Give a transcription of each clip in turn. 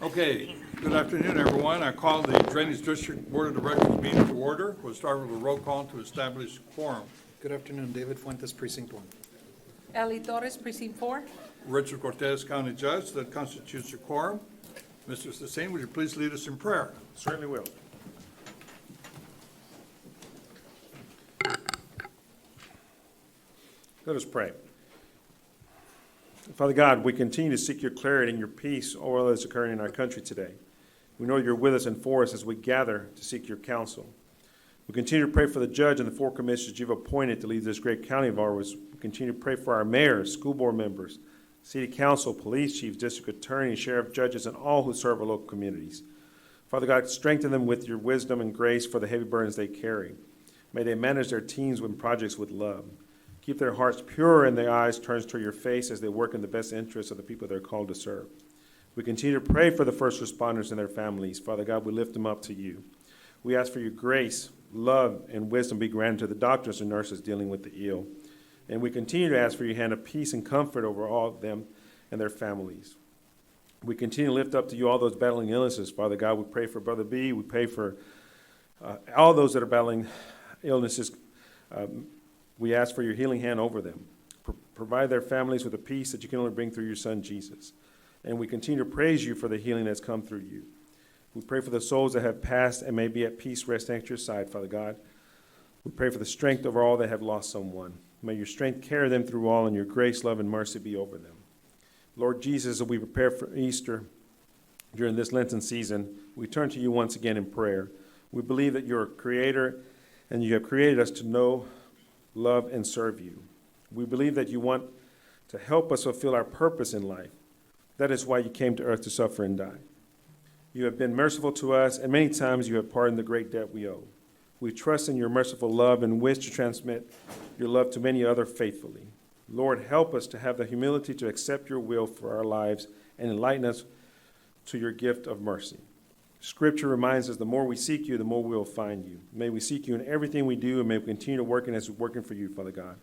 Okay, good afternoon, everyone. I call the Drainage District Board of Directors meeting to order. We'll start with a roll call to establish quorum. Good afternoon, David Fuentes, Precinct 1. Ellie Torres, Precinct 4. Richard Cortez, County Judge, that constitutes a quorum. Mr. Sassine, would you please lead us in prayer? Certainly will. Let us pray. Father God, we continue to seek your clarity and your peace over all that's occurring in our country today. We know you're with us and for us as we gather to seek your counsel. We continue to pray for the judge and the 4 commissioners you've appointed to lead this great county of ours. We continue to pray for our mayors, school board members, city council, police chiefs, district attorneys, sheriff, judges, and all who serve our local communities. Father God, strengthen them with your wisdom and grace for the heavy burdens they carry. May they manage their teams and projects with love. Keep their hearts pure and their eyes turned toward your face as they work in the best interests of the people they're called to serve. We continue to pray for the first responders and their families. Father God, we lift them up to you. We ask for your grace, love, and wisdom be granted to the doctors and nurses dealing with the ill. And we continue to ask for your hand of peace and comfort over all of them and their families. We continue to lift up to you all those battling illnesses. Father God, we pray for Brother B. We pray for all those that are battling illnesses. We ask for your healing hand over them. Provide their families with the peace that you can only bring through your Son, Jesus. And we continue to praise you for the healing that's come through you. We pray for the souls that have passed and may be at peace resting at your side, Father God. We pray for the strength over all that have lost someone. May your strength carry them through all, and your grace, love, and mercy be over them. Lord Jesus, as we prepare for Easter during this Lenten season, we turn to you once again in prayer. We believe that you're a creator, and you have created us to know, love, and serve you. We believe that you want to help us fulfill our purpose in life. That is why you came to earth to suffer and die. You have been merciful to us, and many times you have pardoned the great debt we owe. We trust in your merciful love and wish to transmit your love to many others faithfully. Lord, help us to have the humility to accept your will for our lives and enlighten us to your gift of mercy. Scripture reminds us the more we seek you, the more we will find you. May we seek you in everything we do, and may we continue to work as we're working for you, Father God.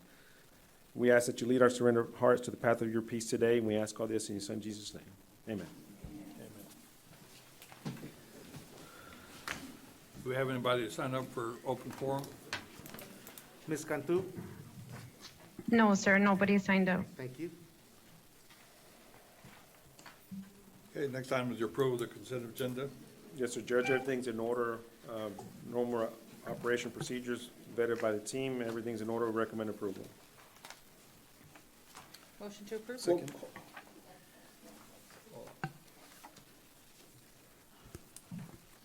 We ask that you lead our surrendered hearts to the path of your peace today, and we ask all this in your Son, Jesus' name. Amen. Do we have anybody to sign up for open forum? Ms. Cantu, No, sir, nobody signed up. thank you. Okay, next item is your approval of the consent agenda. Yes, sir, Judge, everything's in order. Normal operation procedures vetted by the team. Everything's in order. We recommend approval. Motion to approve. Second.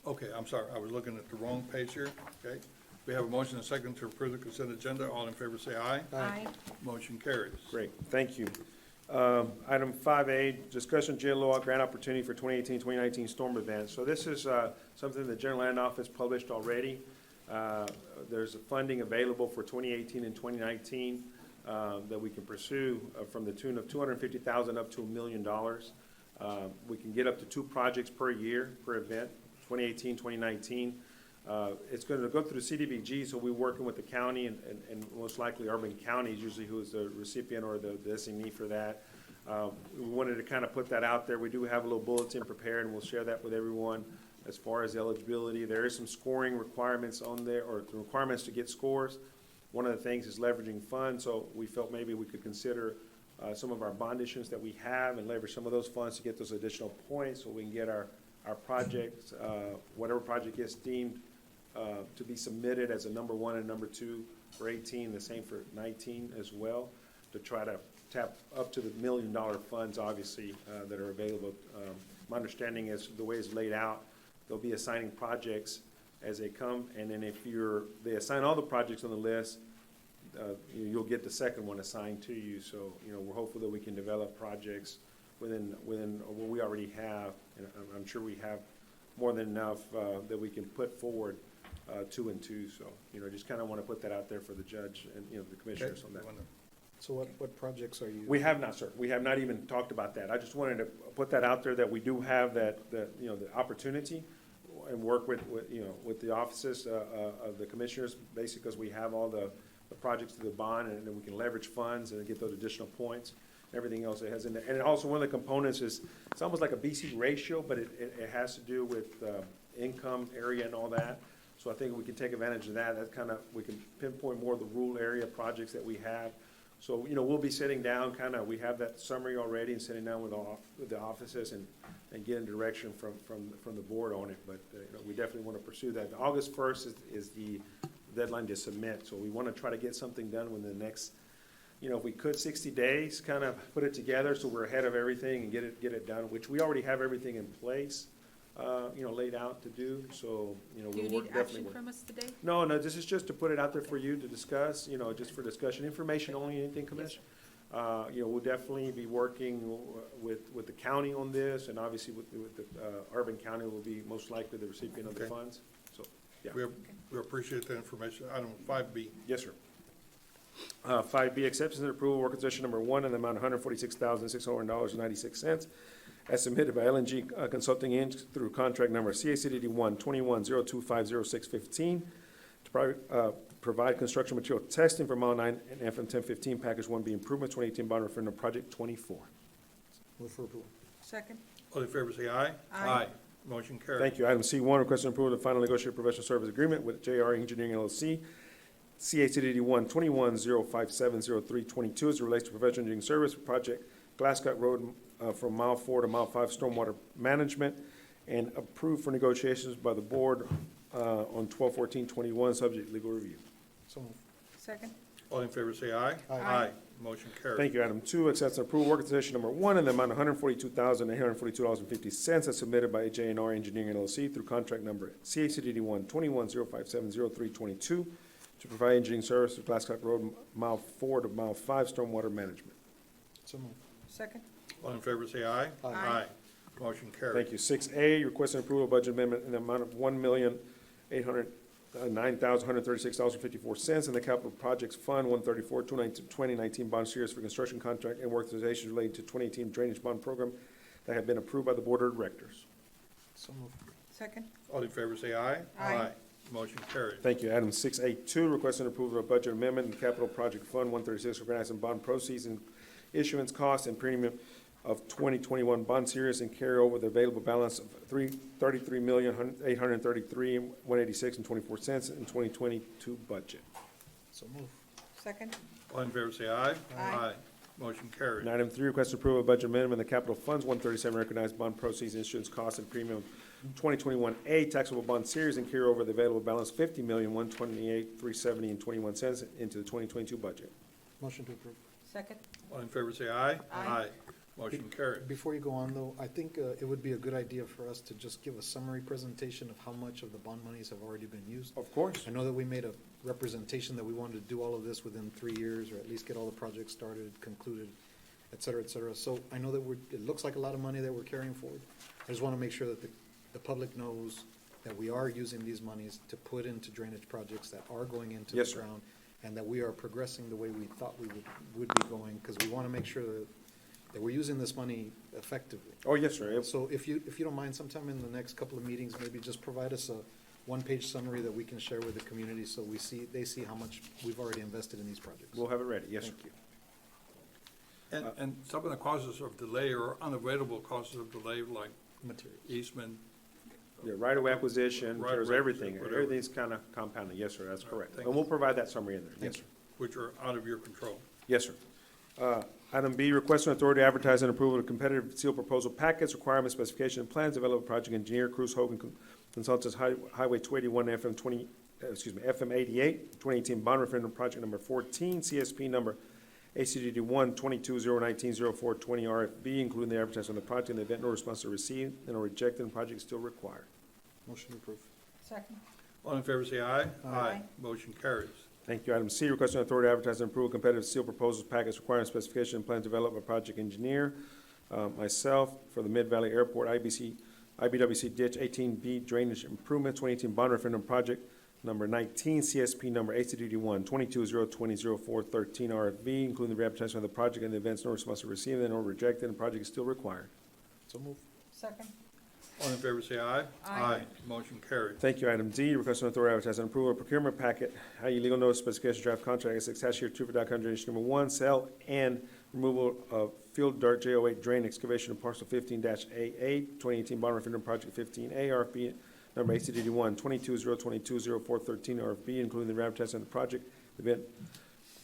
Okay, I'm sorry, I was looking at the wrong page here. Okay, we have a motion and a second to approve the consent agenda. All in favor say aye. Aye. Motion carries. Great, thank you. Item 5A, discussion JLO grant opportunity for 2018-2019 storm events. So this is something the General Land Office published already. There's funding available for 2018 and 2019 that we can pursue from the tune of $250,000 up to $1 million. We can get up to 2 projects per year, per event, 2018, 2019. It's going to go through the CDBG, so we're working with the county and most likely Urban County is usually who is the recipient or the SME for that. We wanted to kind of put that out there. We do have a little bulletin prepared, and we'll share that with everyone as far as eligibility. There is some scoring requirements on there, or the requirements to get scores. One of the things is leveraging funds, so we felt maybe we could consider some of our bond issues that we have and leverage some of those funds to get those additional points so we can get our projects, whatever project gets deemed to be submitted as a number 1 and number 2 for 18, the same for 19 as well, to try to tap up to the $1 million funds, obviously, that are available. My understanding is the way it's laid out, they'll be assigning projects as they come, and then if they assign all the projects on the list, you'll get the second one assigned to you. So, we're hopeful that we can develop projects within what we already have, and I'm sure we have more than enough that we can put forward 2 and 2. So, just kind of want to put that out there for the judge and, the commissioners on that. So what projects are you? We have not, sir. We have not even talked about that. I just wanted to put that out there that we do have the opportunity and work with the offices of the commissioners, basically because we have all the projects to the bond, and then we can leverage funds and get those additional points. everything else it has in there. And also, one of the components is, it's almost like a BC ratio, but it has to do with income, area, and all that. So I think we can take advantage of that. That kind of, we can pinpoint more of the rural area projects that we have. So, we'll be sitting down, we have that summary already, and sitting down with the offices and getting direction from the board on it. But, we definitely want to pursue that. August 1st is the deadline to submit. So we want to try to get something done within the next, if we could, 60 days, put it together so we're ahead of everything and get it done, which we already have everything in place, laid out to do. So, Do we'll you work need definitely. action from us today? No, this is just to put it out there for you to discuss, just for discussion, information only, anything, Commissioner. We'll definitely be working with the county on this, and obviously with the Urban County will be most likely the recipient of the Okay. funds. So, yeah. We appreciate the information. Item 5B. Yes, sir. 5B, acceptance and approval, work session number 1 in the amount of $146,600.96 as submitted by LNG Consulting Inc. through contract number CACDD 12102500615 to provide construction material testing for Mile 9 and FM 1015 Package 1B Improvement 2018 Bond Referendum Project 24. Move for approval. Second? All in favor, say aye. Aye. Motion carries. Thank you. Item C1, requesting approval of the final negotiated professional service agreement with JR Engineering LLC, CACDD 12105700322 as it relates to professional engineering service for project Glasscock Road from Mile 4 to Mile 5 stormwater management, and approved for negotiations by the board on 12/14/21, subject to legal review. So move. Second? All in favor, say aye. Aye. Motion carries. Thank you. Item 2, acceptance and approval, work session number 1 in the amount of $142,842.50 as submitted by JNR Engineering LLC through contract number CACDD 12105700322 to provide engineering service for Glasscock Road, Mile 4 to Mile 5 stormwater management. So move. Second? All in favor, say aye. Aye. Motion carries. Thank you. 6A, requesting approval of budget amendment in the amount of $1,809,136.54 in the Capital Projects Fund 134-2019 bond series for construction contract and work authorizations related to 2018 drainage bond program that have been approved by the Board of Directors. So move. Second? All in favor, say aye. Aye. Motion carries. Thank you. Item 6A2, requesting approval of budget amendment in the Capital Project Fund 136 for grants and bond proceeds and issuance costs and premium of 2021 bond series and carry over the available balance of $33,833,186.24 in 2022 budget. So move. Second? All in favor, say aye. Aye. Motion carries. And item 3, request approval of budget amendment in the Capital Funds 137 recognized bond proceeds, insurance costs, and premium 2021A taxable bond series and carry over the available balance $50,128,370 and 21 cents into the 2022 budget. Motion to approve. Second? All in favor, say aye. Aye. Motion carries. Before you go on, though, I think it would be a good idea for us to just give a summary presentation of how much of the bond monies have already been used. Of course. I know that we made a representation that we wanted to do all of this within 3 years, or at least get all the projects started, concluded, et cetera, et cetera. So I know that it looks like a lot of money that we're carrying forward. I just want to make sure that the public knows that we are using these monies to put into drainage projects that are going into the Yes, sir. ground, and that we are progressing the way we thought we would be going, because we want to make sure that we're using this money effectively. Oh, yes, sir. So if you don't mind, sometime in the next couple of meetings, maybe just provide us a one-page summary that we can share with the community, so they see how much we've already invested in these projects. We'll have it ready. Yes, sir. Thank you. And some of the causes of delay or unavoidable causes of delay, like Materials. easement. Yeah, right-of-way acquisition, Right-of-way there's everything. acquisition, whatever. Everything's kind of compounded. Yes, sir, that's All right, correct. thank And we'll provide that summary in there. Yes, Thank sir. which are out of your control. Yes, sir. Item B, requesting authority to advertise and approval of competitive seal proposal packets, requirements, specification, and plans developed by project engineer Cruz Hogan Consultants, Highway 281, FM 88, 2018 bond referendum project number 14, CSP number ACDD 122-019-0420 RFB, including the advertisement of the project, and the event no response are received and or rejected, and project is still required. Motion approved. Second? All in favor, say aye. Aye. Motion carries. Thank you. Item C, requesting authority to advertise and approve competitive seal proposals packets requiring specification and plan developed by project engineer, myself, for the Mid-Valley Airport IBWC Ditch 18B Drainage Improvement 2018 bond referendum project number 19, CSP number ACDD 122-020-0413 RFB, including the advertisement of the project and the events no response are received and or rejected, and project is still required. So move. Second? All in favor, say aye. Aye. Motion carries. Thank you. Item D, requesting authority to advertise and approve a procurement packet, i.e. legal notice specification draft contract, as attached here to for document number 1, sale and removal of field dirt J08 drain excavation of parcel 15-A8, 2018 bond referendum project 15A, RFP number ACDD 1-22-022-0413, RFP, including the advertising of the project. The bid,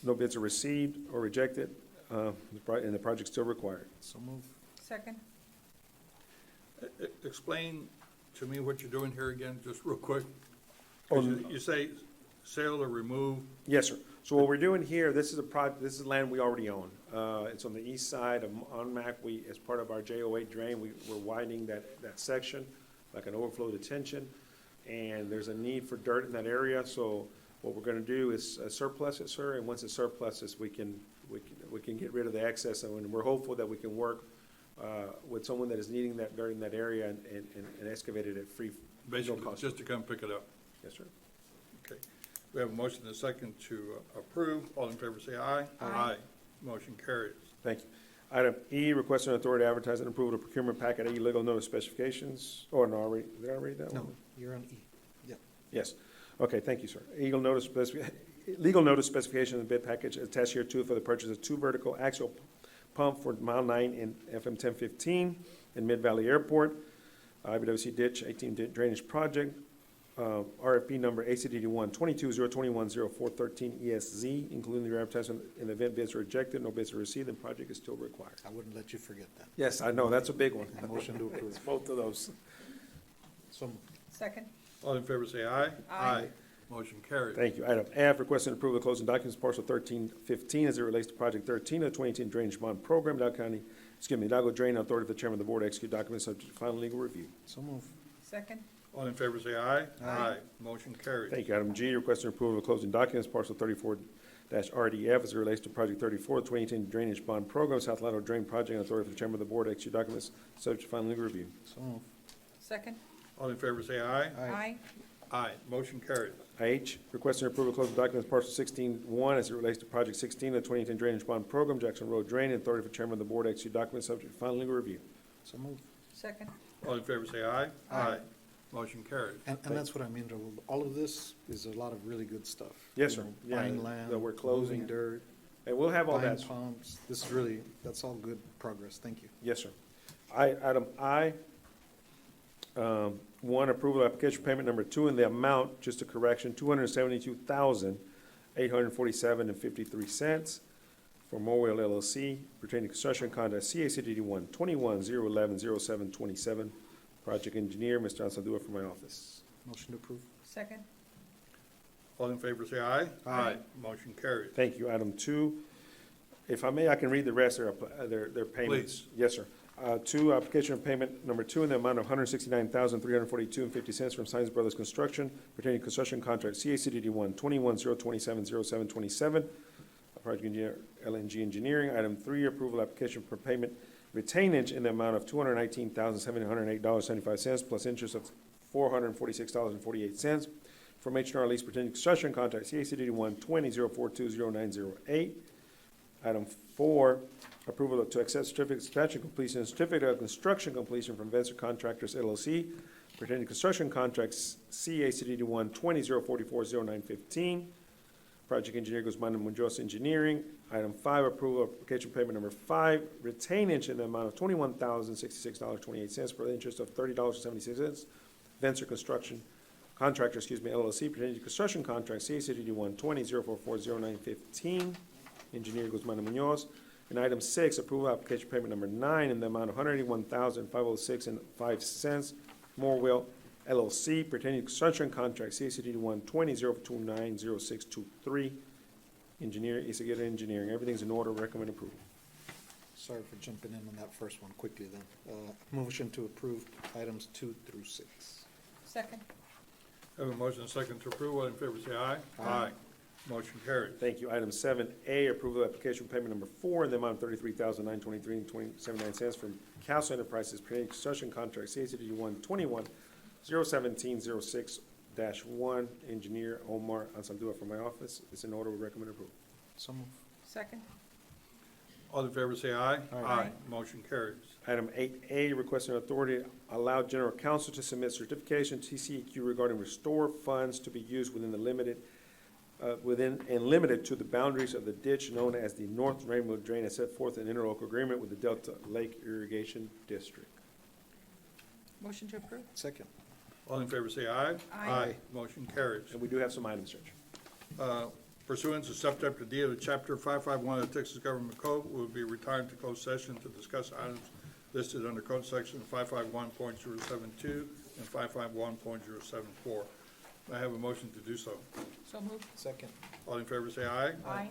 no bids are received or rejected, and the project still required. So move. Second. Explain to me what you're doing here again, just real quick. 'Cause you say sale or remove, Yes, sir. So what we're doing here, this is land we already own. It's on the east side on Mac. As part of our J08 drain, we're widening that section, like an overflow detention. And there's a need for dirt in that area, so what we're gonna do is surplus it, sir, and once it's surpluses, we can get rid of the excess. And we're hopeful that we can work, with someone that is needing that dirt in that area and excavate it at free, no basically, cost. just to come pick it up. Yes, sir. Okay. We have a motion and a second to approve. All in favor say aye. Aye. Motion carries. Thank you. Item E, requesting authority to advertise and approve of procurement packet E, legal notice specifications. Oh, no, did I read that one? No, you're on E. Yep. Yes. Okay, thank you, sir. Legal notice specification of the bid package attached here too for the purchase of 2 vertical axial pump for Mile 9 in FM 1015 in Mid Valley Airport, IBWC ditch 18 drainage project, RFP number ACDD 1-22-021-0413 ESZ, including the advertisement in the event bids are rejected, no bids are received, and project is still required. I wouldn't let you forget that. Yes, I know, that's a big one. Motion to approve. Both of those. So move. Second. All in favor say aye. Aye. Motion carries. Thank you. Item F, requesting approval of closing documents parcel 1315 as it relates to project 13 of the 2018 drainage bond program, Hidalgo Drain Authority for the chairman of the board to execute documents subject to final legal review. So move. Second. All in favor say aye. Aye. Motion carries. Thank you. Item G, requesting approval of closing documents parcel 34-RDF as it relates to project 34, 2018 drainage bond program, South Lateral Drain Project, Authority for the chairman of the board to execute documents subject to final legal review. So move. Second. All in favor say aye. Aye. Aye. Motion carries. H, requesting approval of closing documents parcel 16-1 as it relates to project 16 of the 2018 drainage bond program, Jackson Road Drain, Authority for chairman of the board to execute documents subject to final legal review. So move. Second. All in favor say aye. Aye. Motion carries. And that's what I mean, Raul. All of this is a lot of really good stuff. Yes, You sir. know, Yeah, Buying land. that we're closing. moving dirt, And we'll have all buying that. pumps. This is really, that's all good progress. Thank you. Yes, sir. Item I, 1, approval of application payment number 2 in the amount, just a correction, $272,847.53 for Mobile LLC pertaining to construction contract CACDD 1-21-011-0727. Project engineer, Mr. Anzaldúa from my office. Motion to approve. Second. All in favor say aye. Aye. Motion carries. Thank you. Item 2, if I may, I can read the rest of their payments. Please. Yes, sir. 2, application of payment number 2 in the amount of $169,342.50 from Science Brothers Construction pertaining to construction contract CACDD 1-21-027-0727. Project engineer, LNG Engineering. Item 3, approval application for payment retainage in the amount of $219,708.75 plus interest of $446.48 from H&R Lease pertaining to construction contract CACD 1-20-042-0908. Item 4, approval to accept certificate of substantial completion and certificate of construction completion from Venture Contractors LLC pertaining to construction contracts CACD 1-20-044-0915. Project engineer Guzman and Munoz Engineering. Item 5, approval of application payment number 5, retainage in the amount of $21,066.28 for the interest of $30.76. Venture Construction Contractor, LLC, pertaining to construction contract CACD 1-20-044-0915. Engineer Guzman and Munoz. And item 6, approval of application payment number 9 in the amount of $181,506.05. Morewell LLC, pertaining to construction contract CACD 1-20-029-0623. Engineer Isaguirre Engineering. Everything's in order. Recommend approval. Sorry for jumping in on that first one quickly then. Motion to approve items 2 through 6. Second. Have a motion and a second to approve. All in favor say aye. Aye. Motion carries. Thank you. Item 7A, approval of application payment number 4 in the amount of $33,923.79 from Castle Enterprises pertaining to construction contract CACD 1-21-017-06-1. Engineer Omar Anzaldúa from my office. It's in order. We recommend approval. So move. Second. All in favor say aye. Aye. Motion carries. Item 8A, requesting authority to allow general counsel to submit certification TCEQ regarding restore funds to be used within the limited within and limited to the boundaries of the ditch known as the North Rainbow Drain as set forth in interlocal agreement with the Delta Lake Irrigation District. Motion to approve? Second. All in favor say aye. Aye. Motion carries. And we do have some items, Judge. Pursuant to Subchapter D of the Chapter 551 of the Texas Government Code, we will be retiring to closed session to discuss items listed under Code Section 551.072 and 551.074. May I have a motion to do so? So moved. Second. All in favor say aye. Aye.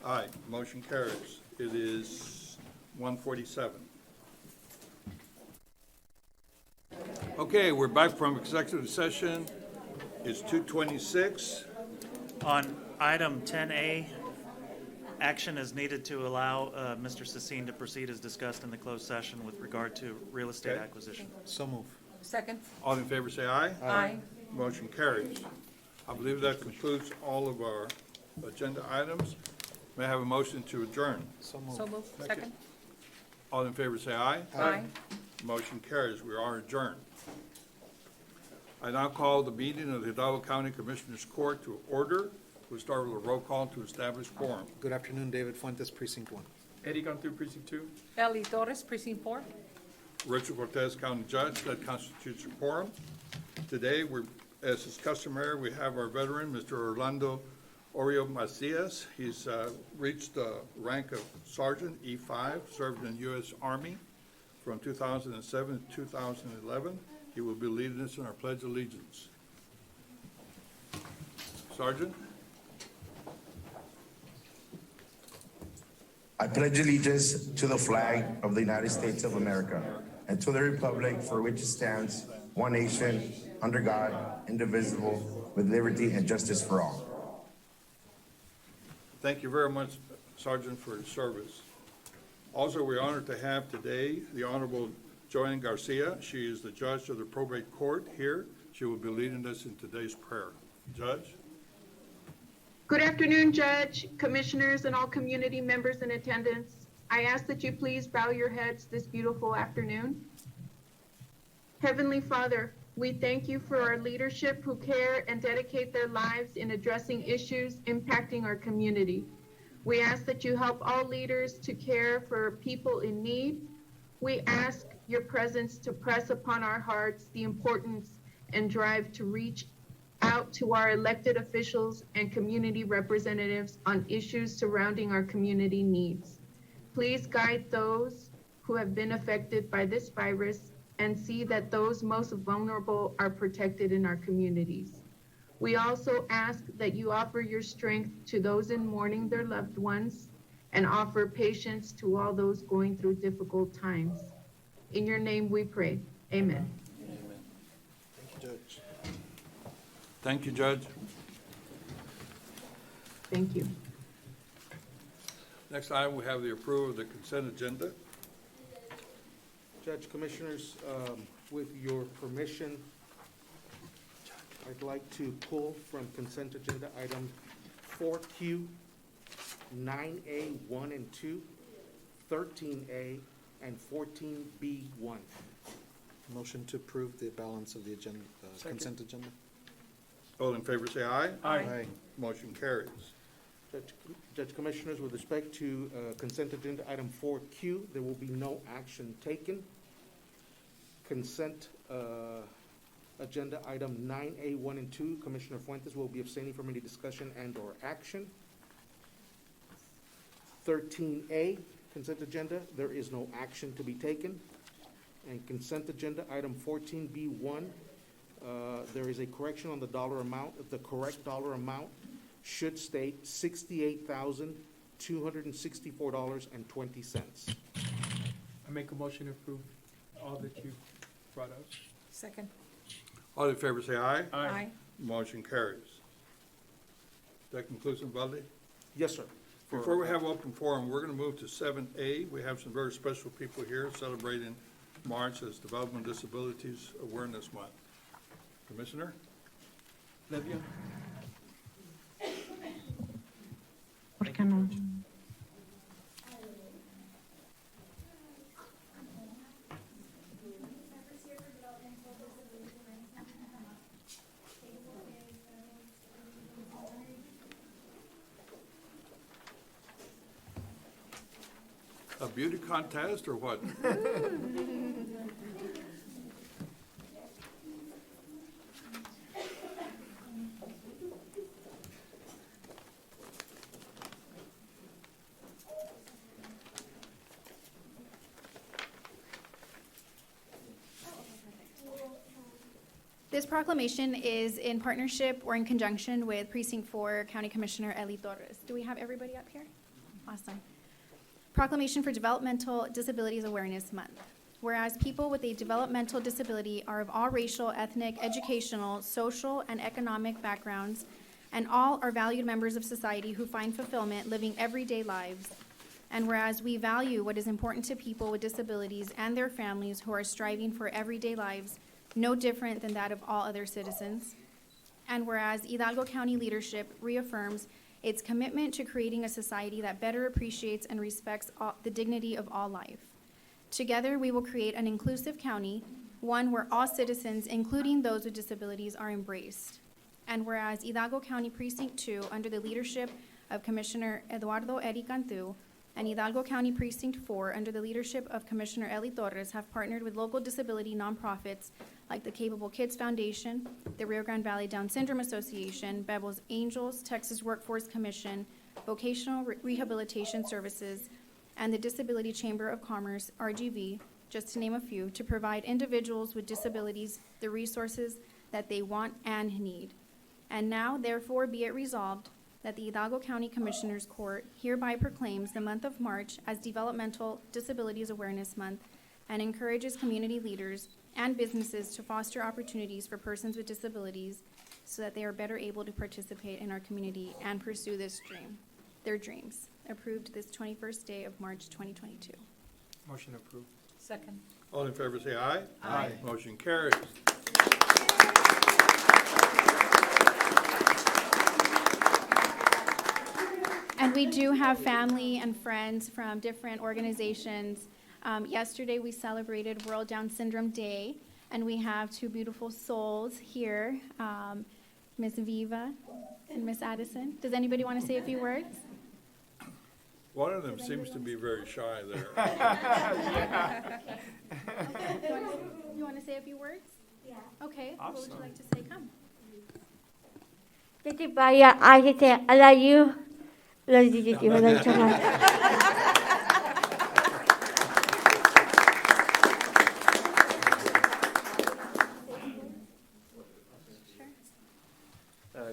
Aye. Motion carries. It is 1:47. Okay, we're back from executive session. It's 2:26. On item 10A, action is needed to allow Mr. Sassine to proceed as discussed in the closed session with regard to real estate Okay. acquisition. So move. Second? All in favor say aye. Aye. Motion carries. I believe that concludes all of our agenda items. May I have a motion to adjourn? So So moved. moved. Second? All in favor say aye. Aye. Motion carries. We are adjourned. I now call the meeting of the Hidalgo County Commissioners Court to order. We'll start with a roll call to establish quorum. Good afternoon, David Fuentes, Precinct 1. Eddie Cantu, Precinct 2. Ellie Torres, Precinct 4? Richard Cortez, County Judge, that constitutes a quorum. Today, as is customary, we have our veteran, Mr. Orlando Orio Macias. He's reached the rank of Sergeant E5, served in the U.S. Army from 2007 to 2011. He will be leading us in our Pledge of Allegiance. Sergeant? I pledge allegiance to the flag of the United States of America and to the republic for which it stands, one nation, under God, indivisible, with liberty and justice for all. Thank you very much, Sergeant, for your service. Also, we're honored to have today the Honorable Joanne Garcia. She is the judge of the probate court here. She will be leading us in today's prayer. Judge? Good afternoon, Judge, Commissioners, and all community members in attendance. I ask that you please bow your heads this beautiful afternoon. Heavenly Father, we thank you for our leadership who care and dedicate their lives in addressing issues impacting our community. We ask that you help all leaders to care for people in need. We ask your presence to press upon our hearts the importance and drive to reach out to our elected officials and community representatives on issues surrounding our community needs. Please guide those who have been affected by this virus and see that those most vulnerable are protected in our communities. We also ask that you offer your strength to those in mourning their loved ones and offer patience to all those going through difficult times. In your name we pray. Amen. Thank you, Judge. Thank you, Judge. Thank you. Next item, we have the approval of the consent agenda. Judge, Commissioners, with your permission, I'd like to pull from consent agenda item 4Q, 9A, 1 and 2, 13A, and 14B1. Motion to approve the balance of the agenda, Second. consent agenda. All in favor, say aye. Aye. Motion carries. Judge Commissioners, with respect to consent agenda item 4Q, there will be no action taken. Consent agenda item 9A, 1 and 2, Commissioner Fuentes will be abstaining from any discussion and/or action. 13A, consent agenda, there is no action to be taken. And consent agenda item 14B1, there is a correction on the dollar amount. The correct dollar amount should state $68,264.20. I make a motion to approve all that you brought up. Second? All in favor, say aye. Aye. Motion carries. That concludes, Valde? Yes, sir. Before we have open forum, we're going to move to 7A. We have some very special people here celebrating March as Developmental Disabilities Awareness Month. Commissioner? Livia? ¿Por qué no? beauty contest or what? This proclamation is in partnership or in conjunction with Precinct 4 County Commissioner Eli Torres. Do we have everybody up here? Awesome. Proclamation for Developmental Disabilities Awareness Month. Whereas people with a developmental disability are of all racial, ethnic, educational, social, and economic backgrounds, and all are valued members of society who find fulfillment living everyday lives. And whereas we value what is important to people with disabilities and their families who are striving for everyday lives, no different than that of all other citizens. And whereas Hidalgo County leadership reaffirms its commitment to creating a society that better appreciates and respects the dignity of all life. Together, we will create an inclusive county, one where all citizens, including those with disabilities, are embraced. And whereas Hidalgo County Precinct 2, under the leadership of Commissioner Eduardo Eri Cantu, and Hidalgo County Precinct 4, under the leadership of Commissioner Eli Torres, have partnered with local disability nonprofits like the Capable Kids Foundation, the Rio Grande Valley Down Syndrome Association, Bebel's Angels, Texas Workforce Commission, Vocational Rehabilitation Services, and the Disability Chamber of Commerce, RGV, just to name a few, to provide individuals with disabilities the resources that they want and need. And now, therefore, be it resolved that the Hidalgo County Commissioners Court hereby proclaims the month of March as Developmental Disabilities Awareness Month and encourages community leaders and businesses to foster opportunities for persons with disabilities so that they are better able to participate in our community and pursue their dreams. Approved this 21st day of March 2022. Motion approved. Second. All in favor, say aye. Aye. Motion carries. And we do have family and friends from different organizations. Yesterday, we celebrated World Down Syndrome Day, and we have two beautiful souls here, Miss Viva and Miss Addison. Does anybody want to say a few words? One of them seems to be very shy there. You want to say a few words? Yeah. Okay, what would you like to say? Come. I love you.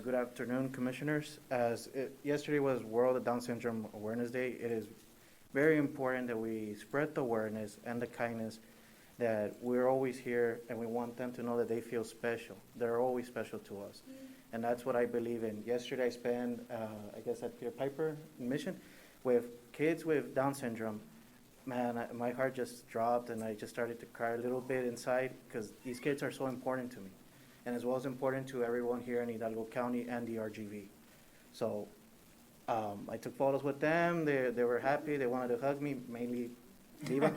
Good afternoon, Commissioners. Yesterday was World Down Syndrome Awareness Day, it is very important that we spread the awareness and the kindness that we're always here and we want them to know that they feel special. They're always special to us. And that's what I believe in. Yesterday I spent, I guess at Peter Piper Mission with kids with Down syndrome. Man, my heart just dropped and I just started to cry a little bit inside because these kids are so important to me. And as well as important to everyone here in Hidalgo County and the RGV. So I took photos with them. They were happy. They wanted to hug me, mainly Viva.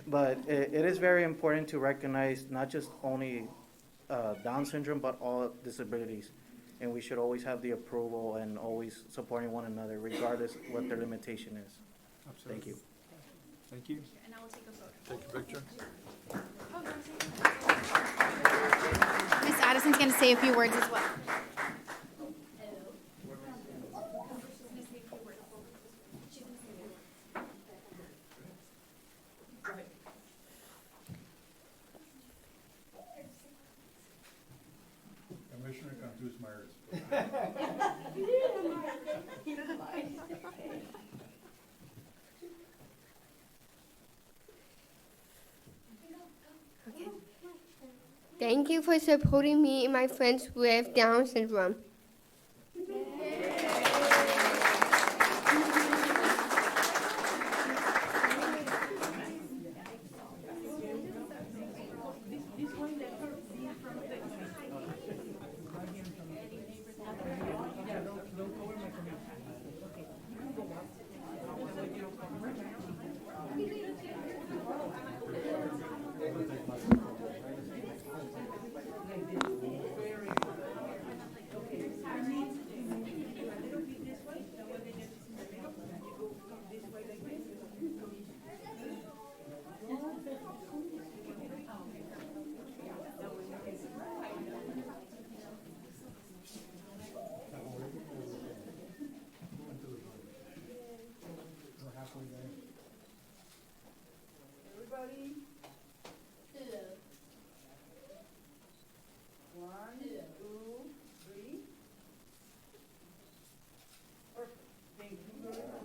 But it is very important to recognize not just only Down syndrome, but all disabilities. And we should always have the approval and always supporting one another, regardless what their limitation is. Absolutely. Thank you. Thank you. And I will take a photo. Take a picture. Miss Addison's going to say a few words as well. Commissioner Cantu's Myers. Thank you for supporting me and my friends with Down syndrome. Ready? Two. 1, 2, 3. Perfect. Thank you very much.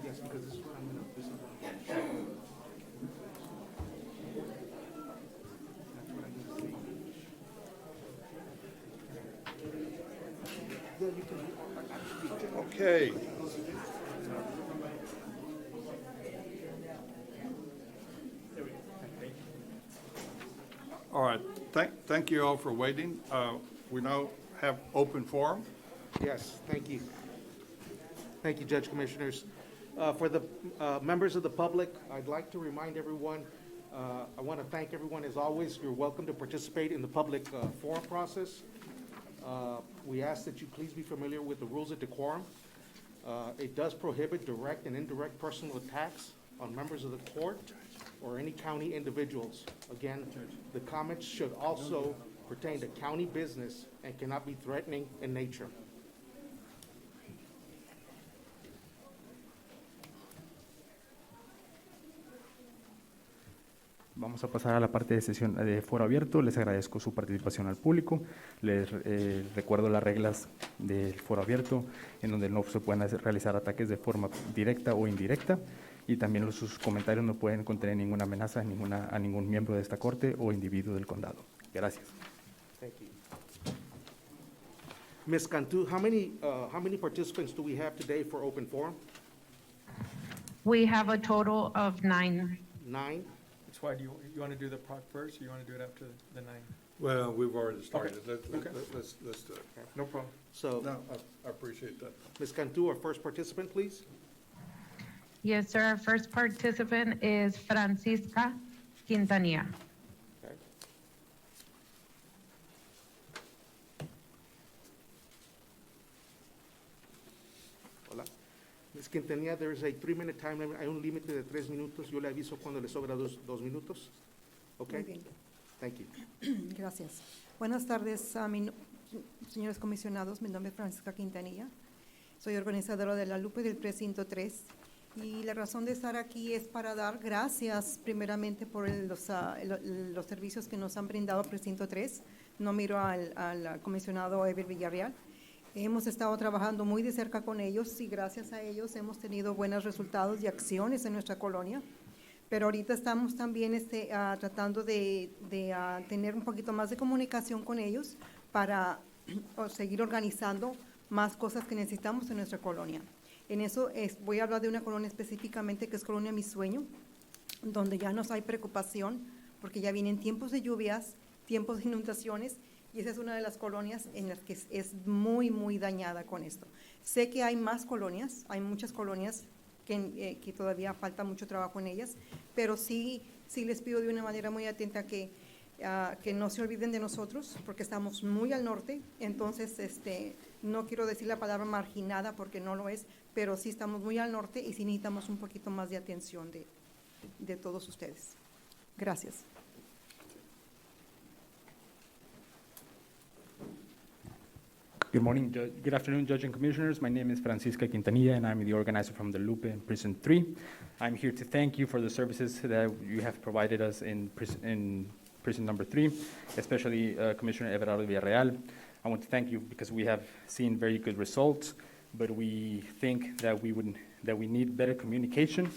Yes, because this is what I'm gonna, this is what I'm gonna show. That's what I'm gonna see. Yeah, you can, Okay. All right, thank you all for waiting. We now have open forum. Yes, thank you. Thank you, Judge Commissioners. For the members of the public, I'd like to remind everyone, I want to thank everyone as always. You're welcome to participate in the public forum process. We ask that you please be familiar with the rules of decorum. It does prohibit direct and indirect personal attacks on members of the court or any county individuals. Again, the comments should also pertain to county business and cannot be threatening in nature. Vamos a pasar a la parte de sesión de foro abierto. Les agradezco su participación al público. Les recuerdo las reglas del foro abierto, en donde no se pueden realizar ataques de forma directa o indirecta, y también sus comentarios no pueden contener ninguna amenaza a ningún miembro de esta corte o individuo del condado. Gracias. Thank you. Ms. Cantu, how many participants do we have today for open forum? We have a total of 9. 9? That's why, do you want to do the PROC first, or you want to do it after the 9? Well, we've already started. Okay. Let's do it. No problem. So, No, I appreciate that. Ms. Cantu, our first participant, please. Yes, sir. Our first participant is Francisca Quintinilla. Okay. Hola. Ms. Quintinilla, there is a 3-minute time limit. Hay un límite de 3 minutos. Yo le aviso cuando le sobra 2 minutos. Okay? Muy bien. Thank you. Gracias. Buenas tardes, señores comisionados. Mi nombre es Francisca Quintinilla. Soy organizadora de la Lupe del Precinto 3. Y la razón de estar aquí es para dar gracias primeramente por los servicios que nos han brindado Precinto 3. No miro al comisionado Ever Villarreal. Hemos estado trabajando muy de cerca con ellos y gracias a ellos hemos tenido buenos resultados y acciones en nuestra colonia. Pero ahorita estamos también tratando de tener un poquito más de comunicación con ellos para seguir organizando más cosas que necesitamos en nuestra colonia. En eso voy a hablar de una colonia específicamente que es Colonia Mi Sueño, donde ya no hay preocupación porque ya vienen tiempos de lluvias, tiempos de inundaciones, y esa es una de las colonias en las que es muy, muy dañada con esto. Sé que hay más colonias, hay muchas colonias que todavía falta mucho trabajo en ellas, pero sí les pido de una manera muy atenta que no se olviden de nosotros, porque estamos muy al norte. Entonces no quiero decir la palabra marginada porque no lo es, pero sí estamos muy al norte y sí necesitamos un poquito más de atención de todos ustedes. Gracias. Good morning, good afternoon, Judge and Commissioners. My name is Francisca Quintinilla, and I'm the organizer from the Lupe in Prison 3. I'm here to thank you for the services that you have provided us in prison number 3, especially Commissioner Everardo Villarreal. I want to thank you because we have seen very good results, but we think that we need better communication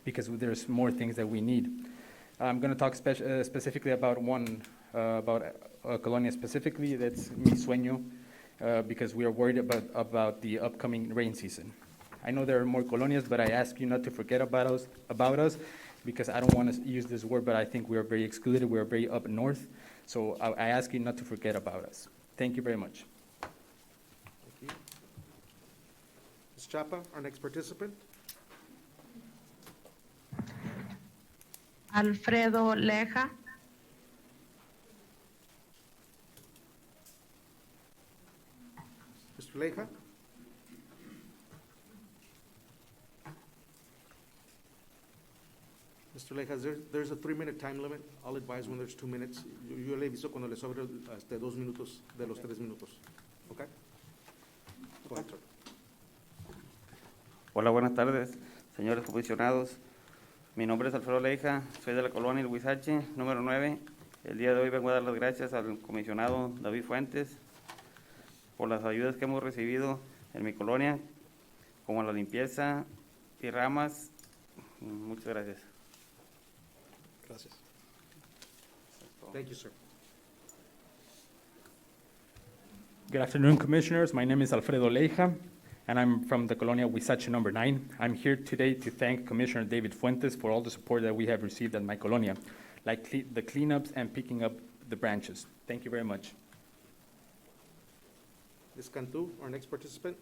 because there's more things that we need. I'm going to talk specifically about about Colonia specifically. That's Mi Sueño, because we are worried about the upcoming rain season. I know there are more colonias, but I ask you not to forget about us, because I don't want to use this word, but I think we are very excluded. We are very up north. So I ask you not to forget about us. Thank you very much. Thank you. Ms. Chapa, our next participant. Alfredo Leja. Mr. Leja? Mr. Leja, there's a 3-minute time limit. I'll advise when there's 2 minutes. Yo le aviso cuando le sobre 2 minutos de los 3 minutos. Okay? Go ahead, sir. Hola, buenas tardes, señores comisionados. Mi nombre es Alfredo Leija, soy de la colonia El Huizache, número 9. El día de hoy vengo a dar las gracias al comisionado David Fuentes por las ayudas que hemos recibido en mi colonia, como la limpieza y ramas. Muchas gracias. Gracias. Thank you, sir. Good afternoon, Commissioners. My name is Alfredo Leija, and I'm from the Colonia Huizache number 9. I'm here today to thank Commissioner David Fuentes for all the support that we have received at my colonia, like the cleanups and picking up the branches. Thank you very much. Ms. Cantu, our next participant.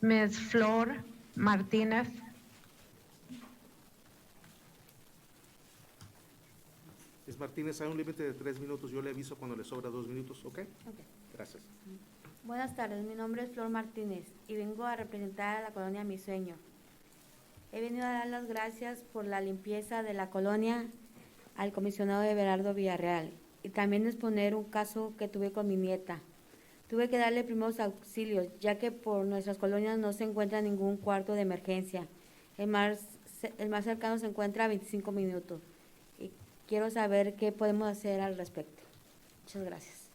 Ms. Flor Martinez. Ms. Martínez, hay un límite de 3 minutos. Yo le aviso cuando le sobra 2 minutos, ¿ok? Gracias. Buenas tardes, mi nombre es Flor Martinez y vengo a representar a la colonia Mi Sueño. He venido a dar las gracias por la limpieza de la colonia al comisionado Everardo Villarreal y también exponer un caso que tuve con mi nieta. Tuve que darle primeros auxilios, ya que por nuestras colonias no se encuentra ningún cuarto de emergencia. El más cercano se encuentra a 25 minutos. Y quiero saber qué podemos hacer al respecto. Muchas gracias.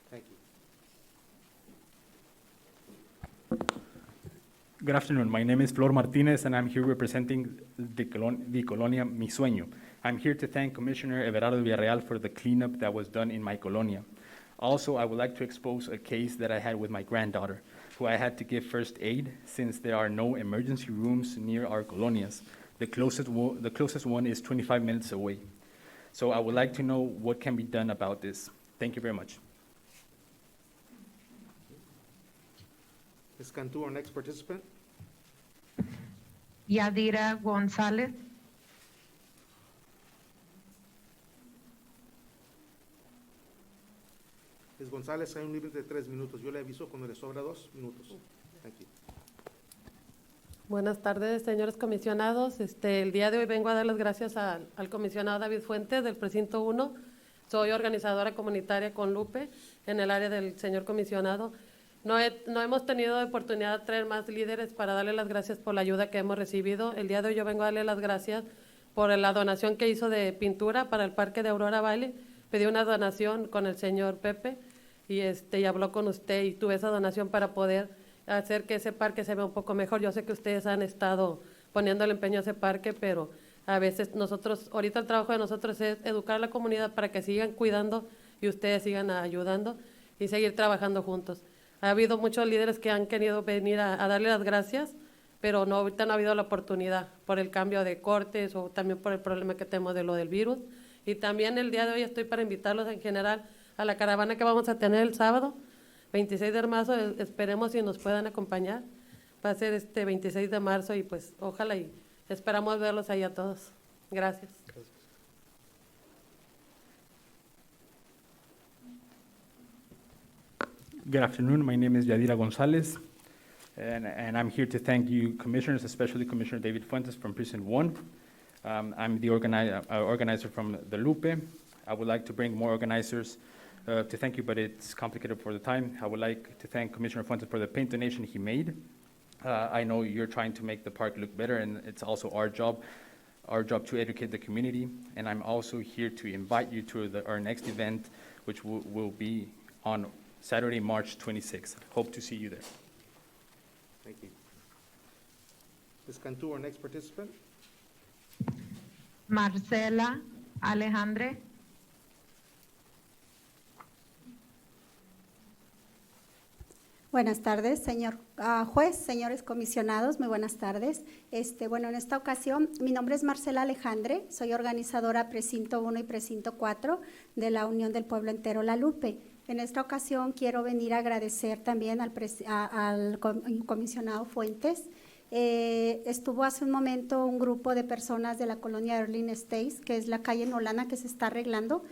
Thank you. Good afternoon. My name is Flor Martinez, and I'm here representing the Colonia Mi Sueño. I'm here to thank Commissioner Everardo Villarreal for the cleanup that was done in my colonia. Also, I would like to expose a case that I had with my granddaughter, who I had to give first aid since there are no emergency rooms near our colonias. The closest one is 25 minutes away. So I would like to know what can be done about this. Thank you very much. Ms. Cantu, our next participant. Yadira Gonzalez. Ms. González, hay un límite de 3 minutos. Yo le aviso cuando le sobra 2 minutos. Thank you. Buenas tardes, señores comisionados. El día de hoy vengo a dar las gracias al comisionado David Fuentes del Precinto 1. Soy organizadora comunitaria con Lupe en el área del señor comisionado. No hemos tenido oportunidad de traer más líderes para darle las gracias por la ayuda que hemos recibido. El día de hoy yo vengo a darle las gracias por la donación que hizo de pintura para el Parque de Aurora Valley. Pedí una donación con el señor Pepe y habló con usted y tuve esa donación para poder hacer que ese parque se vea un poco mejor. Yo sé que ustedes han estado poniendo el empeño a ese parque, pero a veces ahorita el trabajo de nosotros es educar a la comunidad para que sigan cuidando y ustedes sigan ayudando y seguir trabajando juntos. Ha habido muchos líderes que han querido venir a darle las gracias, pero ahorita no ha habido la oportunidad por el cambio de cortes o también por el problema que tenemos de lo del virus. Y también el día de hoy estoy para invitarlos en general a la caravana que vamos a tener el sábado, 26 de marzo, esperemos si nos puedan acompañar. Va a ser 26 de marzo y pues ojalá y esperamos verlos ahí a todos. Gracias. Good afternoon. My name is Yadira Gonzalez, and I'm here to thank you, commissioners, especially Commissioner David Fuentes from Precinct 1. I'm the organizer from the Lupe. I would like to bring more organizers to thank you, but it's complicated for the time. I would like to thank Commissioner Fuentes for the paint donation he made. I know you're trying to make the park look better, and it's also our job to educate the community. And I'm also here to invite you to our next event, which will be on Saturday, March 26th. Hope to see you there. Thank you. Ms. Cantu, our next participant. Marcela Alejandre. Buenas tardes, señor juez, señores comisionados, muy buenas tardes. Bueno, en esta ocasión, mi nombre es Marcela Alejandre, soy organizadora Precinto 1 y Precinto 4 de la Unión del Pueblo Entero La Lupe. En esta ocasión quiero venir a agradecer también al comisionado Fuentes. Estuvo hace un momento un grupo de personas de la colonia Erling Estates, que es la calle Nolana que se está arreglando.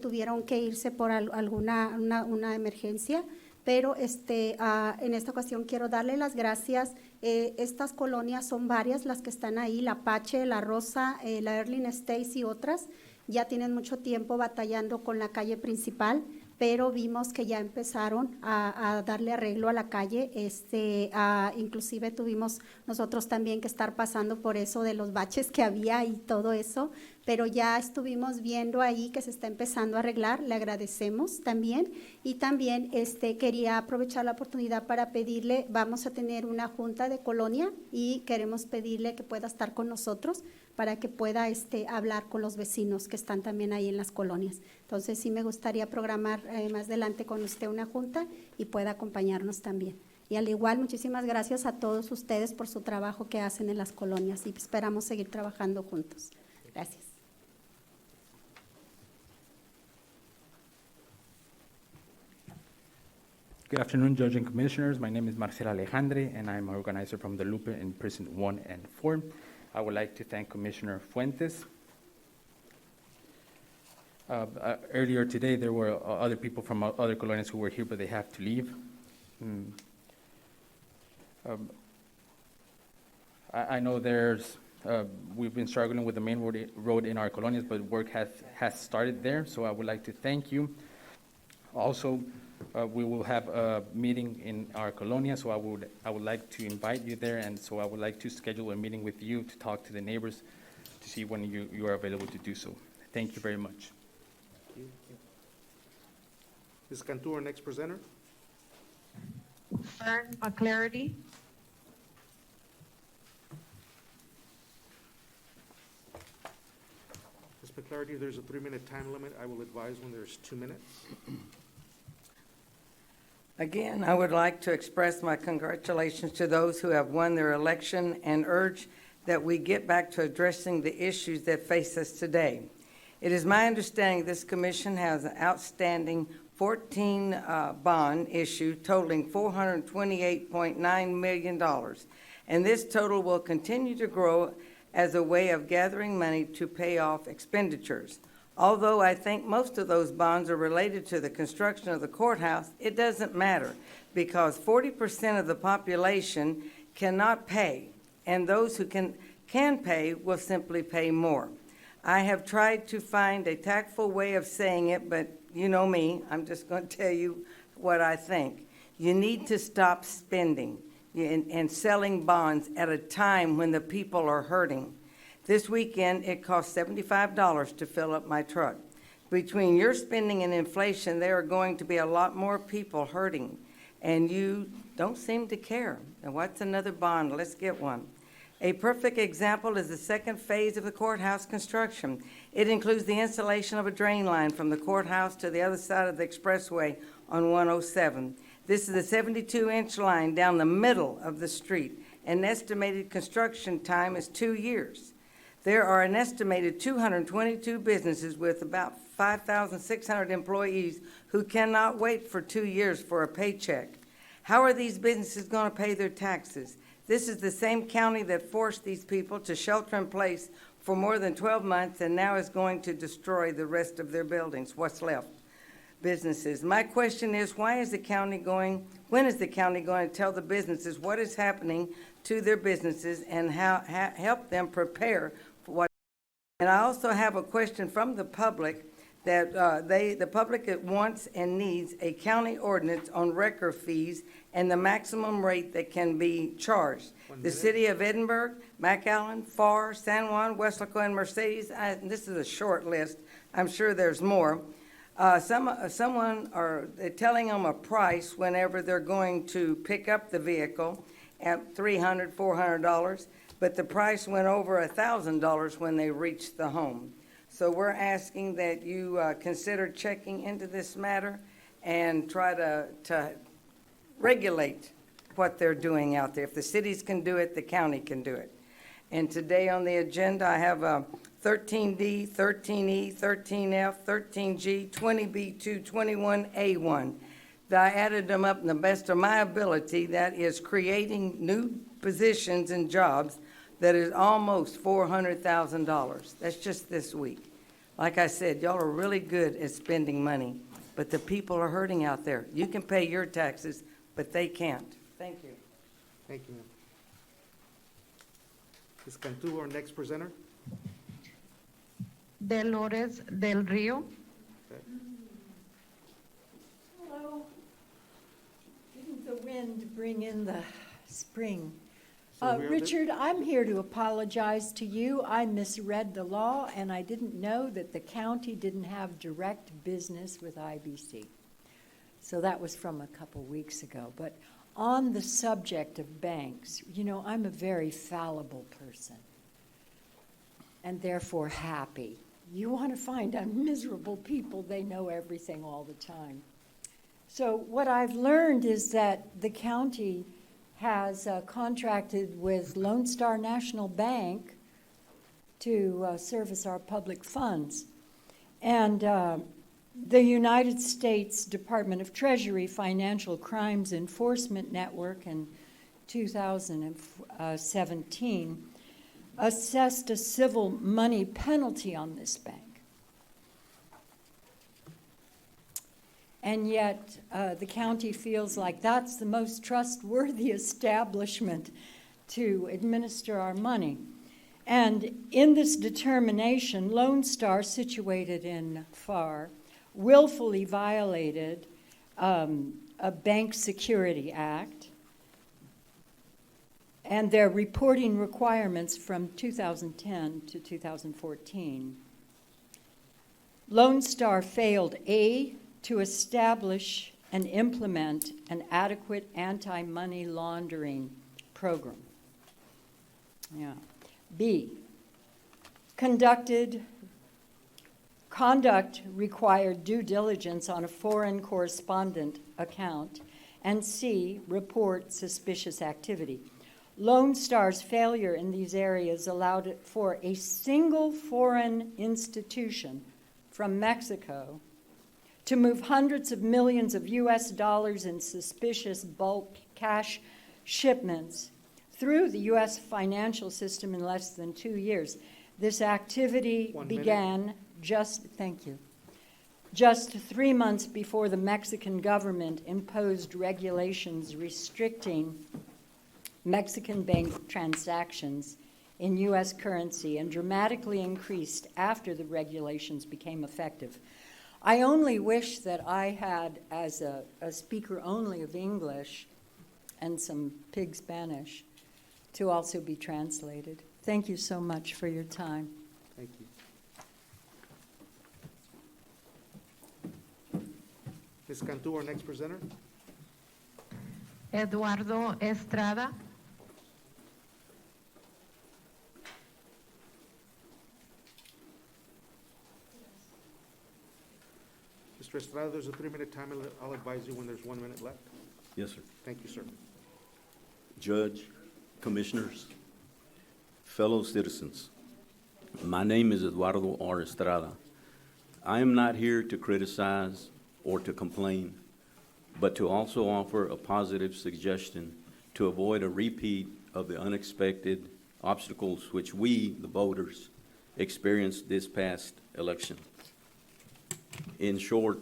Tuvieron que irse por una emergencia. Pero en esta ocasión quiero darle las gracias. Estas colonias son varias las que están ahí, la Apache, la Rosa, la Erling Estates y otras. Ya tienen mucho tiempo batallando con la calle principal, pero vimos que ya empezaron a darle arreglo a la calle. Inclusive tuvimos nosotros también que estar pasando por eso de los baches que había y todo eso, pero ya estuvimos viendo ahí que se está empezando a arreglar, le agradecemos también. Y también quería aprovechar la oportunidad para pedirle, vamos a tener una junta de colonia y queremos pedirle que pueda estar con nosotros para que pueda hablar con los vecinos que están también ahí en las colonias. Entonces sí me gustaría programar más adelante con usted una junta y pueda acompañarnos también. Y al igual, muchísimas gracias a todos ustedes por su trabajo que hacen en las colonias y esperamos seguir trabajando juntos. Gracias. Good afternoon, Judge and Commissioners. My name is Marcela Alejandre, and I'm an organizer from the Lupe in Precinct 1 and 4. I would like to thank Commissioner Fuentes. Earlier today, there were other people from other colonias who were here, but they have to leave. I know we've been struggling with the main road in our colonias, but work has started there, so I would like to thank you. Also, we will have a meeting in our colonia, so I would like to invite you there, and so I would like to schedule a meeting with you to talk to the neighbors to see when you are available to do so. Thank you very much. Thank you. Ms. Cantu, our next presenter. Fern McClarity. Ms. McClarty, there's a 3-minute time limit. I will advise when there's 2 minutes. Again, I would like to express my congratulations to those who have won their election and urge that we get back to addressing the issues that face us today. It is my understanding this commission has an outstanding 14 bond issue totaling $428.9 million, and this total will continue to grow as a way of gathering money to pay off expenditures. Although I think most of those bonds are related to the construction of the courthouse, it doesn't matter because 40% of the population cannot pay, and those who can pay will simply pay more. I have tried to find a tactful way of saying it, but you know me, I'm just going to tell you what I think. You need to stop spending and selling bonds at a time when the people are hurting. This weekend, it cost $75 to fill up my truck. Between your spending and inflation, there are going to be a lot more people hurting, and you don't seem to care. And what's another bond? Let's get one. A perfect example is the second phase of the courthouse construction. It includes the installation of a drain line from the courthouse to the other side of the expressway on 107. This is a 72-inch line down the middle of the street. An estimated construction time is 2 years. There are an estimated 222 businesses with about 5,600 employees who cannot wait for 2 years for a paycheck. How are these businesses going to pay their taxes? This is the same county that forced these people to shelter in place for more than 12 months and now is going to destroy the rest of their buildings, what's left, businesses. My question is, when is the county going to tell the businesses what is happening to their businesses and help them prepare for what? And I also have a question from the public that the public wants and needs a county ordinance on record fees and the maximum rate that can be charged. The city of Edinburgh, McAllen, Farr, San Juan, Weslaco, and Mercedes. This is a short list. I'm sure there's more. Someone are telling them a price whenever they're going to pick up the vehicle at $300, $400. but the price went over $1,000 when they reached the home. So we're asking that you consider checking into this matter and try to regulate what they're doing out there. If the cities can do it, the county can do it. And today on the agenda, I have 13D, 13E, 13F, 13G, 20B2, 21A1. I added them up in the best of my ability. That is creating new positions and jobs that is almost $400,000. That's just this week. Like I said, y'all are really good at spending money, but the people are hurting out there. You can pay your taxes, but they can't. Thank you. Thank you, ma'am. Ms. Cantu, our next presenter. Dolores del Rio. Hello. Didn't the wind bring in the spring? Richard, I'm here to apologize to you. I misread the law, and I didn't know that the county didn't have direct business with IBC. So that was from a couple weeks ago. But on the subject of banks, you know, I'm a very fallible person and therefore happy. You want to find miserable people, they know everything all the time. So what I've learned is that the county has contracted with Lone Star National Bank to service our public funds. And the United States Department of Treasury Financial Crimes Enforcement Network in 2017 assessed a civil money penalty on this bank. And yet the county feels like that's the most trustworthy establishment to administer our money. And in this determination, Lone Star, situated in FAR, willfully violated a Bank Security Act and their reporting requirements from 2010 to 2014. Lone Star failed, A, to establish and implement an adequate anti-money laundering program. Yeah. B, conduct required due diligence on a foreign correspondent account, and C, report suspicious activity. Lone Star's failure in these areas allowed it for a single foreign institution from Mexico to move hundreds of millions of US dollars in suspicious bulk cash shipments through the US financial system in less than 2 years. This activity began just 3 months before the Mexican government imposed regulations restricting Mexican bank transactions in US currency and dramatically increased after the regulations became effective. I only wish that I had, as a speaker only of English and some pig Spanish, to also be translated. Thank you so much for your time. Thank you. Ms. Cantu, our next presenter. Eduardo Estrada. Mr. Estrada, there's a 3-minute time. I'll advise you when there's 1 minute left. Yes, sir. Thank you, sir. Judge, commissioners, fellow citizens, my name is Eduardo R. Estrada. I am not here to criticize or to complain, but to also offer a positive suggestion to avoid a repeat of the unexpected obstacles which we, the voters, experienced this past election. In short,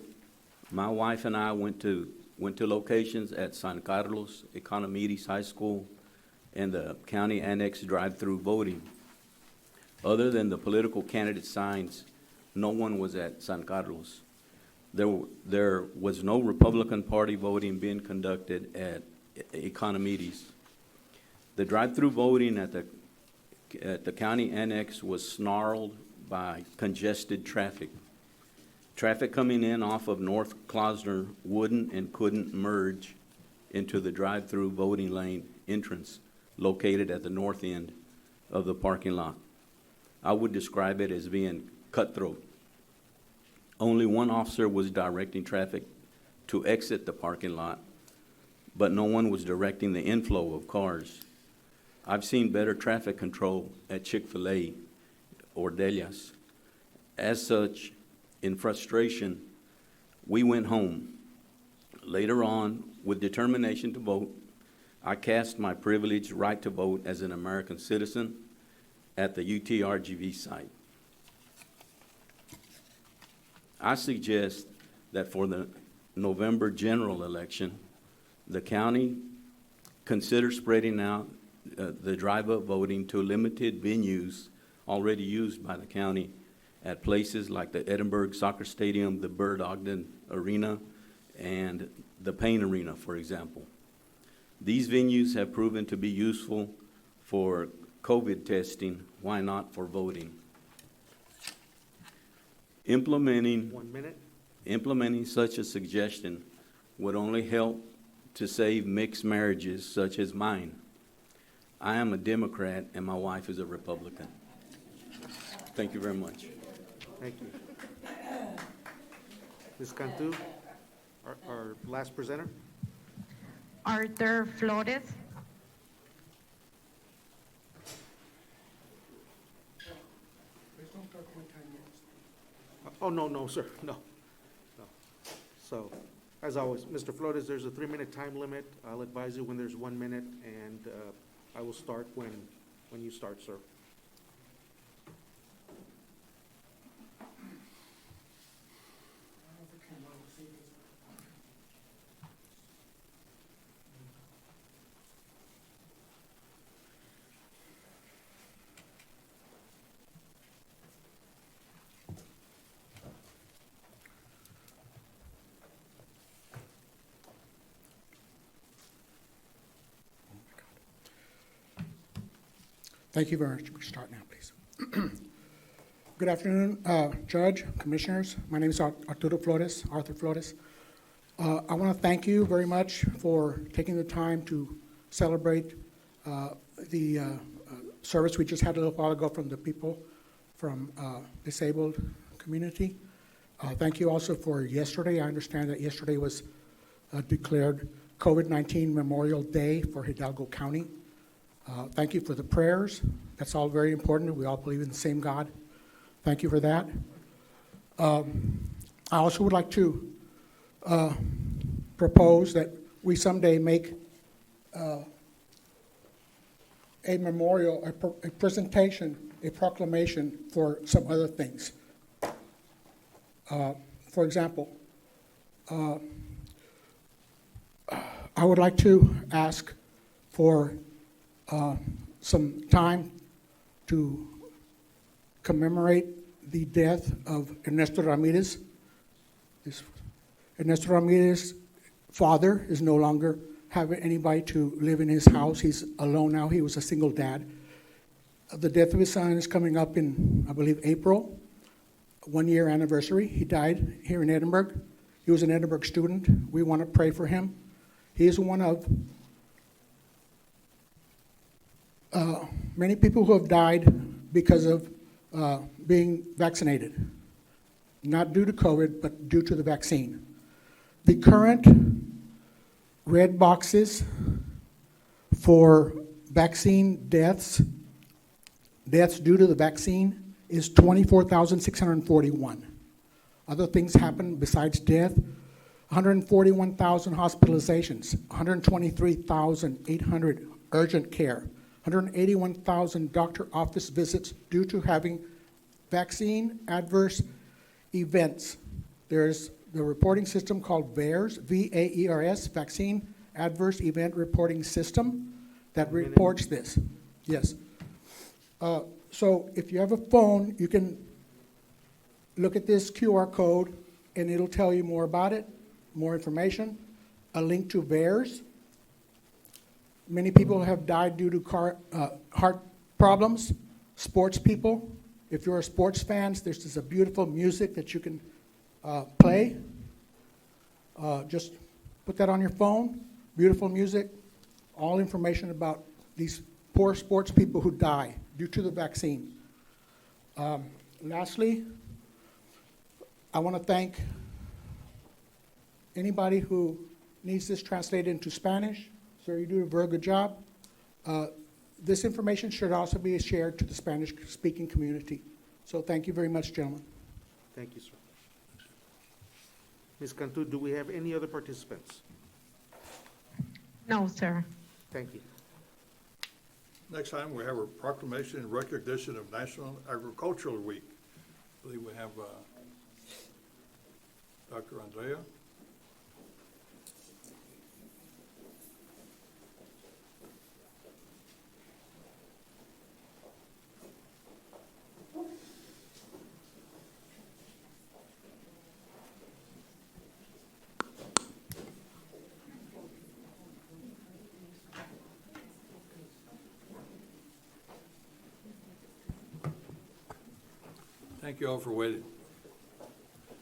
my wife and I went to locations at San Carlos, Economides High School, and the county annex drive-through voting. Other than the political candidate signs, no one was at San Carlos. There was no Republican Party voting being conducted at Economides. The drive-through voting at the county annex was snarled by congested traffic. Traffic coming in off of North Klosner wouldn't and couldn't merge into the drive-through voting lane entrance located at the north end of the parking lot. I would describe it as being cutthroat. Only one officer was directing traffic to exit the parking lot, but no one was directing the inflow of cars. I've seen better traffic control at Chick-fil-A or Delia's. As such, in frustration, we went home. Later on, with determination to vote, I cast my privileged right to vote as an American citizen at the UTRGV site. I suggest that for the November general election, the county consider spreading out the drive-up voting to limited venues already used by the county at places like the Edinburgh Soccer Stadium, the Bird Ogden Arena, and the Payne Arena, for example. These venues have proven to be useful for COVID testing. Why not for voting? Implementing 1 minute. Implementing such a suggestion would only help to save mixed marriages such as mine. I am a Democrat and my wife is a Republican. Thank you very much. Thank you. Ms. Cantu, our last presenter. Arthur Flores. Oh, no, sir, no. So, as always, Mr. Flores, there's a 3-minute time limit. I'll advise you when there's 1 minute, and I will start when you start, sir. Thank you very much. We can start now, please. Good afternoon, Judge, Commissioners. My name is Arturo Flores, Arthur Flores. I want to thank you very much for taking the time to celebrate the service we just had a little while ago from the people from disabled community. Thank you also for yesterday. I understand that yesterday was declared COVID-19 Memorial Day for Hidalgo County. Thank you for the prayers. That's all very important. We all believe in the same God. Thank you for that. I also would like to propose that we someday make a memorial, a presentation, a proclamation for some other things. For example, I would like to ask for some time to commemorate the death of Ernesto Ramirez. Ernesto Ramirez's father is no longer having anybody to live in his house. He's alone now. He was a single dad. The death of his son is coming up in, I believe, April, 1-year anniversary. He died here in Edinburgh. He was an Edinburgh student. We want to pray for him. He is one of many people who have died because of being vaccinated. Not due to COVID, but due to the vaccine. The current red boxes for vaccine deaths due to the vaccine is 24,641. Other things happen besides death. 141,000 hospitalizations, 123,800 urgent care, 181,000 doctor office visits due to having vaccine adverse events. There's the reporting system called VAERS, V-A-E-R-S, Vaccine Adverse Event Reporting System, that reports this. Yes. So if you have a phone, you can look at this QR code and it'll tell you more about it, more information, a link to VAERS. Many people have died due to heart problems, sports people. If you're a sports fan, there's this beautiful music that you can play. Just put that on your phone, beautiful music, all information about these poor sports people who die due to the vaccine. Lastly, I want to thank anybody who needs this translated into Spanish. Sir, you do a very good job. This information should also be shared to the Spanish-speaking community. So thank you very much, gentlemen. Thank you, sir. Ms. Cantu, do we have any other participants? No, sir. Thank you. Next time, we have a proclamation in recognition of National Agricultural Week. I believe we have Dr. Andrea. Thank you all for waiting.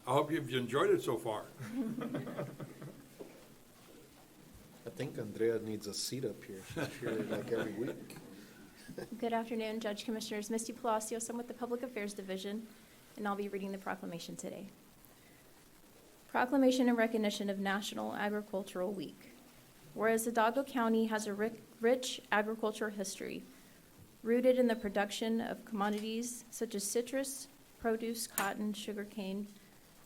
I hope you've enjoyed it so far. I think Andrea needs a seat up here. She's here like every week. Good afternoon, Judge Commissioners. Misty Palacios, I'm with the Public Affairs Division, and I'll be reading the proclamation today. Proclamation in recognition of National Agricultural Week. Whereas Hidalgo County has a rich agricultural history, rooted in the production of commodities such as citrus, produce, cotton, sugarcane,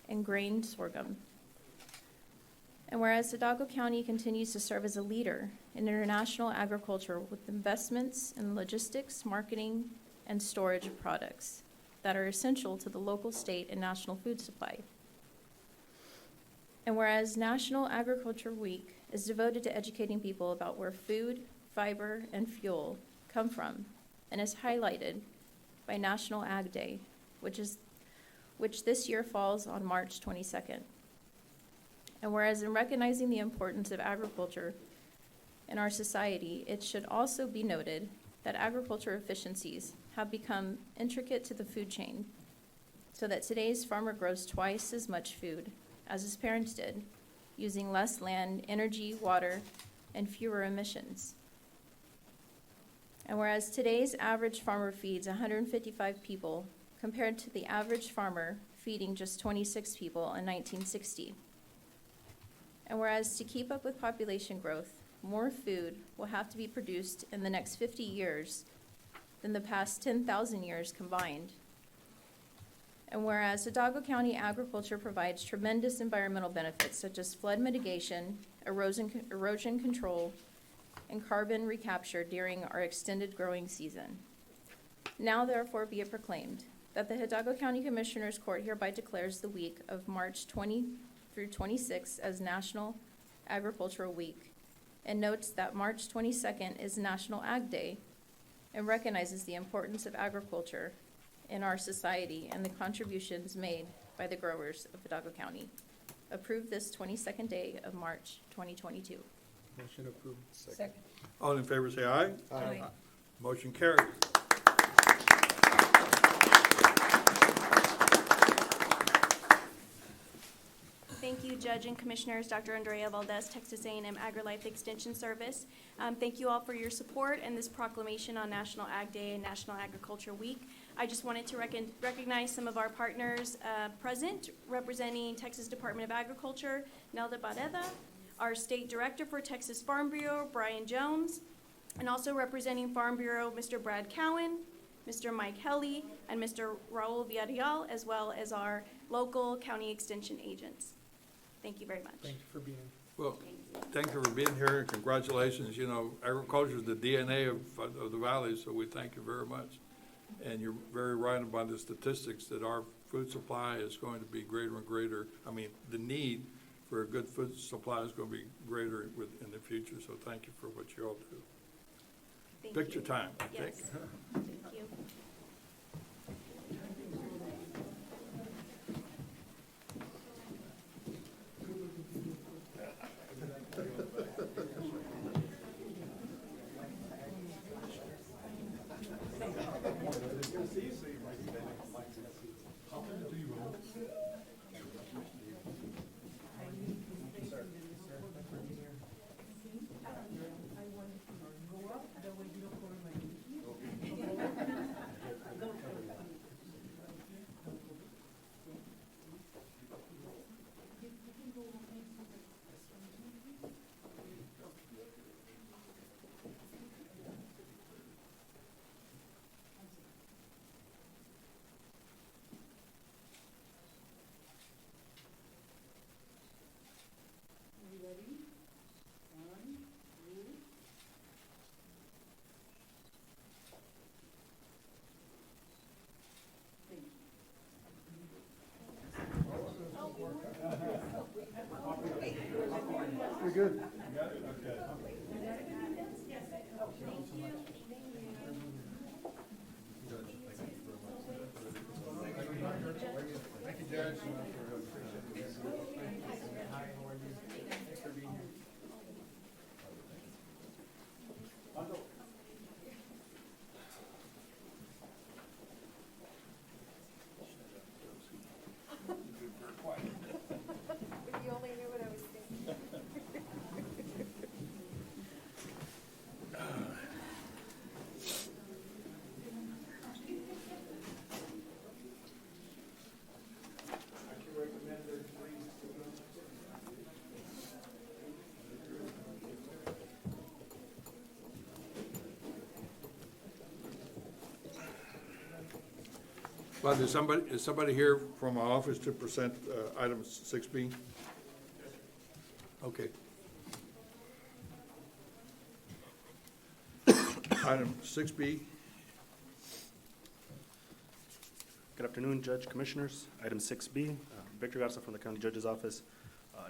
and grain sorghum. And whereas Hidalgo County continues to serve as a leader in international agriculture with investments in logistics, marketing, and storage of products that are essential to the local, state, and national food supply. And whereas National Agriculture Week is devoted to educating people about where food, fiber, and fuel come from, and is highlighted by National Ag Day, which this year falls on March 22nd. And whereas in recognizing the importance of agriculture in our society, it should also be noted that agriculture efficiencies have become intricate to the food chain, so that today's farmer grows twice as much food as his parents did, using less land, energy, water, and fewer emissions. And whereas today's average farmer feeds 155 people, compared to the average farmer feeding just 26 people in 1960. And whereas to keep up with population growth, more food will have to be produced in the next 50 years than the past 10,000 years combined. And whereas Hidalgo County agriculture provides tremendous environmental benefits such as flood mitigation, erosion control, and carbon recapture during our extended growing season. Now therefore be it proclaimed that the Hidalgo County Commissioners Court hereby declares the week of March 20 through 26 as National Agricultural Week, and notes that March 22nd is National Ag Day, and recognizes the importance of agriculture in our society and the contributions made by the growers of Hidalgo County. Approve this 22nd day of March 2022. Motion approved. Second. All in favor, say aye. Aye. Motion carries. Thank you, Judge and Commissioners. Dr. Andrea Valdez, Texas A&M AgriLife Extension Service. Thank you all for your support and this proclamation on National Ag Day and National Agriculture Week. I just wanted to recognize some of our partners present, representing Texas Department of Agriculture, Nelda Barreda, our State Director for Texas Farm Bureau, Brian Jones, and also representing Farm Bureau, Mr. Brad Cowan, Mr. Mike Helly, and Mr. Raul Villarreal, as well as our local county extension agents. Thank you very much. Thank you for being here. Well, thank you for being here, and congratulations. You know, agriculture is the DNA of the valley, so we thank you very much. And you're very right about the statistics that our food supply is going to be greater and greater. I mean, the need for a good food supply is going to be greater in the future, so thank you for what you all do. Thank Picture you. time. Yes. Thank you. Judge. If you only knew what I was thinking. Well, is somebody here from our office to present item 6B? Okay. Item 6B. Good afternoon, Judge, Commissioners. Item 6B, Victor Garza from the County Judge's Office.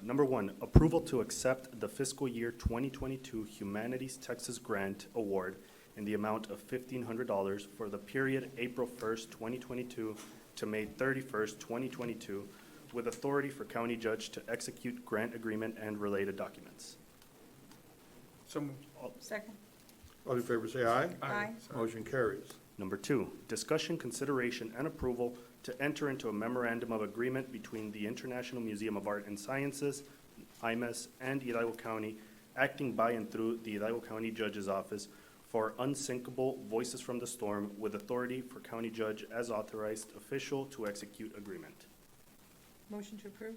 Number 1, approval to accept the fiscal year 2022 Humanities Texas Grant Award in the amount of $1,500 for the period April 1st, 2022 to May 31st, 2022, with authority for County Judge to execute grant agreement and related documents. So moved. Second. All in favor say aye. Aye. Motion carries. Number 2, discussion, consideration, and approval to enter into a memorandum of agreement between the International Museum of Art and Sciences, IMES, and Hidalgo County, acting by and through the Hidalgo County Judge's Office for unsinkable Voices from the Storm, with authority for County Judge as authorized official to execute agreement. Motion to approve?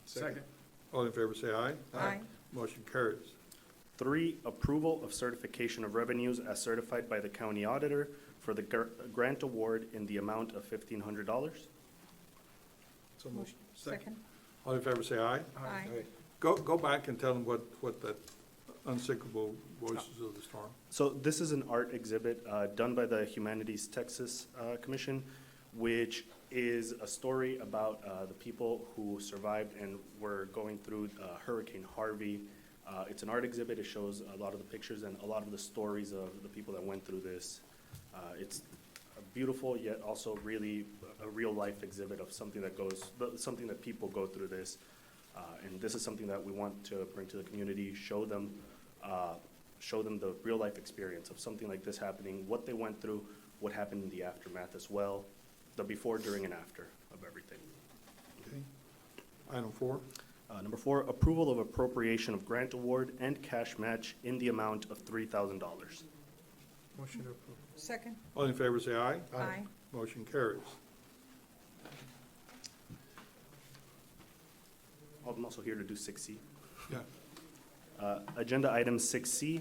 Second. All in favor say aye. Aye. Motion carries. 3, approval of certification of revenues as certified by the county auditor for the grant award in the amount of $1,500. So motion. Second. All in favor say aye. Aye. Go back and tell them what that unsinkable Voices of the Storm. So this is an art exhibit done by the Humanities Texas Commission, which is a story about the people who survived and were going through Hurricane Harvey. It's an art exhibit. It shows a lot of the pictures and a lot of the stories of the people that went through this. It's a beautiful yet also really a real life exhibit of something that people go through this. And this is something that we want to bring to the community, show them the real life experience of something like this happening, what they went through, what happened in the aftermath as well, the before, during, and after of everything. Okay. Item 4. Number 4, approval of appropriation of grant award and cash match in the amount of $3,000. Motion to approve. Second. All in favor say aye. Aye. Motion carries. I'm also here to do 6C. Yeah. Agenda item 6C,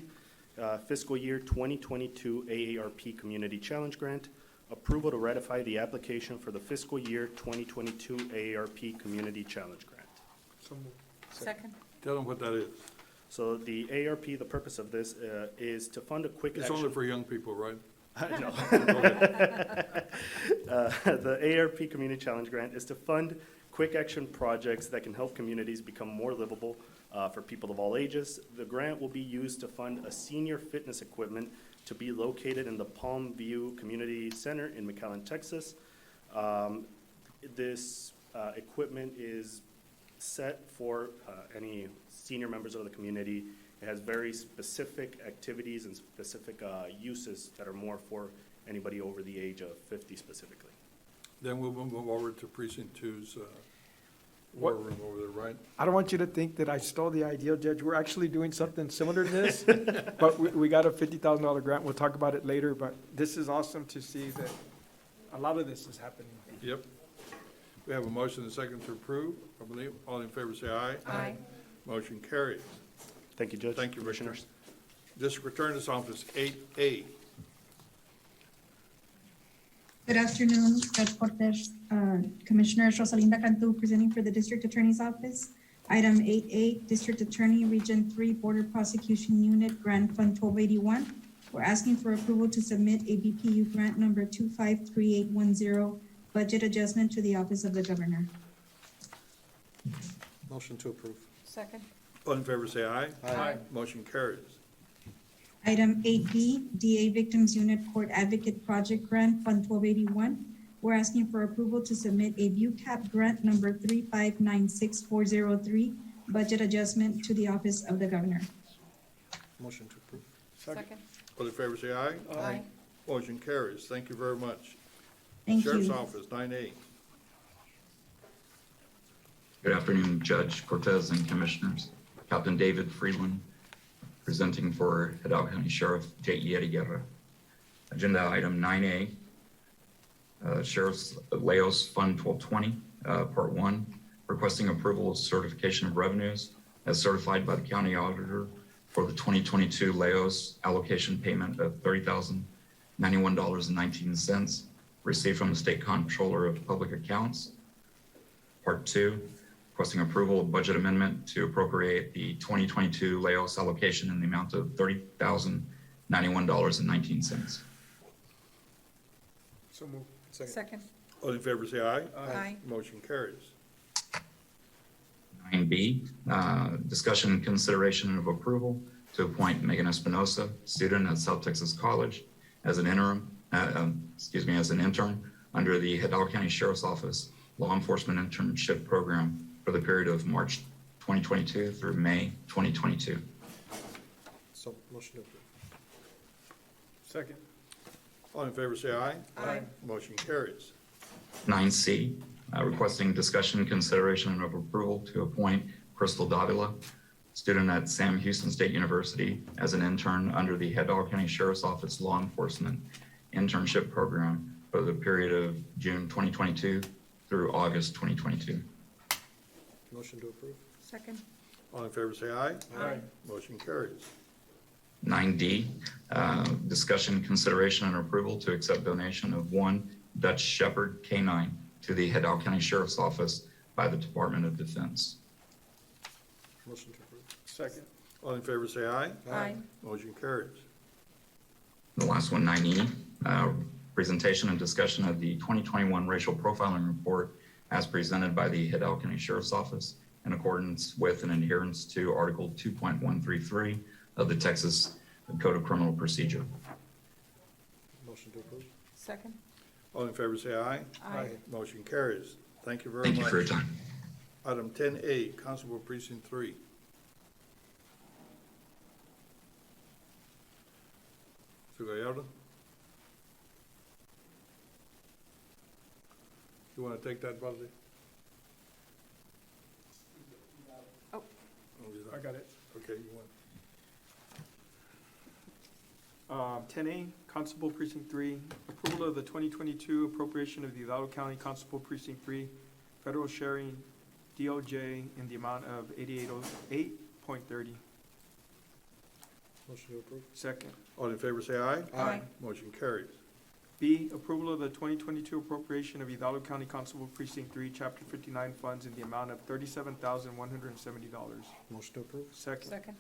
fiscal year 2022 AARP Community Challenge Grant. Approval to ratify the application for the fiscal year 2022 AARP Community Challenge Grant. So moved. Second. Tell them what that is. So the AARP, the purpose of this is to fund a quick It's action. only for young people, right? No. The AARP Community Challenge Grant is to fund quick action projects that can help communities become more livable for people of all ages. The grant will be used to fund a senior fitness equipment to be located in the Palm View Community Center in McAllen, Texas. This equipment is set for any senior members of the community. It has very specific activities and specific uses that are more for anybody over the age of 50 specifically. Then we'll move over to Precinct 2's war room over there, right? I don't want you to think that I stole the idea, Judge. We're actually doing something similar to this, but we got a $50,000 grant. We'll talk about it later, but this is awesome to see that a lot of this is happening. Yep. We have a motion and a second to approve, I believe. All in favor say aye. Aye. Motion carries. Thank you, Judge. Thank you, Victor. Commissioners. District Attorney's Office 8A. Good afternoon, Judge Cortez, Commissioners. Rosalinda Cantu presenting for the District Attorney's Office. Item 8A, District Attorney, Region 3, Border Prosecution Unit, Grant Fund 1281. We're asking for approval to submit a BPU grant number 253810, budget adjustment to the Office of the Governor. Motion to approve. Second. All in favor say aye. Aye. Motion carries. Item 8B, DA Victims Unit Court Advocate Project Grant Fund 1281. We're asking for approval to submit a ViewCap grant number 3596403, budget adjustment to the Office of the Governor. Motion to approve. Second. All in favor, say aye. Aye. Motion carries. Thank you very much. Thank Sheriff's you. Office, 9A. Good afternoon, Judge Cortez and Commissioners. Captain David Freeland, presenting for Hidalgo County Sheriff J.E. Guerra. Agenda item 9A, Sheriff's Laos Fund 1220, Part 1, requesting approval of certification of revenues as certified by the County Auditor for the 2022 Laos allocation payment of $30,091.19 received from the State Comptroller of Public Accounts. Part 2, requesting approval of budget amendment to appropriate the 2022 Laos allocation in the amount of $30,091.19. So moved. Second. All in favor, say aye. Aye. Motion carries. 9B, discussion and consideration of approval to appoint Megan Espinosa, student at South Texas College, as an intern under the Hidalgo County Sheriff's Office Law Enforcement Internship Program for the period of March 2022 through May 2022. So, motion to approve. Second. All in favor, say aye. Aye. Motion carries. 9C, requesting discussion and consideration of approval to appoint Crystal Davila, student at Sam Houston State University, as an intern under the Hidalgo County Sheriff's Office Law Enforcement Internship Program for the period of June 2022 through August 2022. Motion to approve. Second. All in favor, say aye. Aye. Motion carries. 9D, discussion, consideration, and approval to accept donation of one Dutch Shepherd K9 to the Hidalgo County Sheriff's Office by the Department of Defense. Motion to approve. Second. All in favor, say aye. Aye. Motion carries. The last one, 9E, presentation and discussion of the 2021 racial profiling report as presented by the Hidalgo County Sheriff's Office in accordance with and adherence to Article 2.133 of the Texas Code of Criminal Procedure. Motion to approve. Second. All in favor, say aye. Aye. Motion carries. Thank you very Thank much. you for your time. Item 10A, Constable Precinct 3. Mr. Gallardo? You want to take that, Valde? Oh. I got it. Okay, you want? 10A, Constable Precinct 3, approval of the 2022 appropriation of the Hidalgo County Constable Precinct 3 federal sharing DOJ in the amount of 8808.30. Motion to approve. Second. All in favor, say aye. Aye. Motion carries. B, approval of the 2022 appropriation of Hidalgo County Constable Precinct 3 Chapter 59 funds in the amount of $37,170. Motion to approve. Second. Second.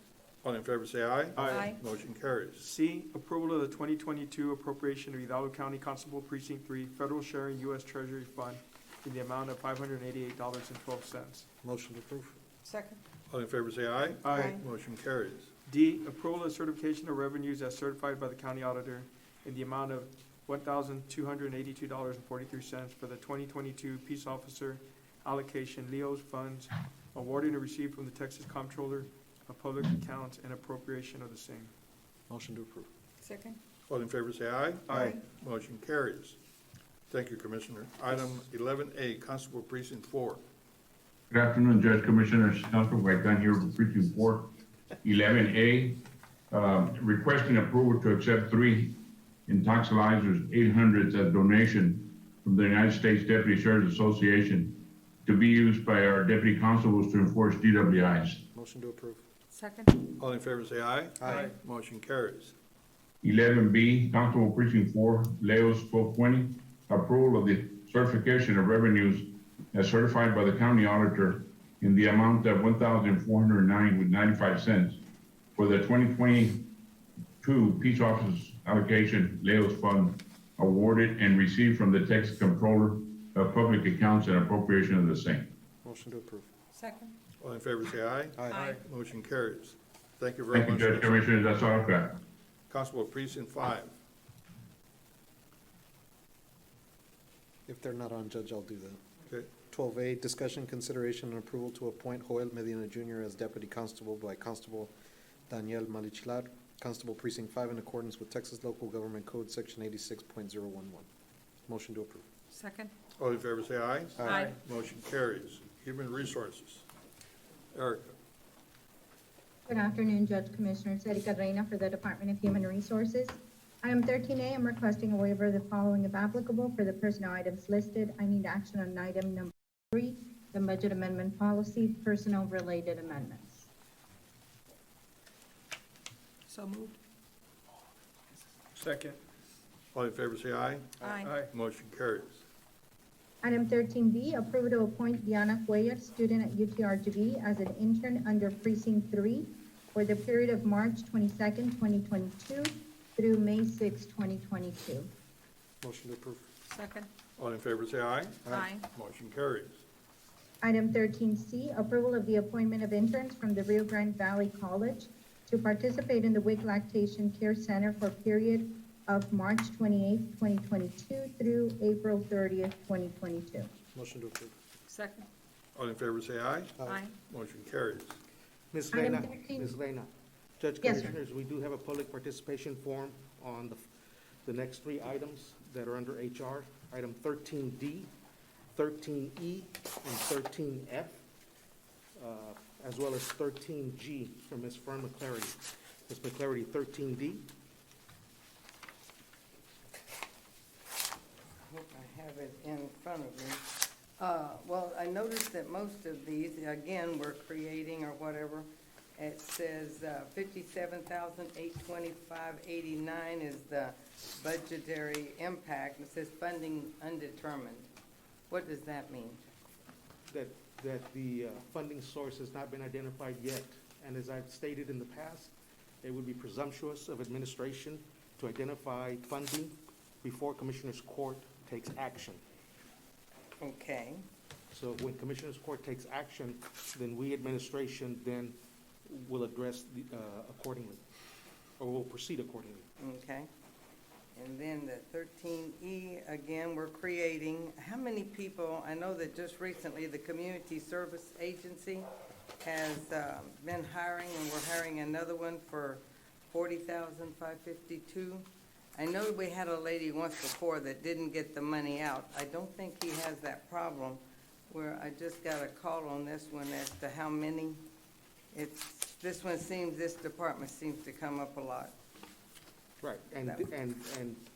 All in favor, say aye. Aye. Motion carries. C, approval of the 2022 appropriation of Hidalgo County Constable Precinct 3 Federal Sharing U.S. Treasury Fund in the amount of $588.12. Motion to approve. Second. All in favor, say aye. Aye. Motion carries. D, approval of certification of revenues as certified by the county auditor in the amount of $1,282.43 for the 2022 Peace Officer Allocation Leo's funds awarded and received from the Texas Comptroller of Public Accounts and appropriation of the same. Motion to approve. Second. All in favor, say aye. Aye. Motion carries. Thank you, Commissioner. Item 11A, Constable Precinct 4. Good afternoon, Judge, Commissioners, Council. Right down here for Precinct 4. 11A, requesting approval to accept 3 intoxilizers 800s as donation from the United States Deputy Sheriff's Association to be used by our deputy constables to enforce DWIs. Motion to approve. Second. All in favor, say aye. Aye. Motion carries. 11B, Constable Precinct 4, Leos 1220, approval of the certification of revenues as certified by the county auditor in the amount of $1,409.95 for the 2022 Peace Office Allocation Leos Fund awarded and received from the Texas Comptroller of Public Accounts and appropriation of the same. Motion to approve. Second. All in favor, say aye. Aye. Motion carries. Thank you very Thank you, much. Judge, Commissioners. That's all I've got. Constable Precinct 5. If they're not on, Judge, I'll do that. Okay. 12A, discussion, consideration, and approval to appoint Joel Medina Jr. as Deputy Constable by Constable Daniel Malichlar, Constable Precinct 5, in accordance with Texas Local Government Code, Section 86.011. Motion to approve. Second. All in favor, say aye. Aye. Motion carries. Human Resources. Erica. Good afternoon, Judge Commissioners. Erika Reina for the Department of Human Resources. Item 13A, I'm requesting a waiver of the following if applicable for the personnel items listed. I need action on item number 3, the budget amendment policy, personnel-related amendments. So moved. Second. All in favor, say aye. Aye. Aye. Motion carries. Item 13B, approval to appoint Diana Cuellar, student at UTRGV, as an intern under Precinct 3 for the period of March 22nd, 2022 through May 6, 2022. Motion to approve. Second. All in favor, say aye. Aye. Motion carries. Item 13C, approval of the appointment of interns from the Rio Grande Valley College to participate in the WIC Lactation Care Center for a period of March 28th, 2022 through April 30th, 2022. Motion to approve. Second. All in favor, say aye. Aye. Motion carries. Ms. Item Reyna, 13. Ms. Reyna, Judge Yes, sir. Commissioners, we do have a public participation form on the next 3 items that are under HR. Item 13D, 13E, and 13F, as well as 13G from Ms. Fern McClarity. Ms. McClarity, 13D. Hope I have it in front of me. Well, I noticed that most of these, again, we're creating or whatever. It says 57,825.89 is the budgetary impact. It says funding undetermined. What does that mean? That the funding source has not been identified yet. And as I've stated in the past, it would be presumptuous of administration to identify funding before Commissioners Court takes action. Okay. So when Commissioners Court takes action, then we, administration, then will address accordingly, or will proceed accordingly. Okay. And then the 13E, again, we're creating, how many people, I know that just recently the Community Service Agency has been hiring, and we're hiring another one for $40,552. I know we had a lady once before that didn't get the money out. I don't think he has that problem, where I just got a call on this one as to how many. This department seems to come up a lot. Right, and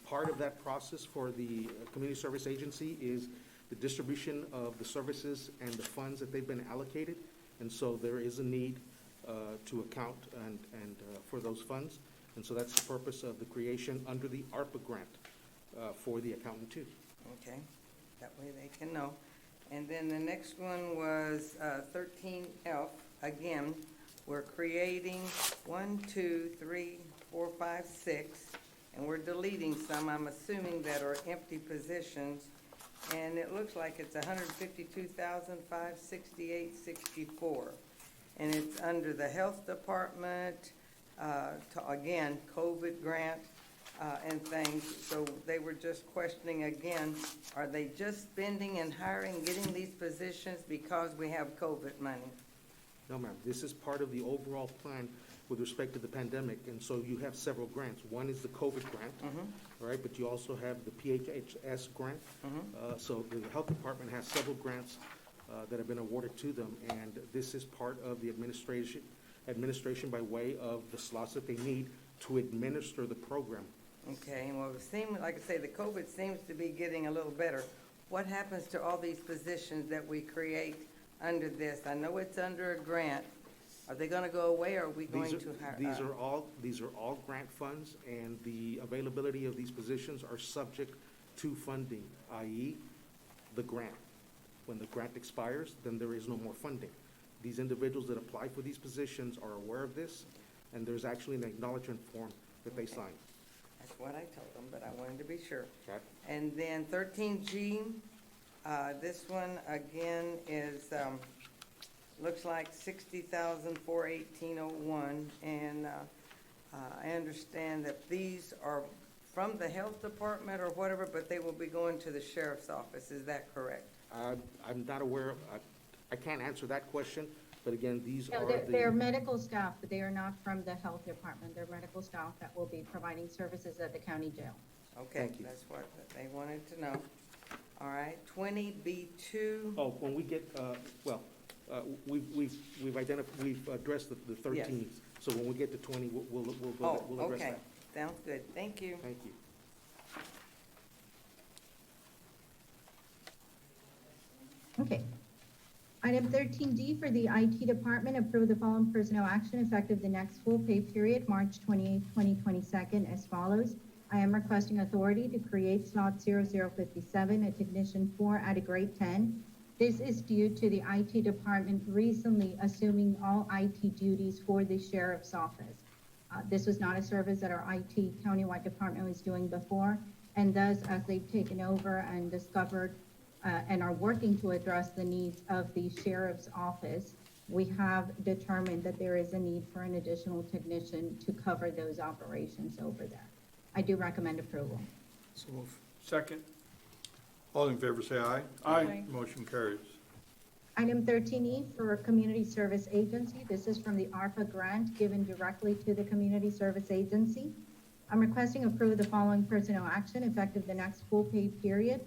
part of that process for the Community Service Agency is the distribution of the services and the funds that they've been allocated. And so there is a need to account and for those funds. And so that's the purpose of the creation under the ARPA grant for the accountant too. Okay, that way they can know. And then the next one was 13F. Again, we're creating 1, 2, 3, 4, 5, 6, and we're deleting some, I'm assuming, that are empty positions. And it looks like it's $152,568.64. And it's under the Health Department, again, COVID grant and things. So they were just questioning again, are they just spending and hiring, getting these positions because we have COVID money? No, ma'am, this is part of the overall plan with respect to the pandemic. And so you have several grants. One is the COVID grant, all right, but you also have the PHHS grant. So the Health Department has several grants that have been awarded to them, and this is part of the administration by way of the slots that they need to administer the program. Okay, well, it seems, like I say, the COVID seems to be getting a little better. What happens to all these positions that we create under this? I know it's under a grant. Are they going to go away, or are we going to hire? These are all grant funds, and the availability of these positions are subject to funding, i.e. the grant. When the grant expires, then there is no more funding. These individuals that apply for these positions are aware of this, and there's actually an acknowledgement form that they sign. That's what I told them, but I wanted to be sure. Okay. And then 13G, this one again is, looks like $60,418.01, and I understand that these are from the health department or whatever, but they will be going to the sheriff's office. Is that correct? I'm not aware, I can't answer that question, but again, these No, are they're the, medical staff, but they are not from the health department. They're medical staff that will be providing services at the county jail. Okay, Thank you. that's what they wanted to know. All right, 20B2. oh, when we get, we've identified, we've addressed the 13. So when we get to 20, we'll address Okay, that. sounds good. Thank you. Thank you. Okay. Item 13D for the IT department, approve the following personnel action effective the next full pay period, March 28, 2022, as follows. I am requesting authority to create slot 0057, a technician 4 at a grade 10. This is due to the IT department recently assuming all IT duties for the sheriff's office. This was not a service that our IT countywide department was doing before, and thus, as they've taken over and discovered and are working to address the needs of the sheriff's office, we have determined that there is a need for an additional technician to cover those operations over there. I do recommend approval. So move. Second. All in favor, say aye. Aye. Motion carries. Item 13E for Community Service Agency. This is from the ARPA grant given directly to the Community Service Agency. I'm requesting approval of the following personnel action effective the next full pay period,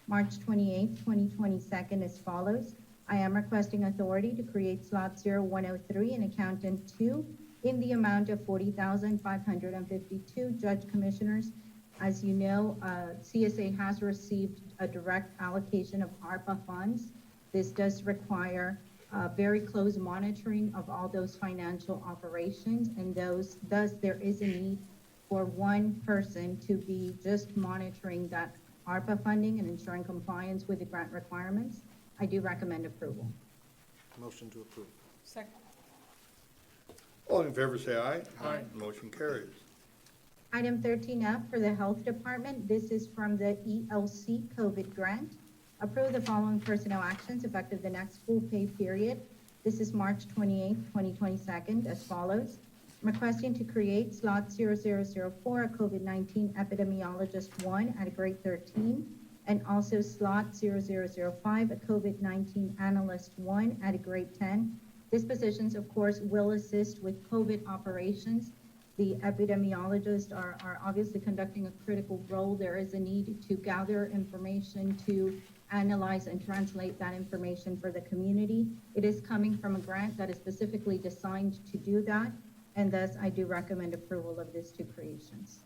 March 28, 2022, as follows. I am requesting authority to create slot 0103 and accountant 2 in the amount of $40,552. Judge Commissioners, as you know, CSA has received a direct allocation of ARPA funds. This does require very close monitoring of all those financial operations, and thus there is a need for one person to be just monitoring that ARPA funding and ensuring compliance with the grant requirements. I do recommend approval. Motion to approve. Second. All in favor, say aye. Aye. Motion carries. Item 13F for the Health Department. This is from the ELC COVID grant. Approve the following personnel actions effective the next full pay period. This is March 28, 2022, as follows. I'm requesting to create slot 0004, a COVID-19 epidemiologist 1 at a grade 13, and also slot 0005, a COVID-19 analyst 1 at a grade 10. These positions, of course, will assist with COVID operations. The epidemiologists are obviously conducting a critical role. There is a need to gather information, to analyze and translate that information for the community. It is coming from a grant that is specifically designed to do that, and thus I do recommend approval of these two creations.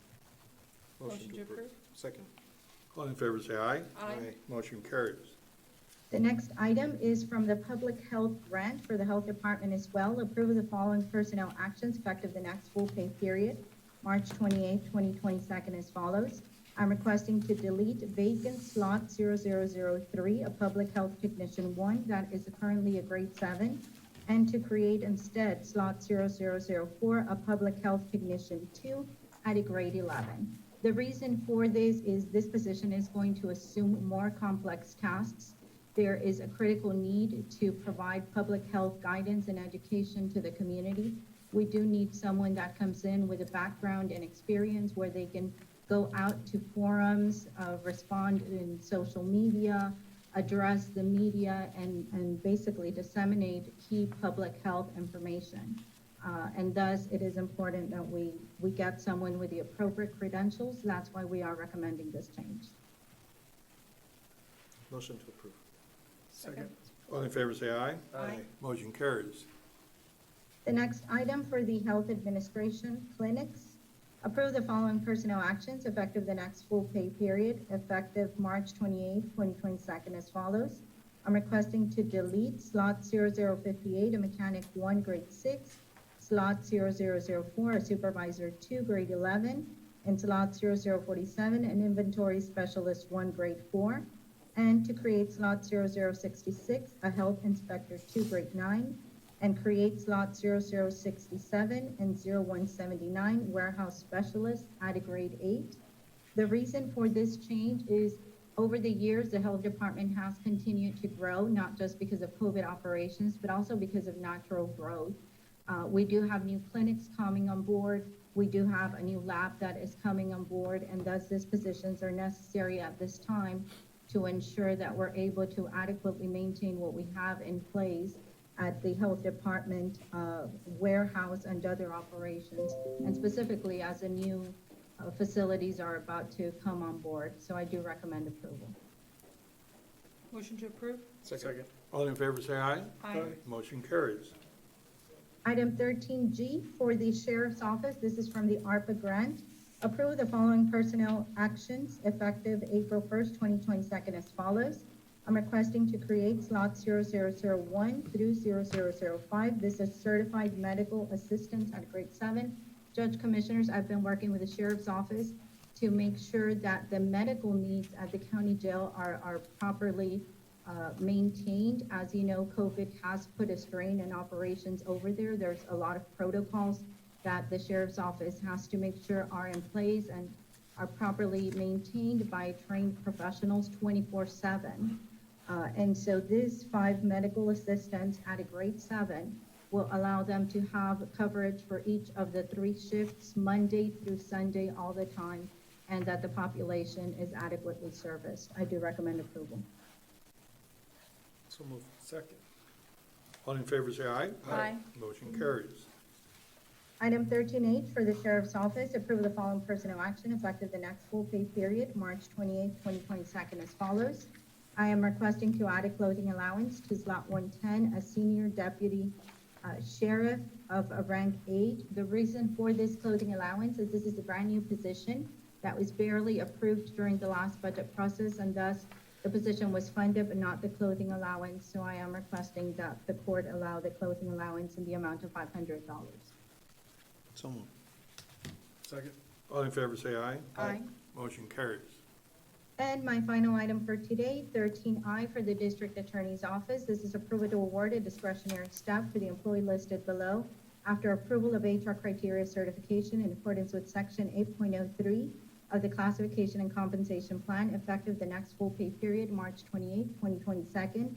Motion to approve. Second. All in favor, say aye. Aye. Motion carries. The next item is from the Public Health Grant for the Health Department as well. Approve the following personnel actions effective the next full pay period, March 28, 2022, as follows. I'm requesting to delete vacant slot 0003, a Public Health Technician 1 that is currently a grade 7, and to create instead slot 0004, a Public Health Technician 2 at a grade 11. The reason for this is this position is going to assume more complex tasks. There is a critical need to provide public health guidance and education to the community. We do need someone that comes in with a background and experience where they can go out to forums, respond in social media, address the media, and basically disseminate key public health information. And thus, it is important that we get someone with the appropriate credentials. That's why we are recommending this change. Motion to approve. Second. All in favor, say aye. Aye. Motion carries. The next item for the Health Administration clinics. Approve the following personnel actions effective the next full pay period, effective March 28, 2022, as follows. I'm requesting to delete slot 0058, a mechanic 1, grade 6, slot 0004, a supervisor 2, grade 11, and slot 0047, an inventory specialist 1, grade 4, and to create slot 0066, a health inspector 2, grade 9, and create slot 0067 and 0179 warehouse specialist at a grade 8. The reason for this change is over the years, the health department has continued to grow, not just because of COVID operations, but also because of natural growth. We do have new clinics coming on board. We do have a new lab that is coming on board, and thus these positions are necessary at this time to ensure that we're able to adequately maintain what we have in place at the health department, warehouse, and other operations, and specifically as the new facilities are about to come on board. So I do recommend approval. Motion to approve? Second. All in favor, say aye. Aye. Motion carries. Item 13G for the Sheriff's Office, this is from the ARPA grant. Approve the following personnel actions effective April 1st, 2022 as follows. I'm requesting to create slots 0001 through 0005. This is certified medical assistants at grade 7. Judge Commissioners, I've been working with the Sheriff's Office to make sure that the medical needs at the county jail are properly maintained. As you know, COVID has put a strain in operations over there. There's a lot of protocols that the Sheriff's Office has to make sure are in place and are properly maintained by trained professionals 24/7. And so these 5 medical assistants at a grade 7 will allow them to have coverage for each of the 3 shifts, Monday through Sunday, all the time, and that the population is adequately serviced. I do recommend approval. So moved. Second. All in favor, say aye. Aye. Motion carries. Item 13H for the Sheriff's Office, approve the following personnel action effective the next full pay period, March 28, 2022 as follows. I am requesting to add a clothing allowance to slot 110, a senior deputy sheriff of a rank 8. The reason for this clothing allowance is this is a brand new position that was barely approved during the last budget process, and thus the position was funded but not the clothing allowance. So I am requesting that the court allow the clothing allowance in the amount of $500. So moved. Second. All in favor, say aye. Aye. Motion carries. And my final item for today, 13I for the District Attorney's Office. This is approval to award a discretionary step for the employee listed below after approval of HR criteria certification in accordance with Section 8.03 of the Classification and Compensation Plan effective the next full pay period, March 28, 2022.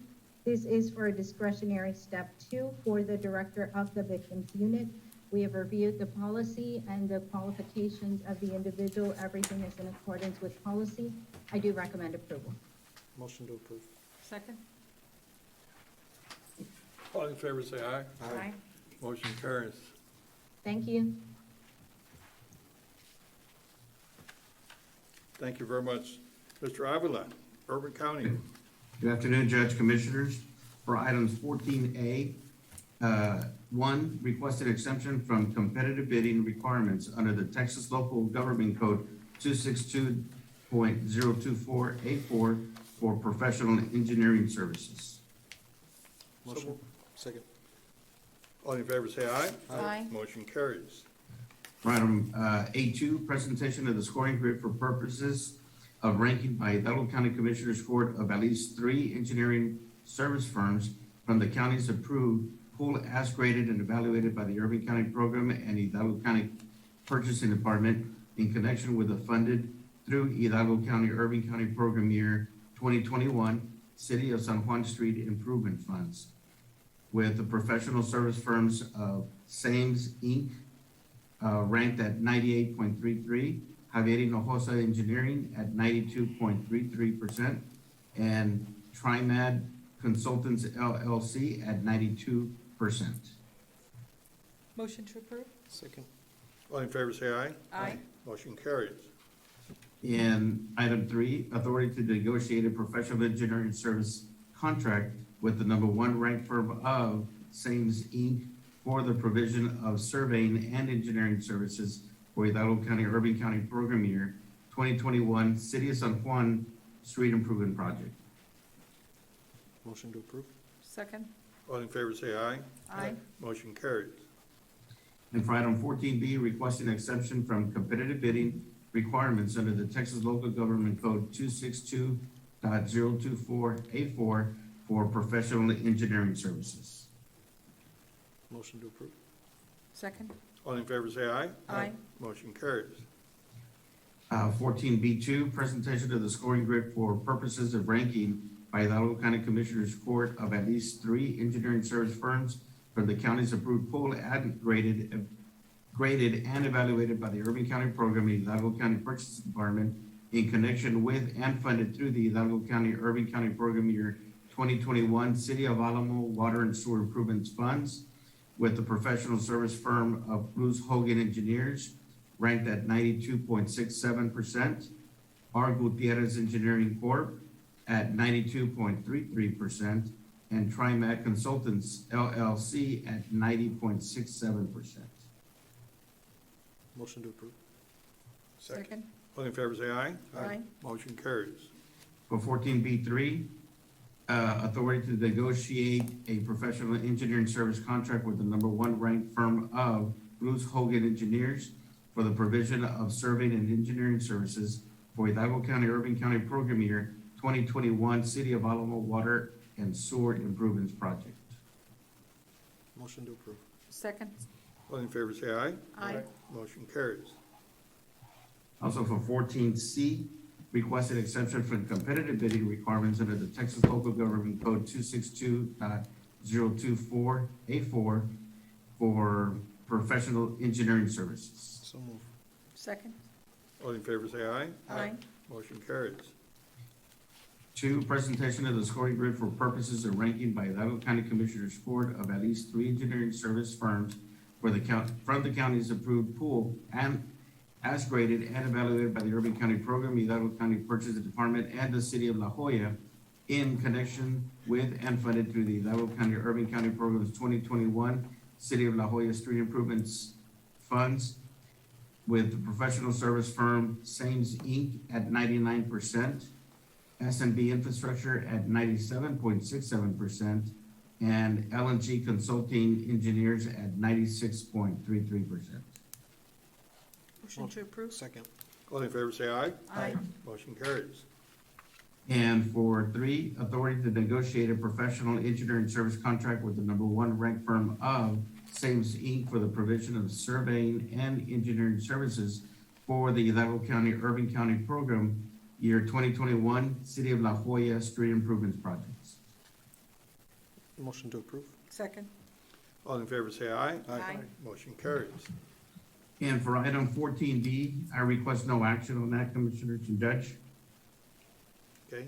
This is for a discretionary step 2 for the Director of the Victims Unit. We have reviewed the policy and the qualifications of the individual. Everything is in accordance with policy. I do recommend approval. Motion to approve. Second? All in favor, say aye. Aye. Motion carries. Thank you. Thank you very much. Mr. Avila, Urban County. Good afternoon, Judge Commissioners. For items 14A, 1, requested exemption from competitive bidding requirements under the Texas Local Government Code 262.024A4 for professional engineering services. Motion. Second. All in favor, say aye. Aye. Motion carries. For item A2, presentation of the scoring grid for purposes of ranking by Hidalgo County Commissioners Court of at least 3 engineering service firms from the county's approved pool as graded and evaluated by the Irving County Program and Hidalgo County Purchasing Department in connection with the funded through Hidalgo County Irving County Program Year 2021 City of San Juan Street Improvement Funds, with the professional service firms of Sames Inc. Ranked at 98.33, Javier Hinojosa Engineering at 92.33%, and TriMad Consultants LLC at 92%. Motion to approve? Second. All in favor, say aye. Aye. Motion carries. In item 3, authority to negotiate a professional engineering service contract with the number 1 ranked firm of Sames Inc. for the provision of surveying and engineering services for Hidalgo County Irving County Program Year 2021 City of San Juan Street Improvement Project. Motion to approve. Second? All in favor, say aye. Aye. Motion carries. And for item 14B, requesting exception from competitive bidding requirements under the Texas Local Government Code 262.024A4 for professional engineering services. Motion to approve. Second? All in favor, say aye. Aye. Motion carries. 14B2, presentation of the scoring grid for purposes of ranking by Hidalgo County Commissioners Court of at least 3 engineering service firms from the county's approved pool and graded graded, and evaluated by the Urban County Program and Hidalgo County Purchasing Department in connection with and funded through the Hidalgo County Urban County Program Year 2021 City of Alamo Water and Sewer Improvements Funds with the professional service firm of Bruce Hogan Engineers, ranked at 92.67%, R. Gutierrez Engineering Corp. At 92.33%, and TriMet Consultants LLC at 90.67%. Motion to approve. Second. All in favor, say aye. Aye. Motion carries. For 14B3, authority to negotiate a professional engineering service contract with the number one ranked firm of Bruce Hogan Engineers for the provision of surveying and engineering services for Hidalgo County Urban County Program Year 2021 City of Alamo Water and Sewer Improvements Project. Motion to approve. Second. All in favor, say aye. Aye. Motion carries. Also for 14C, requested exemption from competitive bidding requirements under the Texas Local Government Code 262.024A4 for professional engineering services. So move. Second. All in favor, say aye. Aye. Motion carries. 2, presentation of the scoring grid for purposes of ranking by Hidalgo County Commissioners Court of at least 3 engineering service firms for the from the county's approved pool and as graded and evaluated by the Urban County Program, Hidalgo County Purchasing Department, and the City of La Jolla in connection with and funded through the Hidalgo County Urban County Program's 2021 City of La Jolla Street Improvements Funds with the professional service firm Sames Inc. at 99%, S&B Infrastructure at 97.67%, and L&G Consulting Engineers at 96.33%. Motion to approve. Second. All in favor, say aye. Aye. Motion carries. And for 3, authority to negotiate a professional engineering service contract with the number one ranked firm of Sames Inc. for the provision of surveying and engineering services for the Hidalgo County Urban County Program Year 2021 City of La Jolla Street Improvements Projects. Motion to approve. Second. All in favor, say aye. Aye. Motion carries. And for item 14B, I request no action on that, Commissioners and Judge. Okay.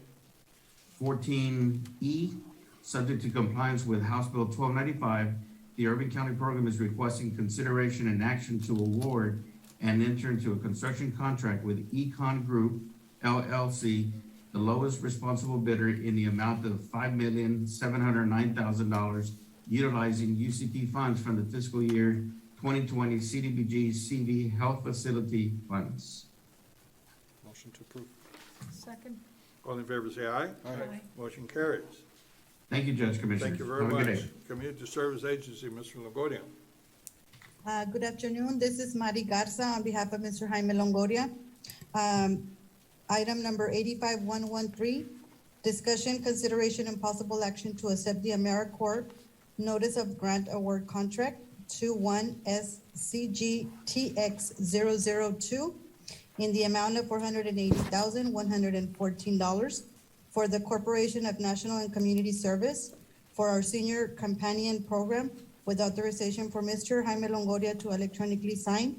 14E, subject to compliance with House Bill 1295, the Urban County Program is requesting consideration and action to award and enter into a construction contract with Econ Group LLC, the lowest responsible bidder in the amount of $5,709,000, utilizing UCP funds from the fiscal year 2020 CDBG CV Health Facility Funds. Motion to approve. Second. All in favor, say aye. Aye. Motion carries. Thank you, Judge Commissioners. Thank you very Have a good much. day. Community Service Agency, Mr. Longoria. Good afternoon. This is Mari Garza on behalf of Mr. Jaime Longoria. Item number 85113, discussion, consideration, and possible action to accept the AmeriCorps Notice of Grant Award Contract 21SCGTX002 in the amount of $480,114 for the Corporation of National and Community Service for our Senior Companion Program with authorization for Mr. Jaime Longoria to electronically sign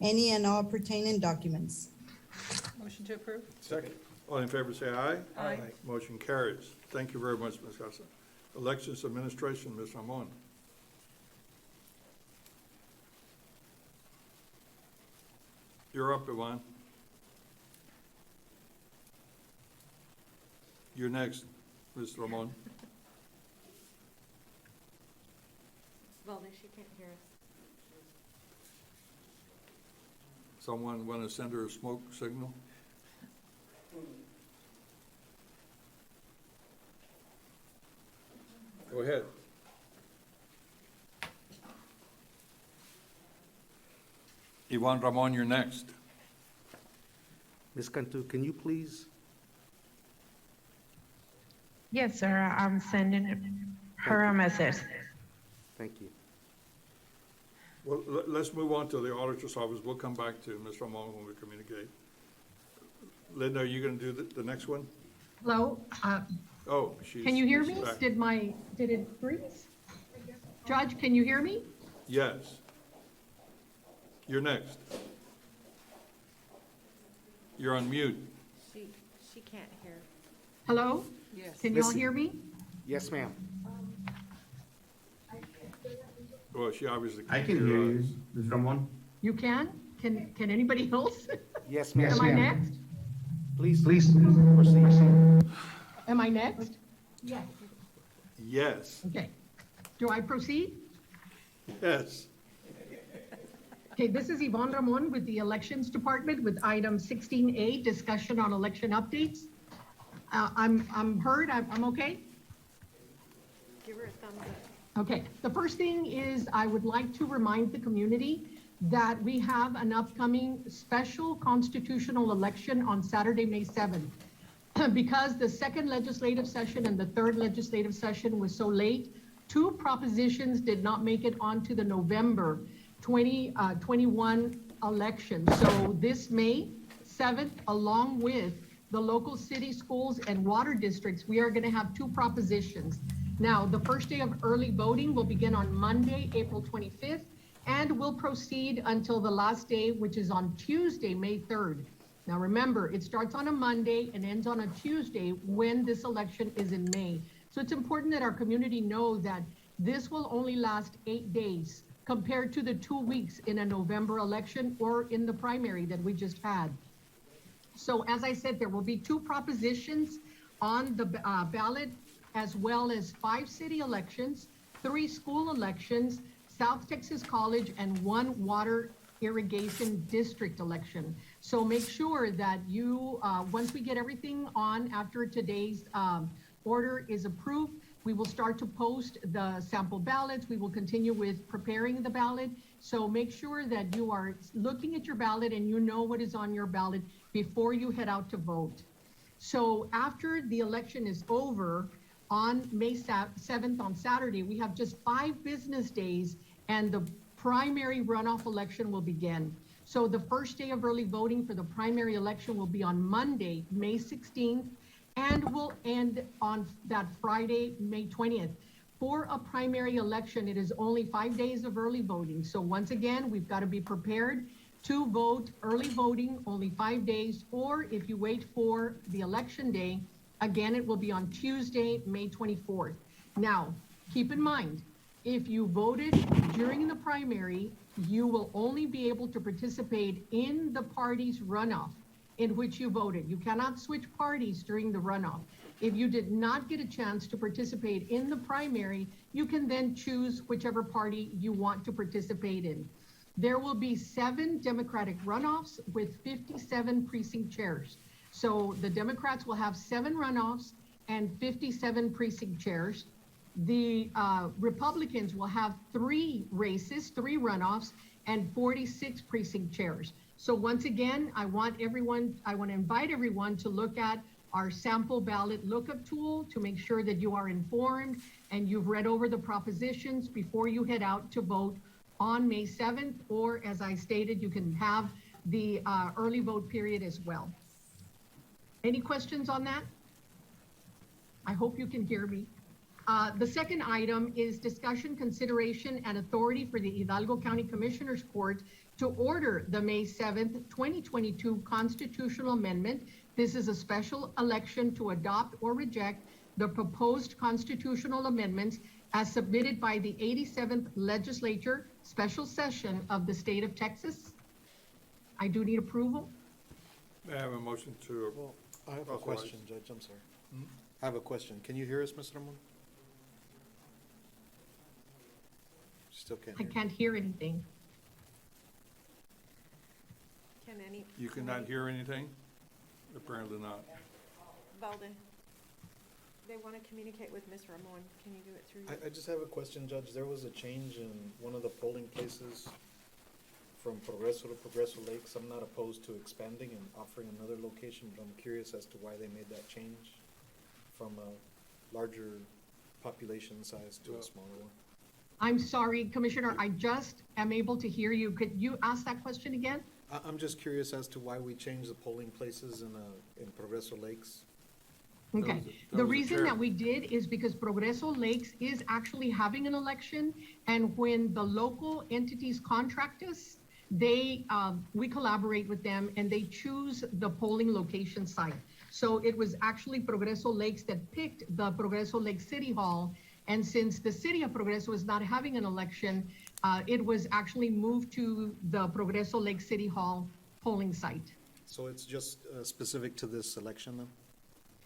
any and all pertaining documents. Motion to approve. Second. All in favor, say aye. Aye. Motion carries. Thank you very much, Ms. Garza. Elections Administration, Ms. Ramon. You're up, Ivan. You're next, Ms. Ramon. Valdez, she can't hear us. Someone want to send her a smoke signal? Go ahead. Ivan Ramon, you're next. Ms. Cantu, can you please? Yes, sir, I'm sending her a message. Thank you. Well, let's move on to the auditor's office. We'll come back to Ms. Ramon when we communicate. Linda, are you going to do the next one? Hello, Oh, she's. can you hear she's me? back. Did it freeze? Judge, can you hear me? Yes. You're next. You're on mute. She can't hear. Hello? Yes. Can you all Listen. hear me? Yes, ma'am. Well, she obviously I can't can hear you, us. Ms. Ramon. You can? Can anybody else? Yes, ma'am. Am I next? Please proceed. Am I next? Yes. Yes, Okay. Do I proceed? yes. Okay, this is Yvonne Ramon with the Elections Department with item 16A, discussion on election updates. I'm heard, I'm okay? Give her a thumbs up. Okay, the first thing is I would like to remind the community that we have an upcoming special constitutional election on Saturday, May 7th. Because the second legislative session and the third legislative session was so late, two propositions did not make it onto the November 2021 election. So this May 7th, along with the local city schools and water districts, we are going to have two propositions. Now, the first day of early voting will begin on Monday, April 25th, and will proceed until the last day, which is on Tuesday, May 3rd. Now, remember, it starts on a Monday and ends on a Tuesday when this election is in May. So it's important that our community know that this will only last 8 days compared to the 2 weeks in a November election or in the primary that we just had. So as I said, there will be two propositions on the ballot, as well as 5 city elections, 3 school elections, South Texas College, and 1 water irrigation district election. So make sure that you, once we get everything on after today's order is approved, we will start to post the sample ballots. We will continue with preparing the ballot. So make sure that you are looking at your ballot and you know what is on your ballot before you head out to vote. So after the election is over on May 7th on Saturday, we have just 5 business days and the primary runoff election will begin. So the first day of early voting for the primary election will be on Monday, May 16th, and will end on that Friday, May 20th. For a primary election, it is only 5 days of early voting. So once again, we've got to be prepared to vote early voting, only 5 days, or if you wait for the election day, again, it will be on Tuesday, May 24th. Now, keep in mind, if you voted during the primary, you will only be able to participate in the party's runoff in which you voted. You cannot switch parties during the runoff. If you did not get a chance to participate in the primary, you can then choose whichever party you want to participate in. There will be 7 Democratic runoffs with 57 precinct chairs. So the Democrats will have 7 runoffs and 57 precinct chairs. The Republicans will have 3 races, 3 runoffs, and 46 precinct chairs. So once again, I want to invite everyone to look at our sample ballot lookup tool to make sure that you are informed and you've read over the propositions before you head out to vote on May 7th, or as I stated, you can have the early vote period as well. Any questions on that? I hope you can hear me. The second item is discussion, consideration, and authority for the Hidalgo County Commissioners Court to order the May 7th, 2022 constitutional amendment. This is a special election to adopt or reject the proposed constitutional amendments as submitted by the 87th Legislature Special Session of the State of Texas. I do need approval. May I have a motion to? Well, I have a authorize? question, Judge, I'm sorry. I have a question. Can you hear us, Mr. Ramon? Still can't I hear. can't hear anything. You cannot hear anything? Apparently not. Valde, they want to communicate with Ms. Ramon. Can you do it through? I just have a question, Judge. There was a change in one of the polling places from Progreso to Progreso Lakes. I'm not opposed to expanding and offering another location, but I'm curious as to why they made that change from a larger population size to a smaller one. I'm sorry, Commissioner, I just am able to hear you. Could you ask that question again? I'm just curious as to why we changed the polling places in Progreso Lakes. Okay, the reason that we did is because Progreso Lakes is actually having an election, and when the local entities contract us, we collaborate with them and they choose the polling location site. So it was actually Progreso Lakes that picked the Progreso Lake City Hall. And since the city of Progreso is not having an election, it was actually moved to the Progreso Lake City Hall polling site. So it's just specific to this election then?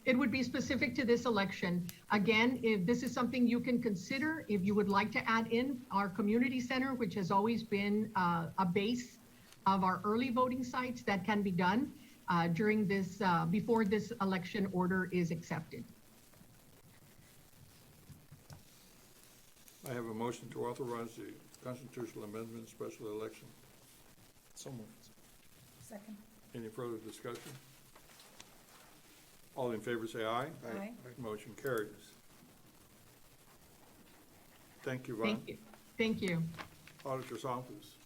It would be specific to this election. Again, if this is something you can consider, if you would like to add in our community center, which has always been a base of our early voting sites, that can be done during this, before this election order is accepted. I have a motion to authorize the constitutional amendment special election. So moved. Second. Any further discussion? All in favor say aye. Aye. Motion carries. Thank you, Vaughn. Thank you. Thank you. Auditor's office.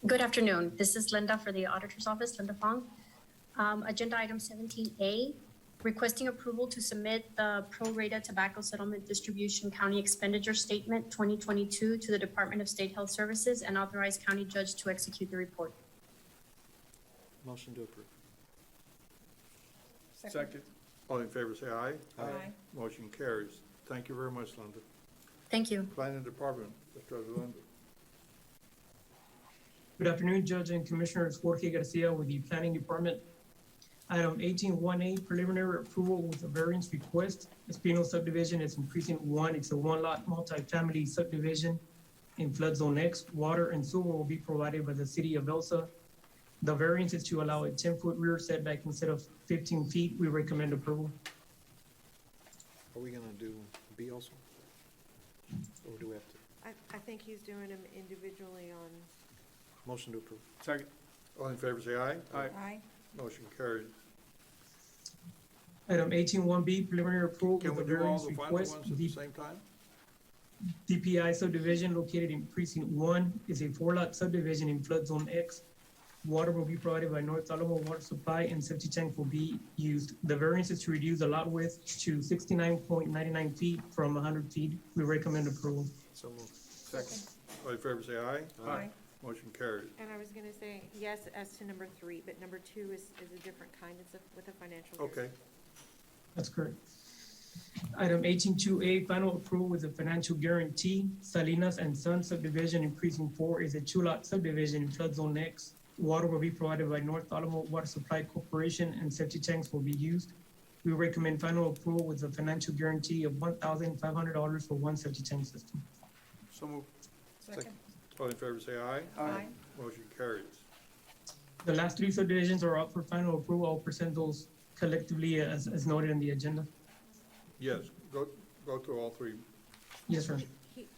Good afternoon. This is Linda for the Auditor's Office, Linda Fong. Agenda item 17A, requesting approval to submit the pro rata tobacco settlement distribution county expenditure statement 2022 to the Department of State Health Services and authorize county judge to execute the report. Motion to approve. Second. All in favor say aye. Aye. Motion carries. Thank you very much, Linda. Thank you. Planning Department, Mr. Yolanda. Good afternoon, Judge and Commissioners. Jorge Garcia with the Planning Department. Item 18-1A, preliminary approval with a variance request. Espino subdivision is in precinct 1. It's a one-lot multifamily subdivision in flood zone X. Water and sewer will be provided by the city of Elsa. The variance is to allow a 10-foot rear setback instead of 15 feet. We recommend approval. Are we gonna do B also? Or do we have to? I think he's doing them individually on, Motion to approve. Second. All in favor say aye. Aye. Aye. Motion carries. Item 18-1B, preliminary approval Can with we a do all variance the final request. ones at the same time? DPI subdivision located in precinct 1 is a 4-lot subdivision in flood zone X. Water will be provided by North Alamo Water Supply and septic tank will be used. The variance is to reduce the lot width to 69.99 feet from 100 feet. We recommend approval. So moved. Second. All in favor say aye. Aye. Motion carries. and I was gonna say yes as to number 3, but number 2 is a different kind. It's with a financial risk. Okay. That's correct. Item 18-2A, final approval with a financial guarantee. Salinas and Son subdivision in precinct 4 is a 2-lot subdivision in flood zone X. Water will be provided by North Alamo Water Supply Corporation and septic tanks will be used. We recommend final approval with a financial guarantee of $1,500 for one septic tank system. So moved. Second. All in favor say aye. Aye. Motion carries. The last 3 subdivisions are up for final approval. I'll present those collectively as noted in the agenda. Yes, go through all 3. Yes, sir.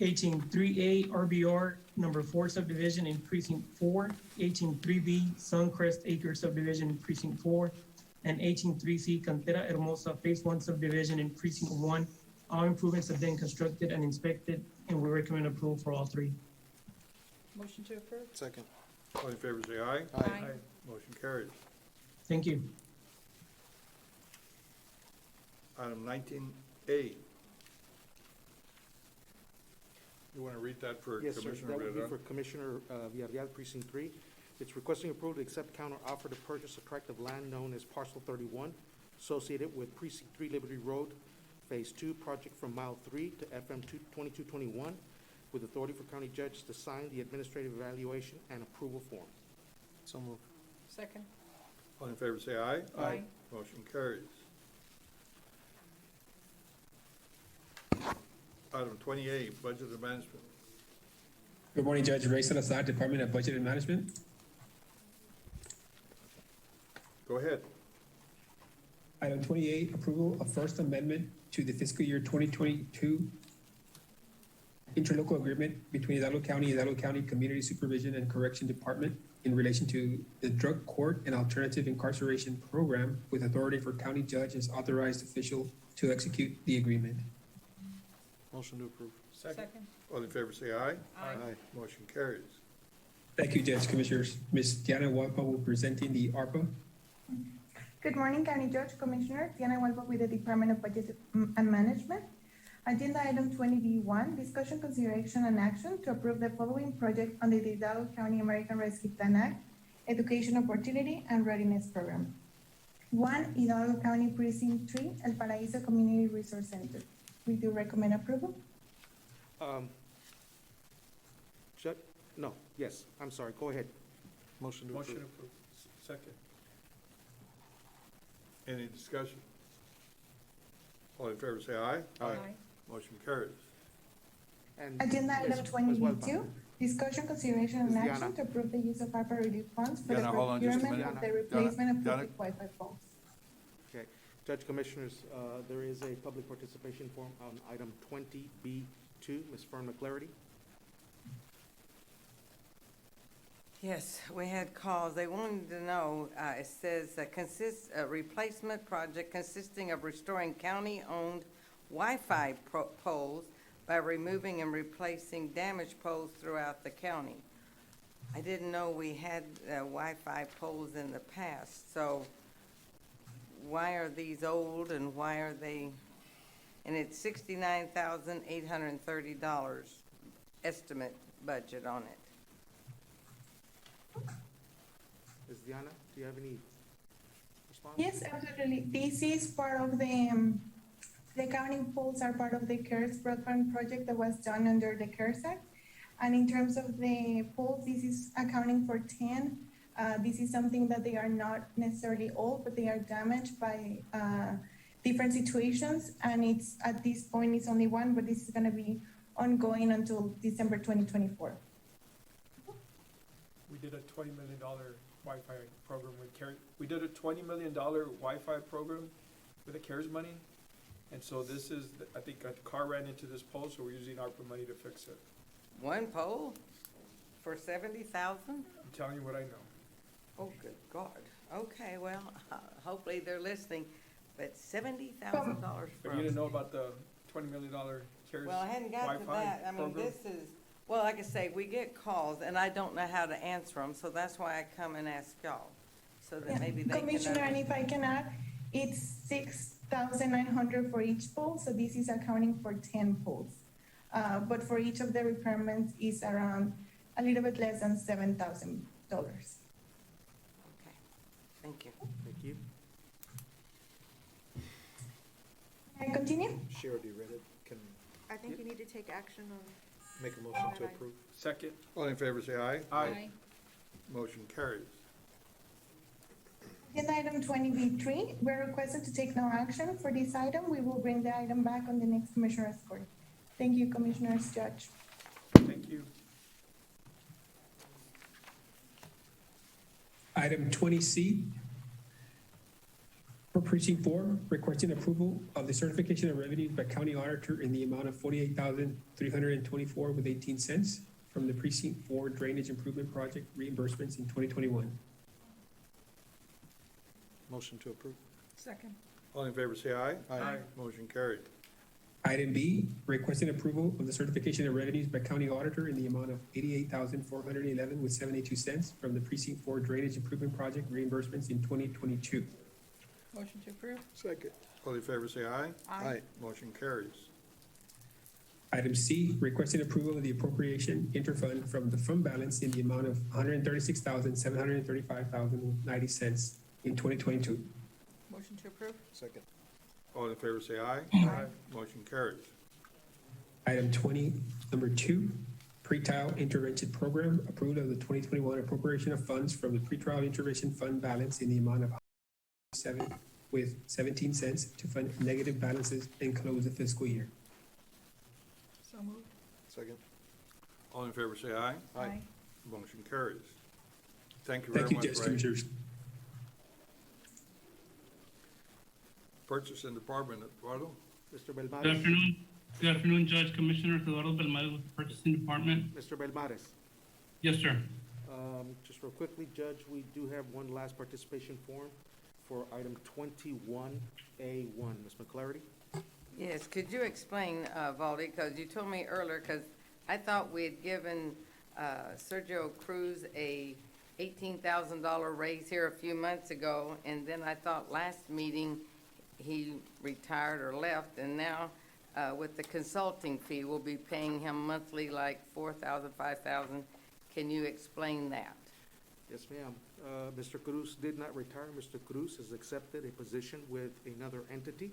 18-3A RBR number 4 subdivision in precinct 4, 18-3B Suncrest Acre subdivision in precinct 4, and 18-3C Cantera Hermosa Phase 1 subdivision in precinct 1. All improvements have been constructed and inspected, and we recommend approval for all 3. Motion to approve? Second. All in favor say aye. Aye. Motion carries. Thank you. Item 19A. You want to read that for Yes, sir. Commissioner That would be Villarreal? for Commissioner Villarreal, Precinct 3. It's requesting approval to accept counter offer to purchase a tract of land known as Parcel 31, associated with Precinct 3 Liberty Road, Phase 2, project from Mile 3 to FM 2221, with authority for county judge to sign the administrative evaluation and approval form. So moved. Second. All in favor say aye. Aye. Motion carries. Item 28, Budget and Management. Good morning, Judge Ray Salazar, Department of Budget and Management. Go ahead. Item 28, approval of First Amendment to the fiscal year 2022 interlocal agreement between Hidalgo County and Hidalgo County Community Supervision and Correction Department in relation to the Drug Court and Alternative Incarceration Program, with authority for county judge as authorized official to execute the agreement. Motion to approve. Second. All in favor say aye. Aye. Motion carries. Thank you, Judge Commissioners. Ms. Diana Wampa will be presenting the ARPA. Good morning, County Judge, Commissioner. Diana Huelva with the Department of Budget and Management. Agenda item 20B1, discussion, consideration, and action to approve the following project under the Hidalgo County American Rescue Plan Act, Education Opportunity and Readiness Program. 1, Hidalgo County Precinct 3, El Paraíso Community Resource Center. We do recommend approval. Judge, no, yes, I'm sorry, go ahead. Motion to Motion approve. approved. Second. Any discussion? All in favor, say aye. Aye. Motion carries. And Agenda yes, item as well, 20B2, discussion, consideration, and Ms. action Diana. to approve the use of ARPA relief funds for the Diana, hold on just a procurement minute. of the Diana, replacement of Diana. public Wi-Fi phones. Okay, Judge Commissioners, there is a public participation form on item 20B2. Ms. Fern McClarity? Yes, we had calls. They wanted to know, it says, consists a replacement project consisting of restoring county-owned Wi-Fi poles by removing and replacing damaged poles throughout the county. I didn't know we had Wi-Fi poles in the past, so why are these old and why are they, and it's $69,830 estimate budget on it. Ms. Diana, do you have any response? Yes, absolutely. This is part of the county poles are part of the CARES broadband project that was done under the CARES Act. And in terms of the poles, this is accounting for 10. This is something that they are not necessarily old, but they are damaged by different situations. And it's at this point, it's only one, but this is going to be ongoing until December 2024. We did a $20 million Wi-Fi program with CARES. We did a $20 million Wi-Fi program with the CARES money. And so this is, I think a car ran into this pole, so we're using ARPA money to fix it. One pole for 70,000? I'm telling you what I know. Oh, good God. Okay, well, hopefully they're listening, but $70,000 But for. you didn't know about the $20 million CARES Well, I hadn't got to Wi-Fi that. I mean, program? this is, well, like I say, we get calls and I don't know how to answer them, so that's why I come and ask y'all. So that maybe they can. Commissioner, and if I can add, it's 6,900 for each pole, so this is accounting for 10 poles. But for each of the requirements is around a little bit less than $7,000. Okay, thank you. Thank you. Can I continue? She already read it. Can I think you need to take action on. make a motion to approve. Second. All in favor, say aye. Aye. Motion carries. Agenda item 20B3, we're requested to take no action for this item. We will bring the item back on the next Commissioner's Court. Thank you, Commissioners, Judge. Thank you. Item 20C, for precinct 4, requesting approval of the certification of revenues by county auditor in the amount of $48,324.18 from the precinct 4 drainage improvement project reimbursements in 2021. Motion to approve. Second. All in favor, say aye. Aye. Motion carried. Item B, requesting approval of the certification of revenues by county auditor in the amount of $88,411.72 from the precinct 4 drainage improvement project reimbursements in 2022. Motion to approve. Second. All in favor, say aye. Aye. Motion carries. Item C, requesting approval of the appropriation interfund from the fund balance in the amount of $136,735.90 in 2022. Motion to approve. Second. All in favor, say aye. Aye. Motion carries. Item 20, number 2, pretrial intervention program, approved of the 2021 appropriation of funds from the pretrial intervention fund balance in the amount of $17 to fund negative balances and close the fiscal year. So moved. Second. All in favor, say aye. Aye. Motion carries. Thank you very Thank you, much, Judge Ray. Commissioners. Purchasing Department, Eduardo. Mr. Belmares. Good afternoon. Good afternoon, Judge Commissioner Eduardo Belmares with the Purchasing Department. Mr. Belmares. Yes, sir. Just real quickly, Judge, we do have one last participation form for item 21A1. Ms. McClarity? Yes, could you explain, Valdi, because you told me earlier, because I thought we had given Sergio Cruz a $18,000 raise here a few months ago, and then I thought last meeting he retired or left, and now with the consulting fee, we'll be paying him monthly like $4,000, $5,000. Can you explain that? Yes, ma'am. Mr. Cruz did not retire. Mr. Cruz has accepted a position with another entity.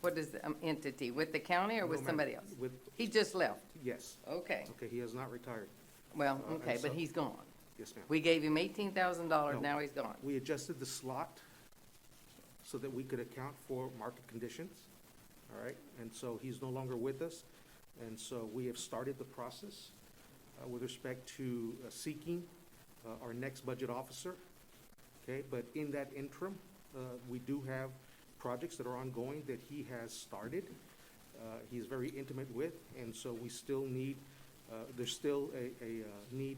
What is the entity, with the county or No, with ma'am. somebody else? With, He just left. yes. Okay, Okay, he has not retired. well, and okay, but so- he's gone. Yes, ma'am. We gave him $18,000, No. now he's gone. We adjusted the slot so that we could account for market conditions, all right? And so he's no longer with us, and so we have started the process with respect to seeking our next budget officer, okay? But in that interim, we do have projects that are ongoing that he has started, he's very intimate with, and so we still need, there's still a need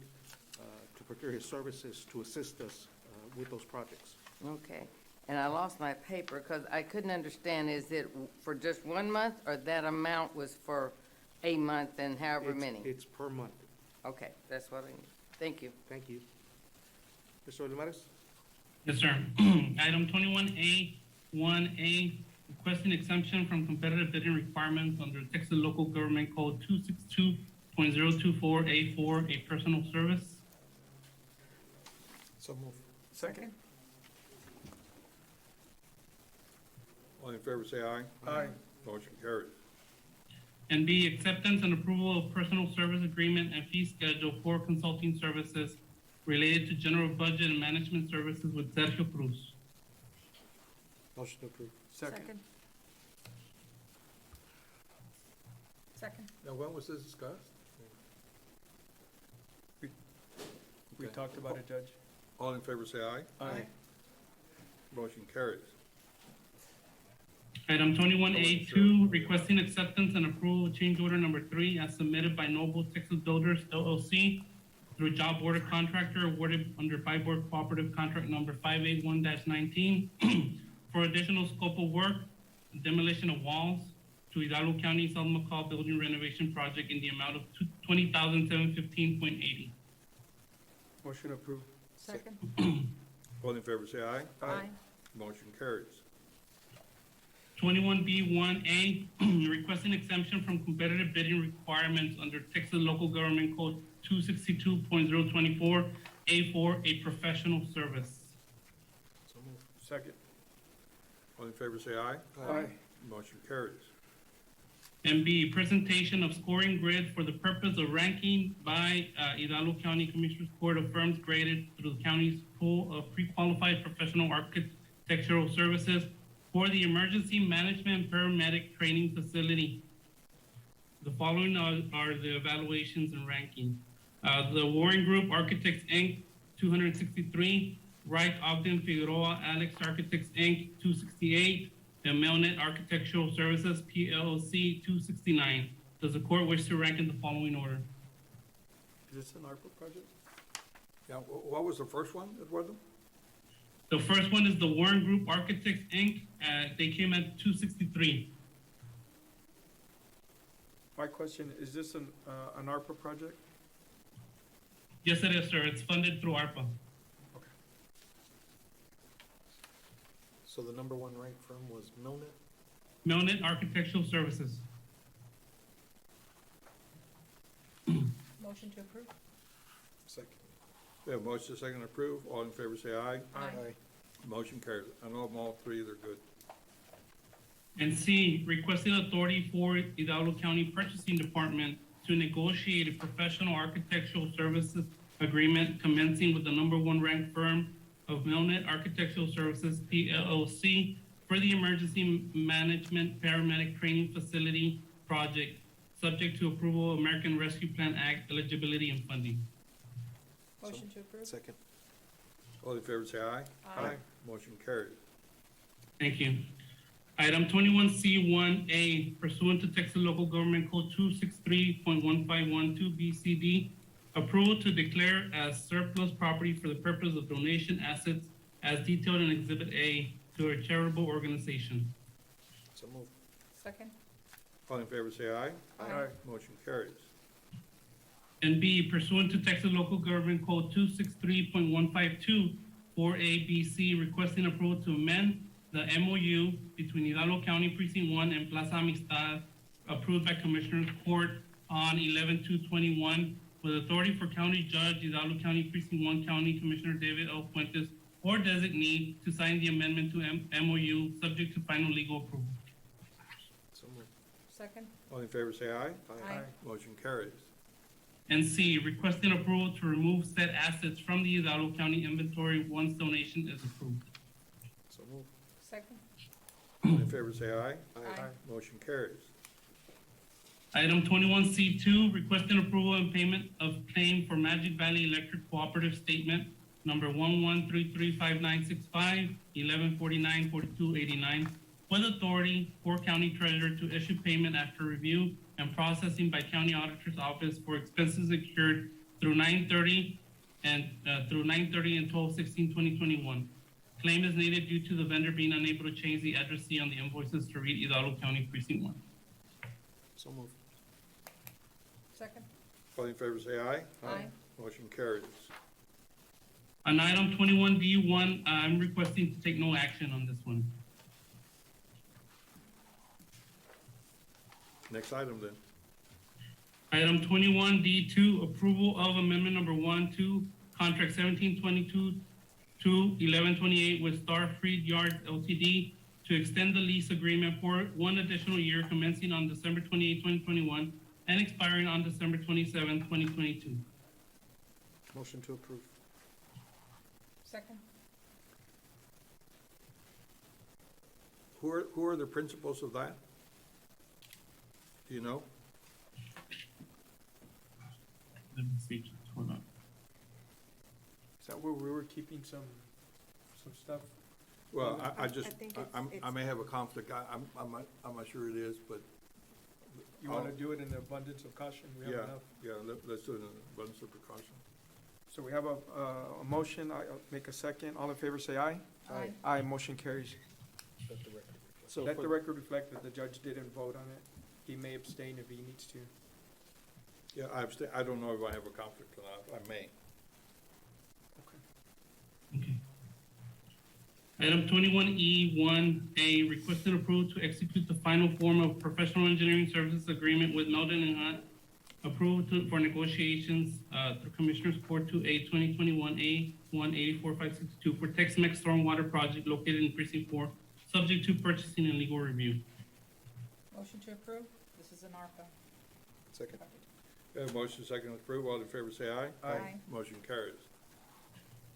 to procure his services to assist us with those projects. Okay, and I lost my paper because I couldn't understand, is it for just 1 month or that amount was for a month and however many? It's per month. Okay, that's what I need. Thank you. Thank you. Mr. Olivares? Yes, sir. Item 21A, 1A, requesting exemption from competitive bidding requirements under Texas Local Government Code 262.024A4, a personal service. So move. Second? All in favor, say aye. Aye. Motion carries. And B, acceptance and approval of personal service agreement and fee schedule for consulting services related to general budget and management services with Sergio Cruz. Motion to approve. Second? Second. Now, when was this discussed? We Okay. talked about it, Judge. All in favor, say aye. Aye. Motion carries. Item 21A2, requesting acceptance and approval of change order number 3 as submitted by Noble Texas Builders LLC through job order contractor awarded under Board Cooperative Contract number 581-19 for additional scope of work, demolition of walls to Hidalgo County South McCall Building Renovation Project in the amount of $20,715.80. Motion approved. Second. All in favor, say aye. Aye. Motion carries. 21B1A, requesting exemption from competitive bidding requirements under Texas Local Government Code 262.024A4, a professional service. So move. Second? All in favor, say aye. Aye. Motion carries. And B, presentation of scoring grid for the purpose of ranking by Hidalgo County Commissioners Court of firms graded through the county's pool of pre-qualified professional architectural services for the Emergency Management Paramedic Training Facility. The following are the evaluations and ranking. The Warren Group Architects, Inc., 263, Wright Ogden Figueroa Alex Architects, Inc., 268, and Melnet Architectural Services, PLC, 269. Does the court wish to rank in the following order? Is this an ARPA project? Yeah, what was the first one, Eduardo? The first one is the Warren Group Architects, Inc. They came at 263. My question, is this an ARPA project? Yes, it is, sir. It's funded through ARPA. So the number one ranked firm was Milnet? Melnet Architectural Services. Motion to approve? Second. We have motion second approved. All in favor, say aye. Aye. Motion carries. I know them all three, they're good. And C, requesting authority for Hidalgo County Purchasing Department to negotiate a professional architectural services agreement commencing with the number one ranked firm of Melnet Architectural Services, PLC, for the Emergency Management Paramedic Training Facility project, subject to approval of American Rescue Plan Act eligibility and funding. Motion to approve? Second. All in favor, say aye. Aye. Motion carries. Thank you. Item 21C1A, pursuant to Texas Local Government Code 263.1512 BCD, approval to declare as surplus property for the purpose of donation assets as detailed in Exhibit A to a charitable organization. So move. Second. All in favor, say aye. Aye. Motion carries. And B, pursuant to Texas Local Government Code 263.152 4ABC, requesting approval to amend the MOU between Hidalgo County Precinct 1 and Plaza Amistad approved by Commissioners Court on 11/2/21 with authority for County Judge, Hidalgo County Precinct 1 County Commissioner David L. Fuentes or designee to sign the amendment to MOU subject to final legal approval. So moved. Second? All in favor, say aye. Aye. Motion carries. And C, requesting approval to remove said assets from the Hidalgo County inventory once donation is approved. So moved. Second? All in favor, say aye. Aye. Motion carries. Item 21C2, requesting approval and payment of claim for Magic Valley Electric Cooperative Statement number 11335965, 11494289, with authority for County Treasurer to issue payment after review and processing by County Auditor's Office for expenses incurred through 9/30 and 12/16/2021. Claim is needed due to the vendor being unable to change the addressee on the invoices to read Hidalgo County Precinct 1. So moved. Second? All in favor, say aye. Aye. Motion carries. On item 21D1, I'm requesting to take no action on this one. Next item then. Item 21D2, approval of amendment number 1 to contract 1722 to 1128 with Starfreed Yards Ltd. to extend the lease agreement for 1 additional year commencing on December 28, 2021 and expiring on December 27, 2022. Motion to approve. Second? Who are the principals of that? Do you know? Let me see, hold on. Is that where we were keeping some stuff? Well, I I just, think I may have a conflict. I'm not sure it is, but. You wanna do it in the abundance of caution? We have Yeah, enough. yeah, let's do it in abundance of precaution. So we have a motion, I'll make a second. All in favor, say aye. Aye. Aye, motion carries. Let the record reflect. So Let for the record reflect that the judge didn't vote on it. He may abstain if he needs to. Yeah, I don't know if I have a conflict or not. I may. Okay. Item 21E1A, requested approval to execute the final form of professional engineering services agreement with Meldon and Hunt. Approval for negotiations through Commissioners Court 2A 2021A 184562 for Tex-Mex Stormwater Project located in Precinct 4, subject to purchasing and legal review. Motion to approve? This is an ARPA. Second. We have a motion second to approve. All in favor, say aye. Aye. Motion carries.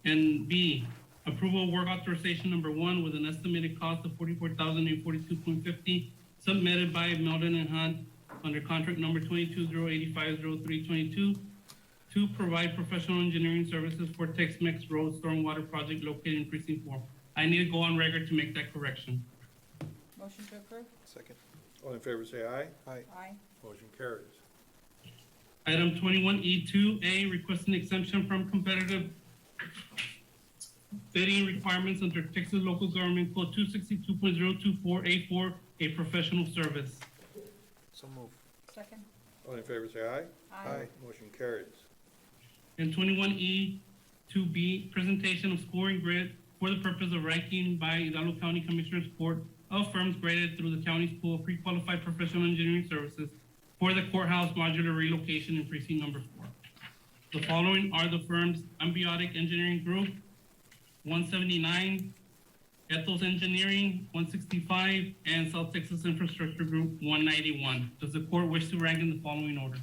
And B, approval of work authorization number 1 with an estimated cost of $44,842.50 submitted by Meldon and Hunt under contract number 2208500322 to provide professional engineering services for Tex-Mex Road Stormwater Project located in Precinct 4. I need to go on record to make that correction. Motion to approve? Second. All in favor, say aye. Aye. Aye. Motion carries. Item 21E2A, requesting exemption from competitive bidding requirements under Texas Local Government Code 262.024A4, a professional service. So moved. Second? All in favor, say aye. Aye. Motion carries. And 21E2B, presentation of scoring grid for the purpose of ranking by Hidalgo County Commissioners Court of firms graded through the county's pool of pre-qualified professional engineering services for the courthouse modular relocation in precinct number 4. The following are the firms: Ambiotic Engineering Group, 179, Ethos Engineering, 165, and South Texas Infrastructure Group, 191. Does the court wish to rank in the following order?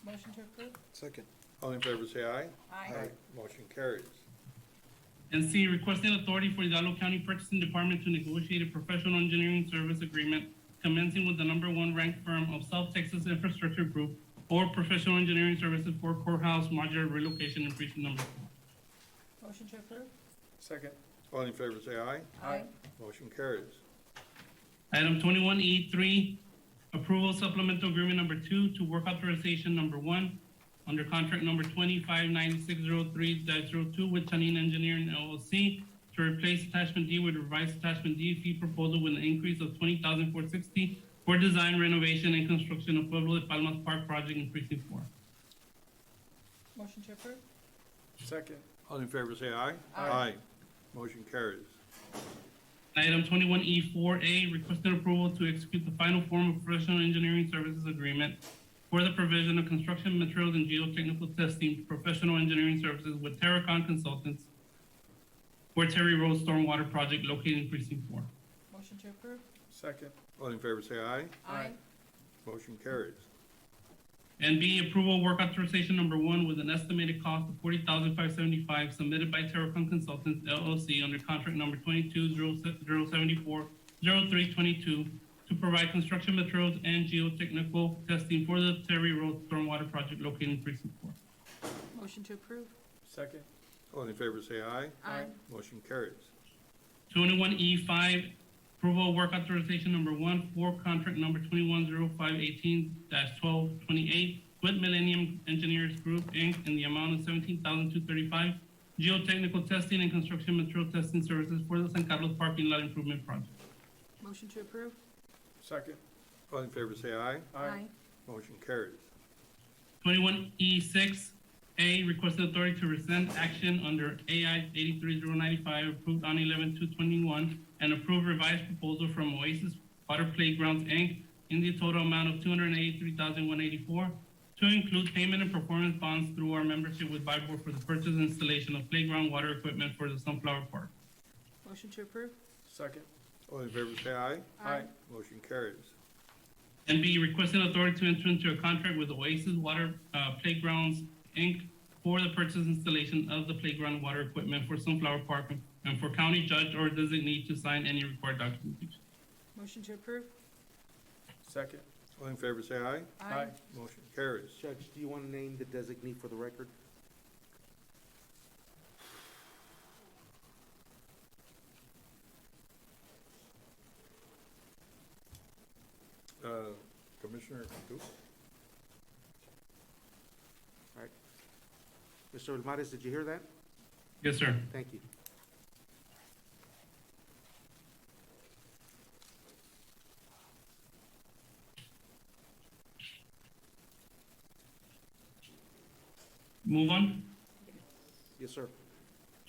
Motion to approve? Second. All in favor, say aye. Aye. Motion carries. And C, requesting authority for Hidalgo County Purchasing Department to negotiate a professional engineering service agreement commencing with the number 1 ranked firm of South Texas Infrastructure Group or professional engineering services for courthouse modular relocation in precinct number 4. Motion to approve? Second. All in favor, say aye. Aye. Motion carries. Item 21E3, approval supplemental agreement number 2 to work authorization number 1 under contract number 259603-02 with Tanin Engineering LLC to replace attachment D with revised attachment D fee proposal with an increase of $20,460 for design, renovation, and construction of Pueblo de Palmas Park project in precinct 4. Motion to approve? Second. All in favor, say aye. Aye. Motion carries. Item 21E4A, requested approval to execute the final form of professional engineering services agreement for the provision of construction materials and geotechnical testing professional engineering services with Terracon Consultants for Terry Road Stormwater Project located in Precinct 4. Motion to approve? Second. All in favor say aye. Aye. Motion carries. And B, approval work authorization number 1 with an estimated cost of $40,575 submitted by Terracon Consultants LLC under contract number 22-074-0322 to provide construction materials and geotechnical testing for the Terry Road Stormwater Project located in Precinct 4. Motion to approve? Second. All in favor say aye. Aye. Motion carries. 21E5, approval of work authorization number 1 for contract number 210518-1228 with Millennium Engineers Group, Inc. in the amount of $17,235, geotechnical testing and construction material testing services for the San Carlos parking lot improvement project. Motion to approve? Second. All in favor say aye. Aye. Motion carries. 21E6A, requested authority to rescind action under AI 83095 approved on 11/2/21 and approve revised proposal from Oasis Water Playgrounds, Inc. in the total amount of $283,184 to include payment and performance bonds through our membership with Bybor for the purchase and installation of playground water equipment for the Sunflower Park. Motion to approve? Second. All in favor say aye. Aye. Motion carries. And B, requesting authority to enter into a contract with Oasis Water Playgrounds, Inc. for the purchase and installation of the playground water equipment for Sunflower Park and for county judge or designee to sign any required documentation. Motion to approve? Second. All in favor say aye. Aye. Motion carries. Judge, do you want to name the designee for the record? Commissioner Cantu? All right. Mr. Almares, did you hear that? Yes, sir. Thank you. Move on. Yes, sir.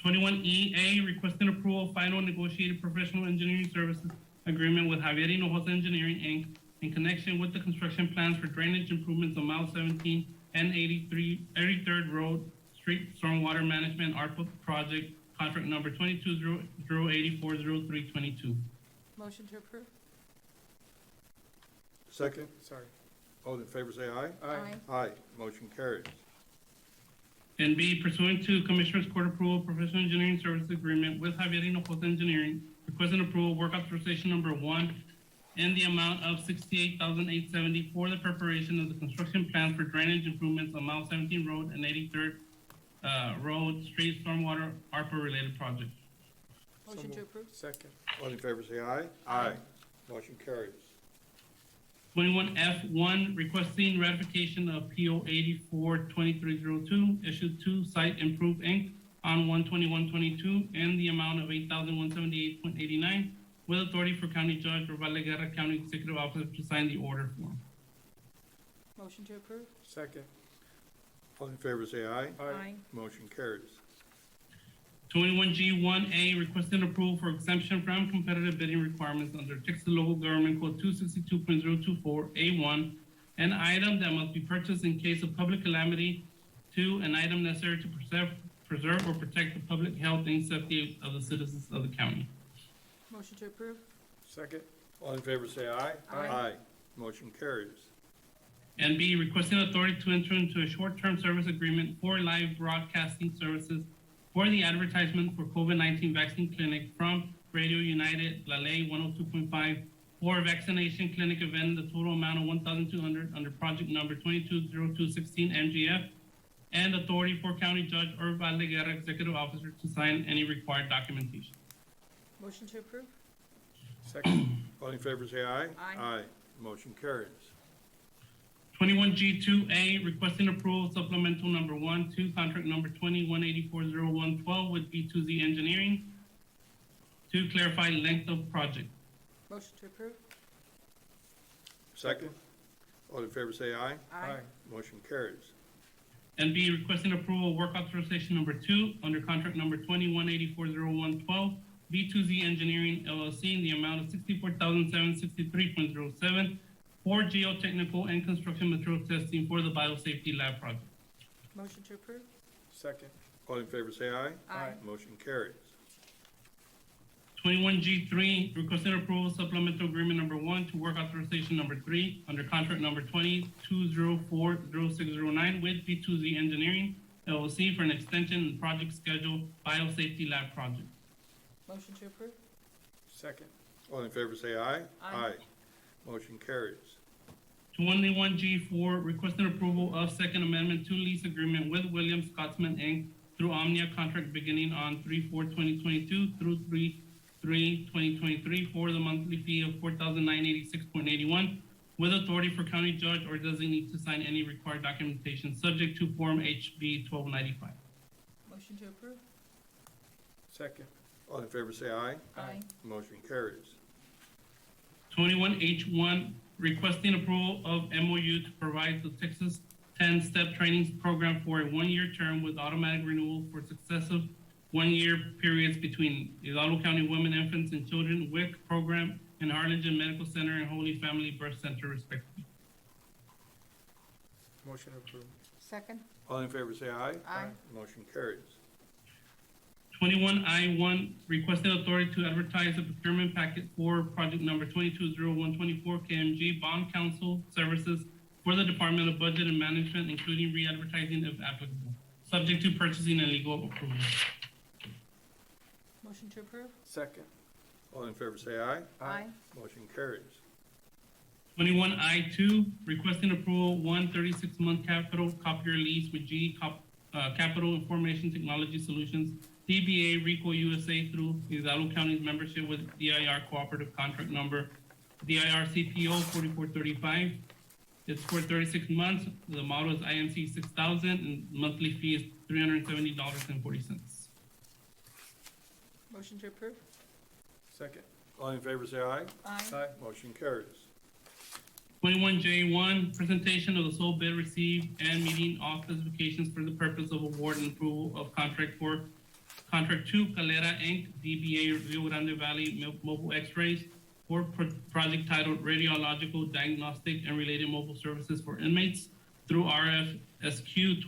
21EA, requesting approval of final negotiated professional engineering services agreement with Javier Hinojosa Engineering, Inc. in connection with the construction plans for drainage improvements on Mile 17 and 83rd Road Street Stormwater Management ARPA project, contract number 22-084-0322. Motion to approve? Second. Sorry. All in favor say aye. Aye. Aye. Motion carries. And B, pursuant to Commissioners Court approval, professional engineering services agreement with Javier Hinojosa Engineering, requesting approval, work authorization number 1 in the amount of $68,870 for the preparation of the construction plans for drainage improvements on Mile 17 Road and 83rd Road Street Stormwater ARPA-related project. Motion to approve? Second. All in favor say aye. Aye. Motion carries. 21F1, requesting ratification of PO 842302, issued to Site Improve, Inc. on 1/21/22 in the amount of $8,178.89, with authority for County Judge or Valle Guerra County Executive Officer to sign the order form. Motion to approve? Second. All in favor say aye. Aye. Motion carries. 21G1A, requesting approval for exemption from competitive bidding requirements under Texas Local Government Code 262.024A1, an item that must be purchased in case of public calamity. 2, an item necessary to preserve or protect the public health and safety of the citizens of the county. Motion to approve? Second. All in favor say aye. Aye. Motion carries. And B, requesting authority to enter into a short-term service agreement for live broadcasting services for the advertisement for COVID-19 vaccine clinic from Radio United La Ley 102.5 for vaccination clinic event in the total amount of $1,200 under project number 220216 MGF, and authority for county judge or Valle Guerra executive officer to sign any required documentation. Motion to approve? Second. All in favor say aye. Aye. Motion carries. 21G2A, requesting approval supplemental number 1 to contract number 21840112 with B2Z Engineering to clarify length of project. Motion to approve? Second. All in favor say aye. Aye. Motion carries. And B, requesting approval of work authorization number 2 under contract number 21840112 B2Z Engineering LLC in the amount of $64,763.07 for geotechnical and construction material testing for the biosafety lab project. Motion to approve? Second. All in favor, say aye. Aye. Motion carries. 21G3, requesting approval supplemental agreement number 1 to work authorization number 3 under contract number 22040609 with B2Z Engineering LLC for an extension in project schedule biosafety lab project. Motion to approve? Second. All in favor, say aye. Aye. Motion carries. 21G4, requesting approval of Second Amendment to lease agreement with Williams Scotsman, Inc. through Omnia contract beginning on 3/4/2022 through 3/3/2023 for the monthly fee of $4,986.81 with authority for county judge or designee to sign any required documentation subject to Form HB 1295. Motion to approve? Second. All in favor, say aye. Aye. Motion carries. 21H1, requesting approval of MOU to provide the Texas 10-step trainings program for a one-year term with automatic renewal for successive one-year periods between Hidalgo County Women, Infants, and Children WIC program and Harlingen Medical Center and Holy Family Birth Center, respectively. Motion approved. Second? All in favor, say aye. Aye. Motion carries. 21I1, requesting authority to advertise a procurement packet for project number 220124 KMG Bond Council Services for the Department of Budget and Management, including re-advertising if applicable, subject to purchasing and legal approval. Motion to approve? Second. All in favor, say aye. Aye. Motion carries. 21I2, requesting approval 36-month capital copier lease with GE Capital Information Technology Solutions, DBA Rico USA through Hidalgo County's membership with DIR Cooperative Contract Number DIR CPO 4435. It's for 36 months. The model is IMC 6000 and monthly fee is $370.40. Motion to approve? Second. All in favor, say aye. Aye. Aye. Motion carries. 21J1, presentation of the sole bid received and meeting all specifications for the purpose of award and approval of contract for Contract 2, Calera Inc., DBA Rio Grande Valley Mobile X-rays for project titled Radiological Diagnostic and Related Mobile Services for Inmates through RFSQ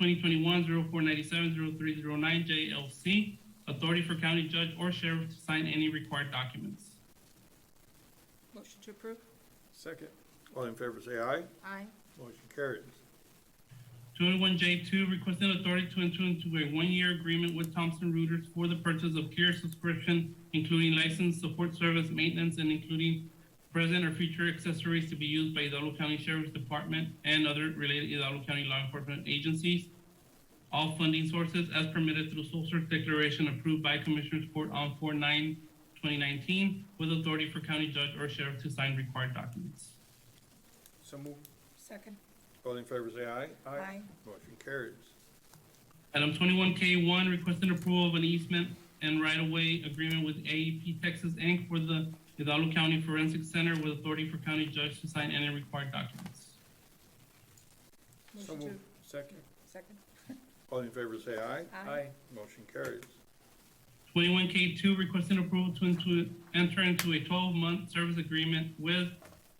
2021-0497-0309 authority for county judge or sheriff to sign any required documents. Motion to approve? Second. All in favor, say aye. Aye. Motion carries. 21J2, requesting authority to enter into a one-year agreement with Thomson Reuters for the purchase of care subscription, including license, support service, maintenance, and including present or future accessories to be used by Hidalgo County Sheriff's Department and other related Hidalgo County law enforcement agencies. All funding sources as permitted through sole source declaration approved by Commissioners Court on 4/9/2019 with authority for county judge or sheriff to sign required documents. So moved. Second? All in favor, say aye. Aye. Motion carries. Item 21K1, requesting approval of an easement and right-of-way agreement with AEP Texas Inc. for the Hidalgo County Forensic Center with authority for county judge to sign any required documents. So Motion to, moved. Second. second? All in favor, say aye. Aye. Motion carries. 21K2, requesting approval to enter into a 12-month service agreement with,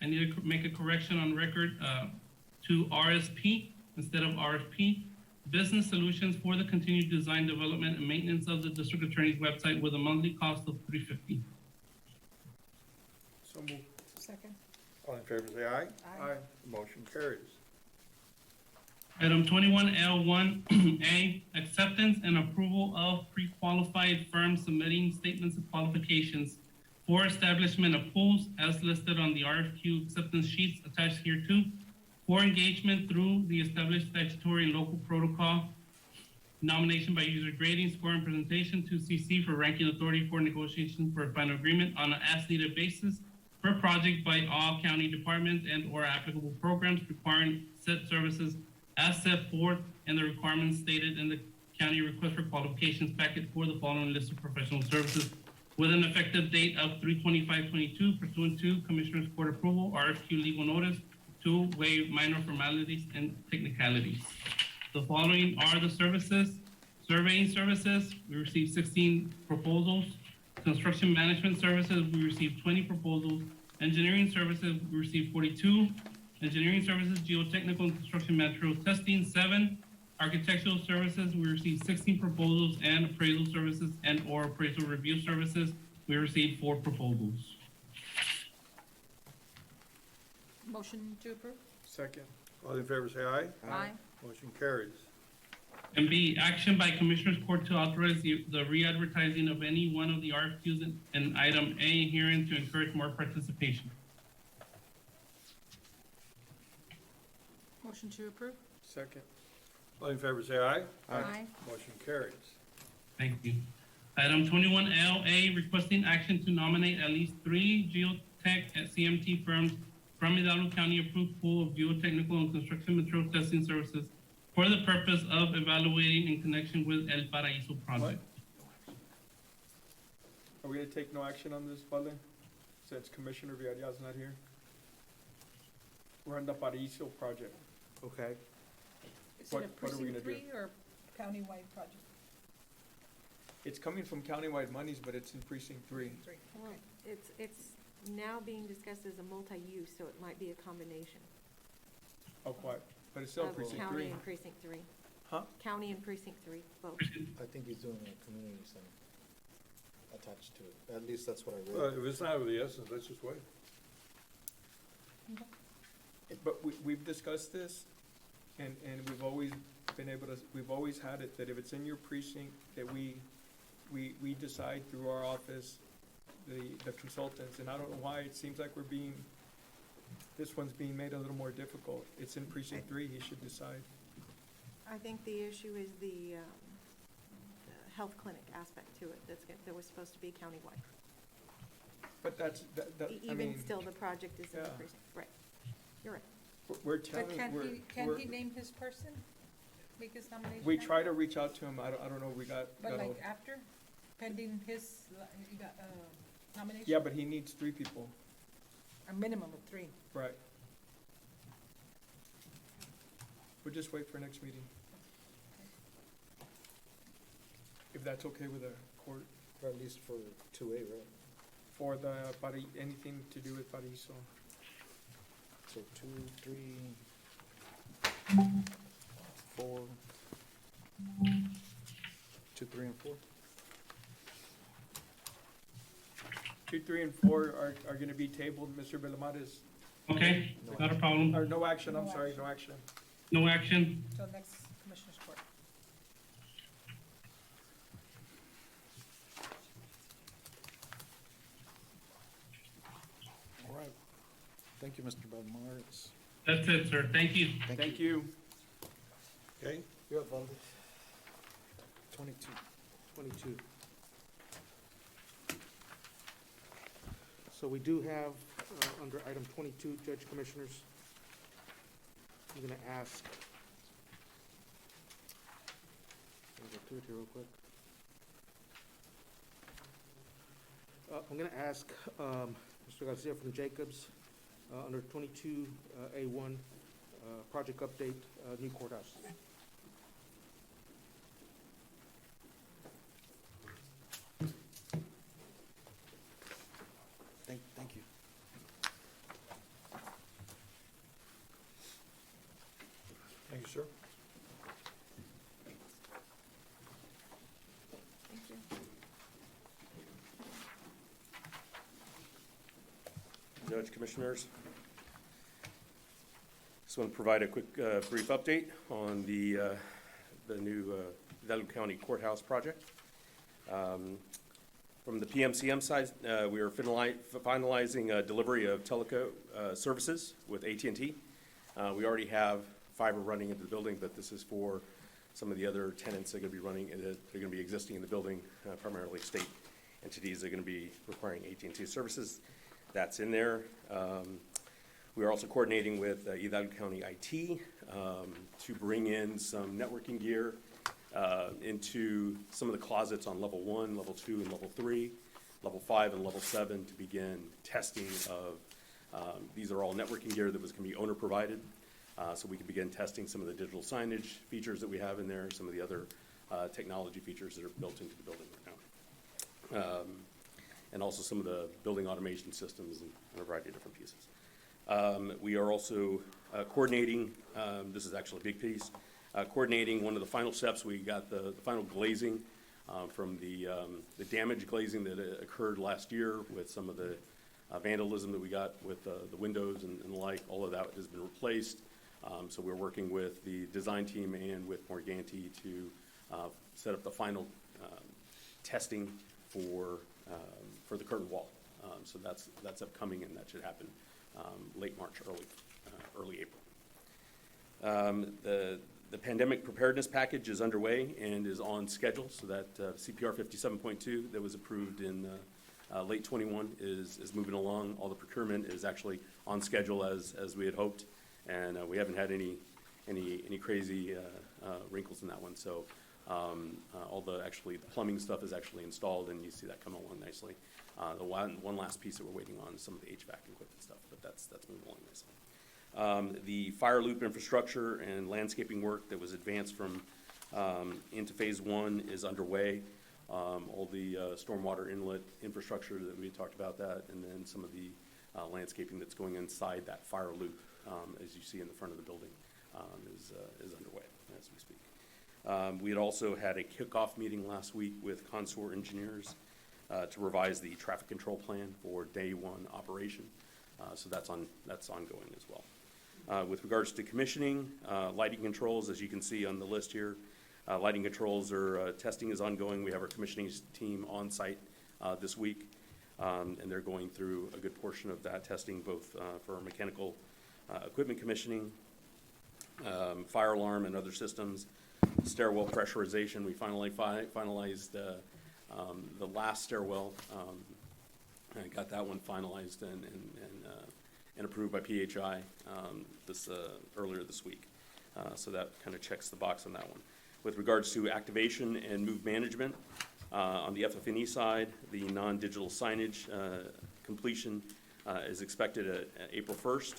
I need to make a correction on record, to RSP instead of RFP, Business Solutions for the continued design, development, and maintenance of the district attorney's website with a monthly cost of $350. So moved. Second? All in favor, say aye. Aye. Motion carries. Item 21L1A, acceptance and approval of pre-qualified firms submitting statements of qualifications for establishment of pools as listed on the RFQ acceptance sheets attached hereto for engagement through the established statutory and local protocol, nomination by user grading, score, and presentation to CC for ranking authority for negotiation for a final agreement on an as-needed basis per project by all county departments and or applicable programs requiring said services as set forth and the requirements stated in the county request for qualifications packet for the following list of professional services with an effective date of 3/25/22 pursuant to Commissioners Court approval, RFQ legal notice to waive minor formalities and technicalities. The following are the services. Surveying services, we received 16 proposals. Construction management services, we received 20 proposals. Engineering services, we received 42. Engineering services, geotechnical and construction material testing, 7. Architectural services, we received 16 proposals, and appraisal services and/or appraisal review services, we received 4 proposals. Motion to approve? Second. All in favor, say aye. Aye. Motion carries. And B, action by Commissioners Court to authorize the re-advertising of any one of the RFQs in item A herein to encourage more participation. Motion to approve? Second. All in favor, say aye. Aye. Motion carries. Thank you. Item 21LA, requesting action to nominate at least 3 geotech at CMT firms from Hidalgo County approved pool of geotechnical and construction material testing services for the purpose of evaluating in connection with El Paraíso project. Are we gonna take no action on this, Vale? Since Commissioner Villarreal's not here? We're on the Paraíso project. Okay. Is What- it a what are we precinct gonna do? 3 or countywide project? It's coming from countywide monies, but it's in precinct 3. 3. Well, it's now being discussed as a multi-use, so it might be a combination Of what? But it's still of precinct county 3. and precinct 3. Huh? County and precinct 3, both. I think he's doing a community center attached to it. At least that's what I Well, read. if it's not of the essence, let's just wait. But we've discussed this, and we've always been able to, we've always had it, that if it's in your precinct, that we decide through our office, the consultants, and I don't know why, it seems like this one's being made a little more difficult. It's in precinct 3, he should decide. I think the issue is the health clinic aspect to it that was supposed to be countywide. But that's, I Even mean, still, the project is in the yeah. precinct, right. You're right. we're But telling, can he name his person? Make his nomination? we after? try to reach out to him, I don't know, if we got. But got like hold- after, pending his nomination? Yeah, but he needs 3 people, A minimum of 3. right? We'll just wait for next meeting. If that's okay with the court, Or at least for 2A, right? for anything to do with Paraíso. So 2, 3, 4, 2, 3, and 4. 2, 3, and 4 are gonna be tabled, Mr. Belamares. Okay, not a problem. Or no action, I'm No sorry, action. no action. No action. Till next Commissioners Court. All right. Thank you, Mr. Belmar. That's it, sir. Thank you. Thank you. Okay? You're up, Valdes. 22. 22. So we do have, under item 22, Judge Commissioners, I'm going to ask, let me get to it here real quick. I'm going to ask Mr. Garcia from Jacobs, under 22A1, project update, new courthouse. Thank you. Thank you, sir. Thank you. Judge, Commissioners. Just want to provide a quick brief update on the new Hidalgo County Courthouse project. From the PMCM side, we are finalizing delivery of teleco services with AT&T. We already have fiber running into the building, but this is for some of the other tenants that are going to be running, they're going to be existing in the building, primarily state entities that are going to be requiring AT&T services. That's in there. We are also coordinating with Hidalgo County IT to bring in some networking gear into some of the closets on level 1, level 2, and level 3, level 5, and level 7 to begin testing of, these are all networking gear that was going to be owner provided, so we can begin testing some of the digital signage features that we have in there, some of the other technology features that are built into the building right now. and also some of the building automation systems and a variety of different pieces. We are also coordinating, this is actually a big piece, coordinating one of the final steps. We got the final glazing from the damage glazing that occurred last year with some of the vandalism that we got with the windows and the like. All of that has been replaced. So we're working with the design team and with Morganti to set up the final testing for the curtain wall. So that's upcoming, and that should happen late March, early April. The pandemic preparedness package is underway and is on schedule, so that CPR 57.2 that was approved in late 21 is moving along. All the procurement is actually on schedule as we had hoped, and we haven't had any crazy wrinkles in that one. So all the plumbing stuff is actually installed, and you see that coming along nicely. The one last piece that we're waiting on is some of the HVAC equipment stuff, but that's moving along nicely. The fire loop infrastructure and landscaping work that was advanced from into phase 1 is underway. All the stormwater inlet infrastructure that we talked about that, and then some of the landscaping that's going inside that fire loop, as you see in the front of the building, is underway as we speak. We had also had a kickoff meeting last week with Consor Engineers to revise the traffic control plan for day 1 operation. So that's ongoing as well. With regards to commissioning, lighting controls, as you can see on the list here, lighting controls testing is ongoing. We have our commissioning team on site this week, and they're going through a good portion of that testing, both for our mechanical equipment commissioning, fire alarm and other systems, stairwell pressurization. We finalized the last stairwell, and got that one finalized and approved by PHI earlier this week. So that kind of checks the box on that one. With regards to activation and move management, on the FF&E side, the non-digital signage completion is expected at April 1st.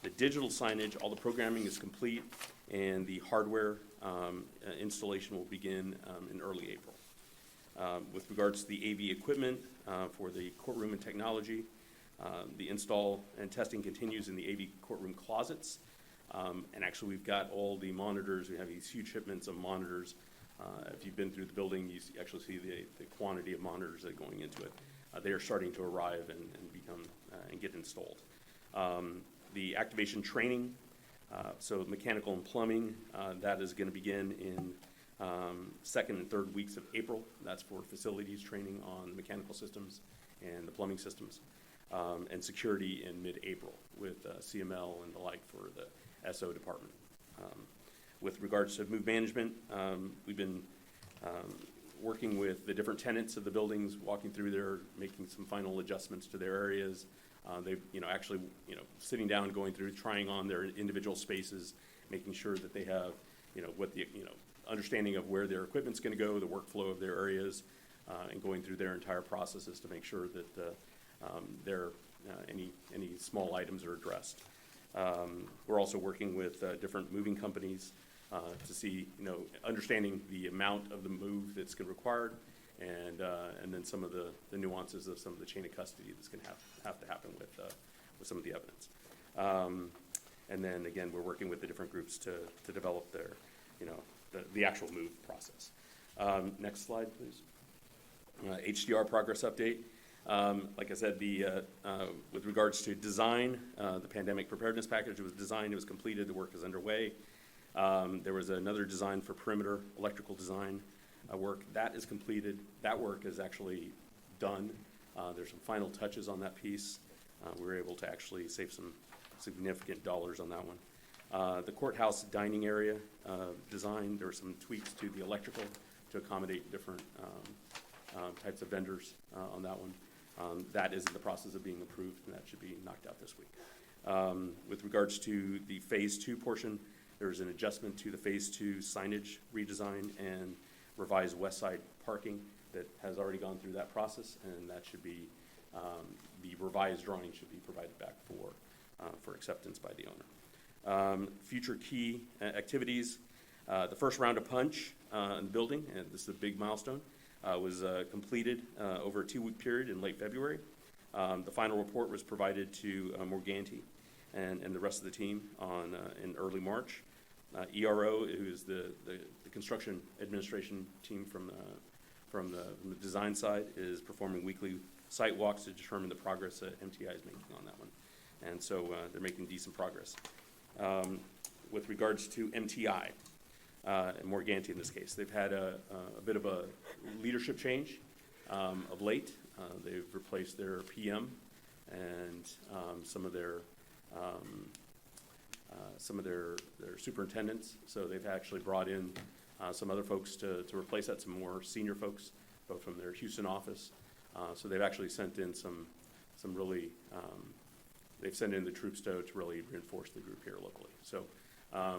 The digital signage, all the programming is complete, and the hardware installation will begin in early April. With regards to the AV equipment for the courtroom and technology, the install and testing continues in the AV courtroom closets. And actually, we've got all the monitors. We have these huge shipments of monitors. If you've been through the building, you actually see the quantity of monitors that are going into it. They are starting to arrive and get installed. The activation training, so mechanical and plumbing, that is going to begin in second and third weeks of April. That's for facilities training on mechanical systems and the plumbing systems. And security in mid-April with CML and the like for the SO department. With regards to move management, we've been working with the different tenants of the buildings, walking through there, making some final adjustments to their areas. They've, actually, sitting down, going through, trying on their individual spaces, making sure that they have, what the, understanding of where their equipment's going to go, the workflow of their areas, and going through their entire processes to make sure that any small items are addressed. We're also working with different moving companies to see, understanding the amount of the move that's required, and then some of the nuances of some of the chain of custody that's going to have to happen with some of the evidence. And then again, we're working with the different groups to develop their, the actual move process. Next slide, please. HDR progress update. Like I said, with regards to design, the pandemic preparedness package was designed, it was completed, the work is underway. There was another design for perimeter electrical design work. That is completed. That work is actually done. There's some final touches on that piece. We were able to actually save some significant dollars on that one. The courthouse dining area design, there were some tweaks to the electrical to accommodate different types of vendors on that one. That is in the process of being approved, and that should be knocked out this week. With regards to the Phase 2 portion, there's an adjustment to the Phase 2 signage redesign and revised west side parking that has already gone through that process, and that should be, the revised drawing should be provided back for acceptance by the owner. Future key activities, the first round of punch in the building, and this is a big milestone. was completed over a 2-week period in late February. The final report was provided to Morganti and the rest of the team in early March. ERO, who's the construction administration team from the design side, is performing weekly site walks to determine the progress that MTI is making on that one. And so they're making decent progress. With regards to MTI, and Morganti in this case, they've had a bit of a leadership change of late. They've replaced their PM and some of their superintendents. So they've actually brought in some other folks to replace that, some more senior folks, both from their Houston office. So they've actually sent in some really, they've sent in the troops to really reinforce the group here locally. So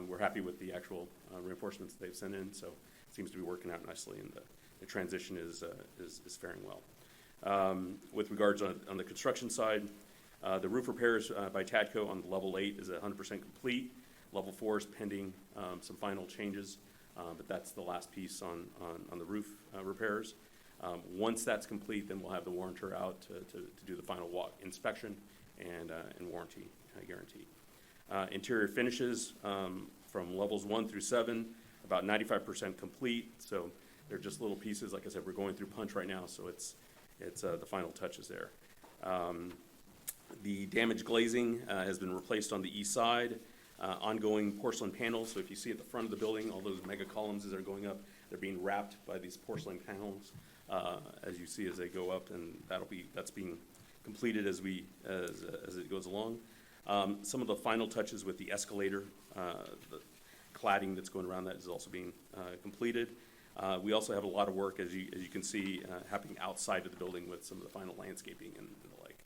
we're happy with the actual reinforcements they've sent in. So it seems to be working out nicely, and the transition is faring well. With regards on the construction side, the roof repairs by TADCO on level 8 is 100% complete. Level 4 is pending some final changes, but that's the last piece on the roof repairs. Once that's complete, then we'll have the warrantor out to do the final inspection and warranty guarantee. Interior finishes from levels 1 through 7, about 95% complete. So they're just little pieces. Like I said, we're going through punch right now, so it's the final touches there. The damaged glazing has been replaced on the east side. Ongoing porcelain panels. So if you see at the front of the building, all those mega columns as they're going up, they're being wrapped by these porcelain panels as you see as they go up, and that's being completed as it goes along. Some of the final touches with the escalator, the cladding that's going around that is also being completed. We also have a lot of work, as you can see, happening outside of the building with some of the final landscaping and the like.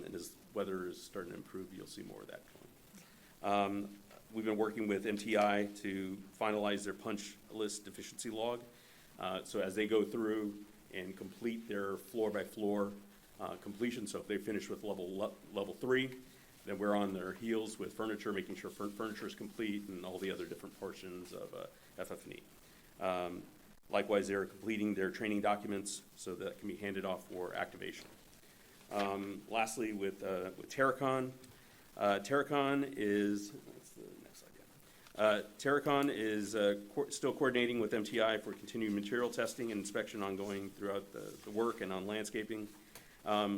And as weather is starting to improve, you'll see more of that going. We've been working with MTI to finalize their punch list deficiency log. So as they go through and complete their floor-by-floor completion, so if they finish with level 3, then we're on their heels with furniture, making sure furniture is complete and all the other different portions of FF&E. Likewise, they're completing their training documents so that can be handed off for activation. Lastly, with Terracon, Terracon is, what's the next slide? Terracon is still coordinating with MTI for continued material testing and inspection ongoing throughout the work and on landscaping.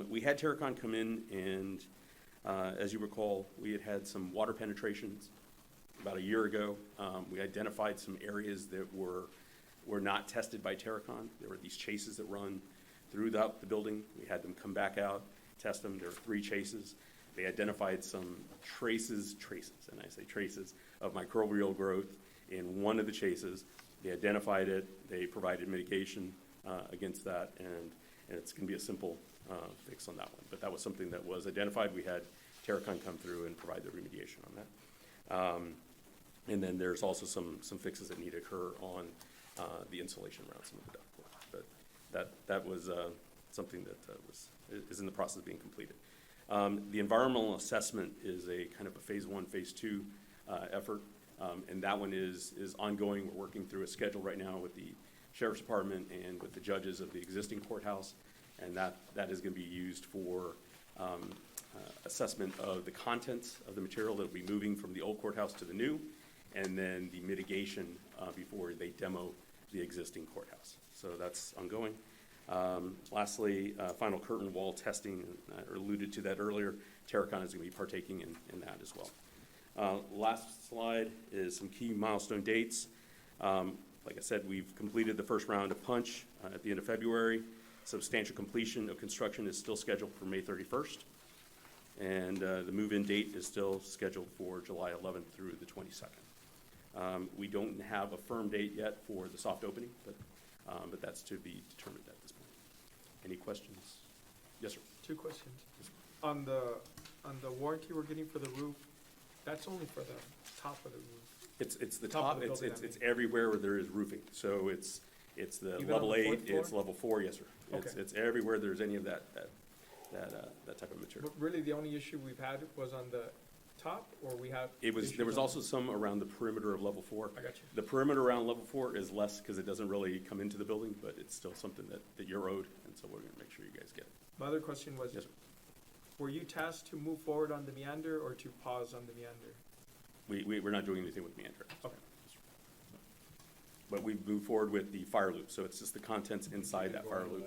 We had Terracon come in and, as you recall, we had some water penetrations about a year ago. We identified some areas that were not tested by Terracon. There were these chases that run throughout the building. We had them come back out, test them. There were 3 chases. They identified some traces, and I say traces, of microbial growth in one of the chases. They identified it. They provided mitigation against that, and it's going to be a simple fix on that one. But that was something that was identified. We had Terracon come through and provide the remediation on that. And then there's also some fixes that need to occur on the insulation around some of the ductwork. But that was something that is in the process of being completed. The environmental assessment is a kind of a phase 1, phase 2 effort, and that one is ongoing. We're working through a schedule right now with the Sheriff's Department and with the judges of the existing courthouse, and that is going to be used for assessment of the contents of the material that will be moving from the old courthouse to the new, and then the mitigation before they demo the existing courthouse. So that's ongoing. Lastly, final curtain wall testing, I alluded to that earlier. Terracon is going to be partaking in that as well. Last slide is some key milestone dates. Like I said, we've completed the first round of punch at the end of February. Substantial completion of construction is still scheduled for May 31st. And the move-in date is still scheduled for July 11th through the 22nd. We don't have a firm date yet for the soft opening, but that's to be determined at this point. Any questions? Yes, sir. 2 questions. On the warranty we're getting for the roof, that's only for the top of the roof. It's the top. It's everywhere where there is roofing. So it's the Even level on the 8. fourth floor? It's level 4. Yes, sir. Okay. It's everywhere there's any of that type of material. But really, the only issue we've had was on the top, or we have? There was issues on- also some around the perimeter of level 4. I got you. The perimeter around level 4 is less because it doesn't really come into the building, but it's still something that you're owed, and so we're gonna make sure you guys get it. My other question was, Yes, sir. were you tasked to move forward on the meander or to pause on the meander? We're not doing anything with meander. Okay. But we've moved forward with the fire loop, so it's just the contents inside that fire loop,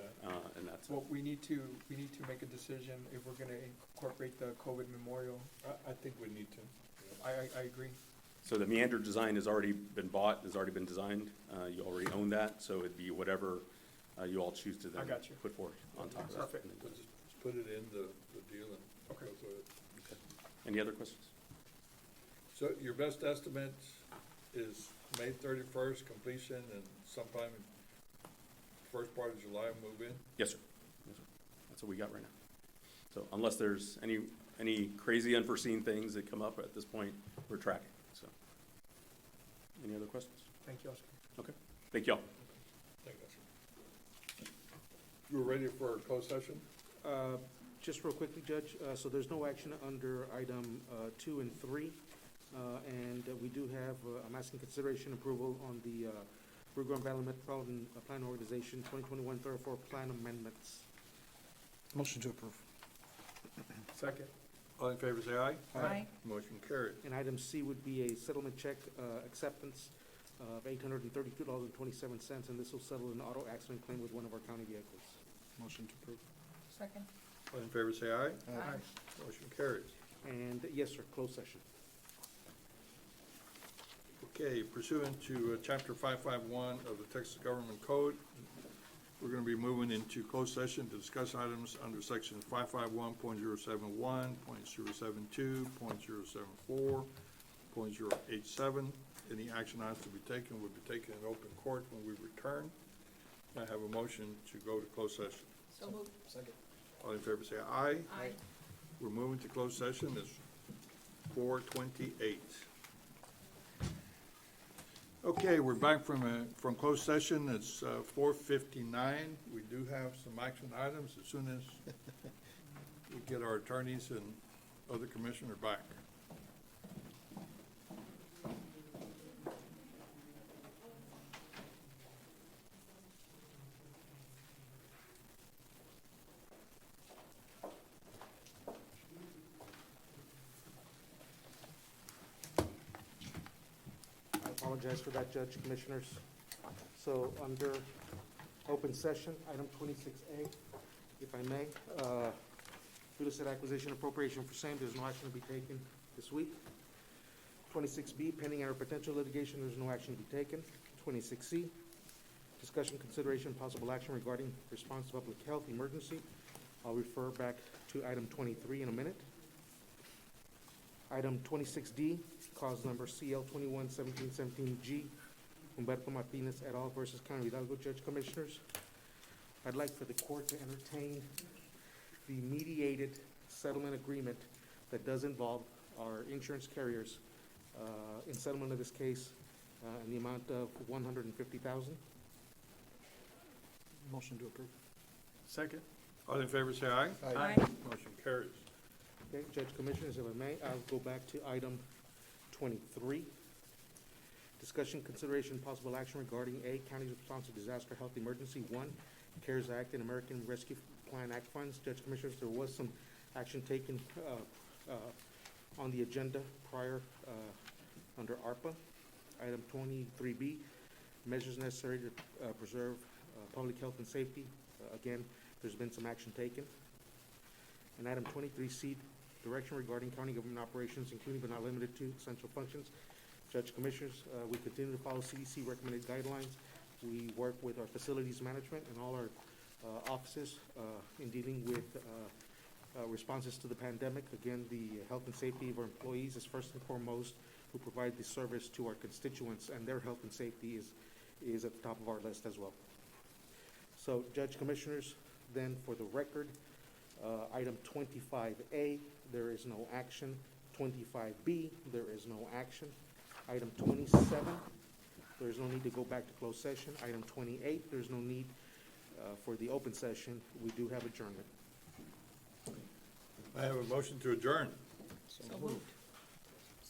and that's it. Well, we need to make a decision if we're gonna incorporate the COVID memorial. I think we need to. I agree. So the meander design has already been bought, has already been designed, you already own that, so it'd be whatever you all choose to then I got you. put forward on top of that. Perfect. So just put it in the deal and Okay. go through it. Okay. Any other questions? So your best estimate is May 31st completion and sometime in first part of July move in? Yes, sir. Yes, sir. That's what we got right now. So unless there's any crazy unforeseen things that come up at this point, we're tracking, so. Any other questions? Thank you, Oscar. Okay. Thank y'all. Thank you. You were ready for a closed session? Just real quickly, Judge, so there's no action under item 2 and 3. And we do have, I'm asking consideration approval on the Rio Grande Valley Metropolitan Plan Organization 2021 Thoroughfare Plan Amendments. Motion to approve. Second. All in favor, say aye. Aye. Motion carried. And item C would be a settlement check acceptance of $832.27, and this will settle an auto accident claim with one of our county vehicles. Motion to approve. Second. All in favor, say aye. Aye. Motion carries. And yes, sir, closed session. Okay, pursuant to Chapter 551 of the Texas Government Code, we're going to be moving into closed session to discuss items under Section 551.071, .072, .074, .087. Any action items to be taken would be taken in open court when we return. I have a motion to go to closed session. So moved. Second. All in favor, say aye. Aye. We're moving to closed session. It's 4:28. Okay, we're back from closed session. It's 4:59. We do have some action items as soon as we get our attorneys and other commissioner back. I apologize for that, Judge, Commissioners. So under open session, item 26A, if I may, real estate acquisition appropriation for same, there's no action to be taken this week. 26B, pending or potential litigation, there's no action to be taken. 26C, discussion, consideration, possible action regarding response to public health emergency. I'll refer back to item 23 in a minute. Item 26D, cause number CL 21-1717G, Humberto Martinez et al. Versus County of Hidalgo. Judge, Commissioners, I'd like for the court to entertain the mediated settlement agreement that does involve our insurance carriers in settlement of this case in the amount of $150,000. Motion to approve. Second. All in favor, say aye. Aye. Motion carries. Okay, Judge, Commissioners, if I may, I'll go back to item 23. Discussion, consideration, possible action regarding A, county's response to disaster health emergency. 1, CARES Act and American Rescue Plan Act funds. Judge, Commissioners, there was some action taken on the agenda prior under ARPA. Item 23B, measures necessary to preserve public health and safety. Again, there's been some action taken. And item 23C, direction regarding county government operations, including but not limited to essential functions. Judge, Commissioners, we continue to follow CDC recommended guidelines. We work with our facilities management and all our offices in dealing with responses to the pandemic. Again, the health and safety of our employees is first and foremost, who provide the service to our constituents, and their health and safety is at the top of our list as well. So, Judge, Commissioners, then for the record, item 25A, there is no action. 25B, there is no action. Item 27, there is no need to go back to closed session. Item 28, there's no need for the open session. We do have adjournment. I have a motion to adjourn. So moved.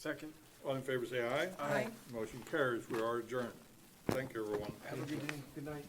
Second. All in favor, say aye. Aye. Motion carries. We are adjourned. Thank you, everyone. Have a good day. Good night.